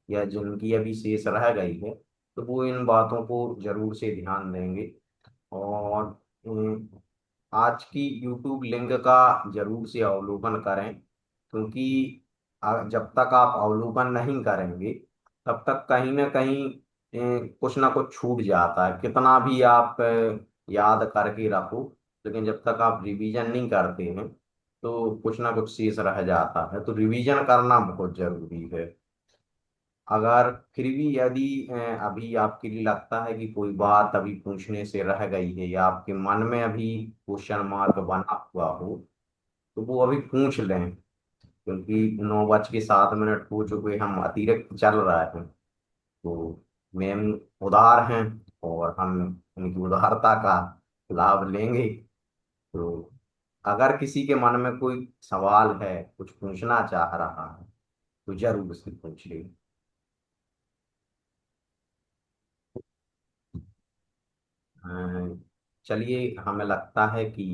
या जिनकी अभी शेष रह गई है तो वो इन बातों को जरूर से ध्यान देंगे। और आज की यूट्यूब लिंक का जरूर से अवलोकन करें, क्योंकि जब तक आप अवलोकन नहीं करेंगे तब तक कहीं ना कहीं कुछ ना कुछ छूट जाता है, कितना भी आप याद करके रखो लेकिन जब तक आप रिवीजन नहीं करते हैं तो कुछ ना कुछ शेष रह जाता है, तो रिवीजन करना बहुत जरूरी है। अगर फिर भी यदि अभी आपके लिए लगता है कि कोई बात अभी पूछने से रह गई है या आपके मन में अभी क्वेश्चन मार्क बना हुआ हो, तो वो अभी पूछ लें, क्योंकि 9:07 हो चुके, हम अतिरिक्त चल रहे हैं। तो मैम उदार हैं और हम उनकी उदारता का लाभ लेंगे। तो अगर किसी के मन में कोई सवाल है, कुछ पूछना चाह रहा है, तो जरूर उससे पूछिए। अ, चलिए, हमें लगता है कि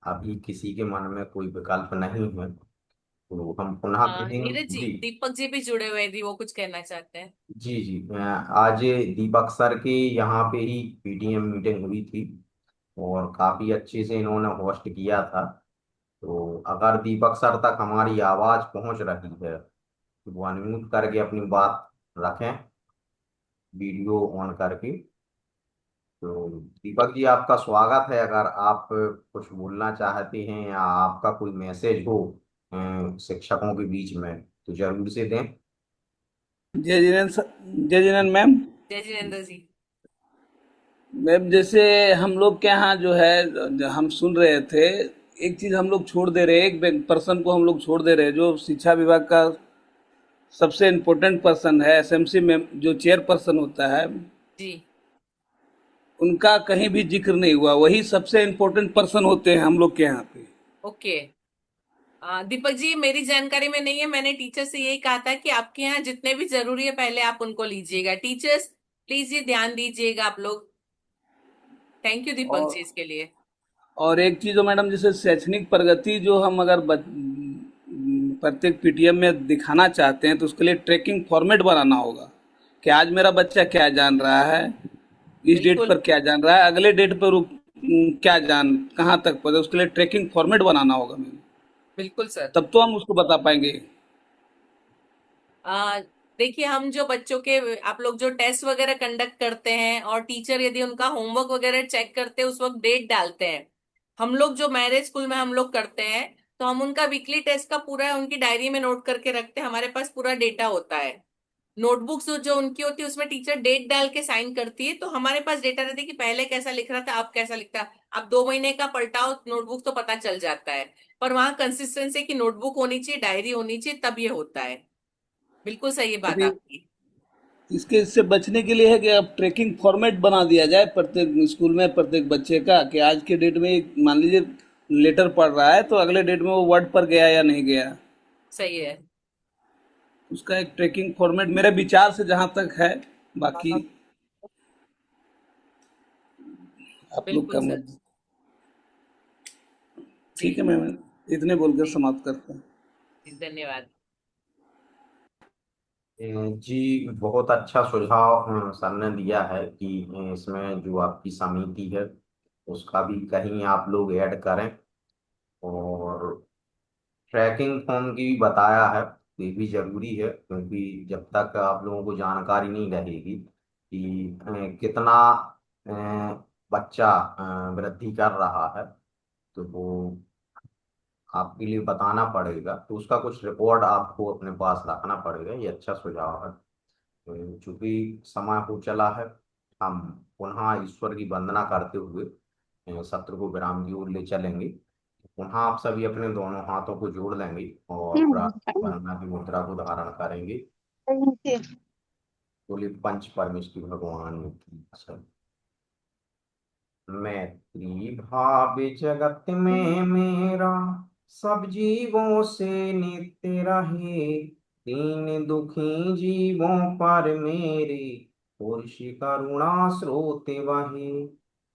अभी किसी के मन में कोई विकल्प नहीं है, तो हम पुनः कहेंगे। नीरज जी, जी दीपक जी भी जुड़े हुए हैं, जी वो कुछ कहना चाहते हैं। जी जी, आज दीपक सर के यहाँ पे ही पीटीएम मीटिंग हुई थी और काफी अच्छे से इन्होंने होस्ट किया था। तो अगर दीपक सर तक हमारी आवाज पहुंच रही है तो वो अनम्यूट करके अपनी बात रखें, वीडियो ऑन करके। तो दीपक जी, आपका स्वागत है। अगर आप कुछ बोलना चाहते हैं या आपका कोई मैसेज हो शिक्षकों के बीच में, तो जरूर से दें। जय जिनेन्द्र मैम। जय जिनेन्द्र जी। मैम, जैसे हम लोग के यहाँ जो है, हम सुन रहे थे, एक चीज हम लोग छोड़ दे रहे हैं, एक पर्सन को हम लोग छोड़ दे रहे हैं, जो शिक्षा विभाग का सबसे इम्पोर्टेंट पर्सन है, एसएमसी में जो चेयर पर्सन होता है, जी। उनका कहीं भी जिक्र नहीं हुआ। वही सबसे इम्पोर्टेंट पर्सन होते हैं हम लोग के यहाँ पे। ओके। दीपक जी, मेरी जानकारी में नहीं है, मैंने टीचर से यही कहा था कि आपके यहाँ जितने भी जरूरी है पहले आप उनको लीजिएगा। टीचर्स प्लीज ये ध्यान दीजिएगा आप लोग। थैंक यू दीपक और जी इसके लिए। और एक चीज हो मैडम, जैसे शैक्षणिक प्रगति जो हम अगर प्रत्येक पीटीएम में दिखाना चाहते हैं, तो उसके लिए ट्रैकिंग फॉर्मेट बनाना होगा कि आज मेरा बच्चा क्या जान रहा है, इस डेट बिल्कुल पर क्या जान रहा है, अगले डेट पर क्या कहाँ तक पहुंचा, उसके लिए ट्रैकिंग फॉर्मेट बनाना होगा मैम। बिल्कुल सर। तब तो हम उसको बता पाएंगे। आ, देखिए, हम जो बच्चों के, आप लोग जो टेस्ट वगैरह कंडक्ट करते हैं और टीचर यदि उनका होमवर्क वगैरह चेक करते हैं, उस वक्त डेट डालते हैं। हम लोग जो मैरिज स्कूल में हम लोग करते हैं, तो हम उनका वीकली टेस्ट का पूरा उनकी डायरी में नोट करके रखते हैं, हमारे पास पूरा डेटा होता है। नोटबुक्स जो उनकी होती है उसमें टीचर डेट डाल के साइन करती है, तो हमारे पास डेटा रहता है कि पहले कैसा लिख रहा था, अब कैसा लिखता है। अब 2 महीने का पलटाओ नोटबुक तो पता चल जाता है। पर वहां कंसिस्टेंसी की नोटबुक होनी चाहिए, डायरी होनी चाहिए, तब ये होता है। बिल्कुल सही है बात यदि आपकी। इससे बचने के लिए है कि अब ट्रैकिंग फॉर्मेट बना दिया जाए प्रत्येक स्कूल में, प्रत्येक बच्चे का, कि आज के डेट में मान लीजिए लेटर पढ़ रहा है, तो अगले डेट में वो वर्ड पर गया या नहीं गया, सही है। उसका एक ट्रैकिंग फॉर्मेट मेरे विचार से जहां तक है। बाकी आप लोग बिल्कुल का सर। मत। जी ठीक है मैम, इतने बोलकर जी समाप्त करते हैं। जी, धन्यवाद। जी, बहुत अच्छा सुझाव सर ने दिया है कि इसमें जो आपकी समिति है उसका भी कहीं आप लोग ऐड करें, और ट्रैकिंग फॉर्म की भी बताया है। ये भी जरूरी है, क्योंकि जब तक आप लोगों को जानकारी नहीं रहेगी कि कितना बच्चा वृद्धि कर रहा है, तो वो आपके लिए बताना पड़ेगा, तो उसका कुछ रिकॉर्ड आपको अपने पास रखना पड़ेगा। ये अच्छा सुझाव है। चूंकि समय हो चला है, हम पुनः ईश्वर की वंदना करते हुए सत्र को विराम की ओर ले चलेंगे। पुनः आप सभी अपने दोनों हाथों को जोड़ लेंगे और वंदना की मुद्रा को धारण करेंगे। बोले पंच परमेश्वरी भगवान की जय। मैत्री भाव जगत में मेरा सब जीवों से नित्य रहे, दीन दुखी जीवों पर मेरे पुरुष करुणा स्रोत वहे।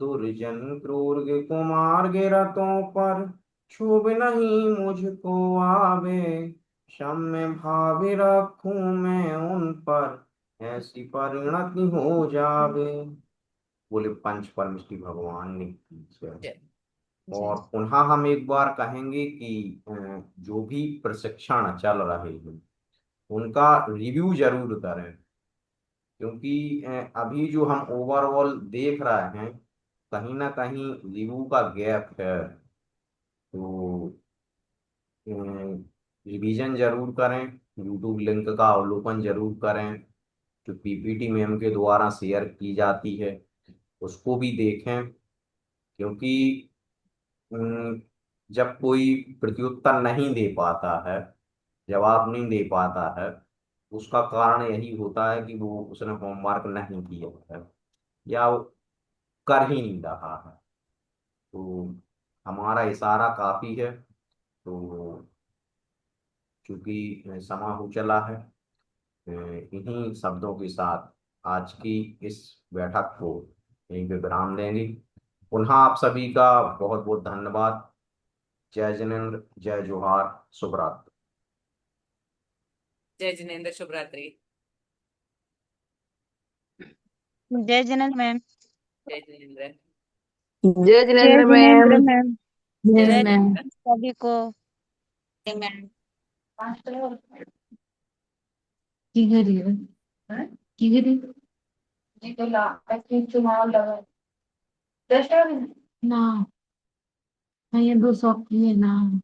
दुर्जन क्रूर कुमार गिरतों पर क्षोभ नहीं मुझको आवे, क्षम्य भाव रखूं मैं उन पर ऐसी परिणति हो जावे। बोले पंच परमेष्टि भगवान ने की जय। जय और पुनः हम एक बार कहेंगे कि जो भी प्रशिक्षण चल रहे हैं उनका रिव्यू जरूर करें, क्योंकि अभी जो हम ओवरऑल देख रहे हैं कहीं ना कहीं रिव्यू का गैप है। तो रिवीजन जरूर करें, यूट्यूब लिंक का अवलोकन जरूर करें, जो पीपीटी मैम के द्वारा शेयर की जाती है उसको भी देखें। क्योंकि अम, जब कोई प्रत्युत्तर नहीं दे पाता है, जवाब नहीं दे पाता है, उसका कारण यही होता है कि वो उसने होमवर्क नहीं किया है या वो कर ही नहीं रहा है। तो हमारा इशारा काफी है। तो चूंकि समय हो चला है, इन्हीं शब्दों के साथ आज की इस बैठक को यहीं पे विराम देंगे। पुनः आप सभी का बहुत बहुत धन्यवाद। जय जिनेन्द्र, जय जोहार, शुभ रात्रि। जय जिनेन्द्र, शुभ रात्रि। जय जिनेन्द्र मैम। जय जिनेन्द्र। जय जय जिनेन्द्र जिनेन्द्र मैम। मैम। जय जय मैम। जिनेन्द्र। जिनेन्द्र सभी को। की करी है? हैं? की करी? जी तो ला ऐसे चुनाव लगा दस ना। हाँ, ये 200 की है ना।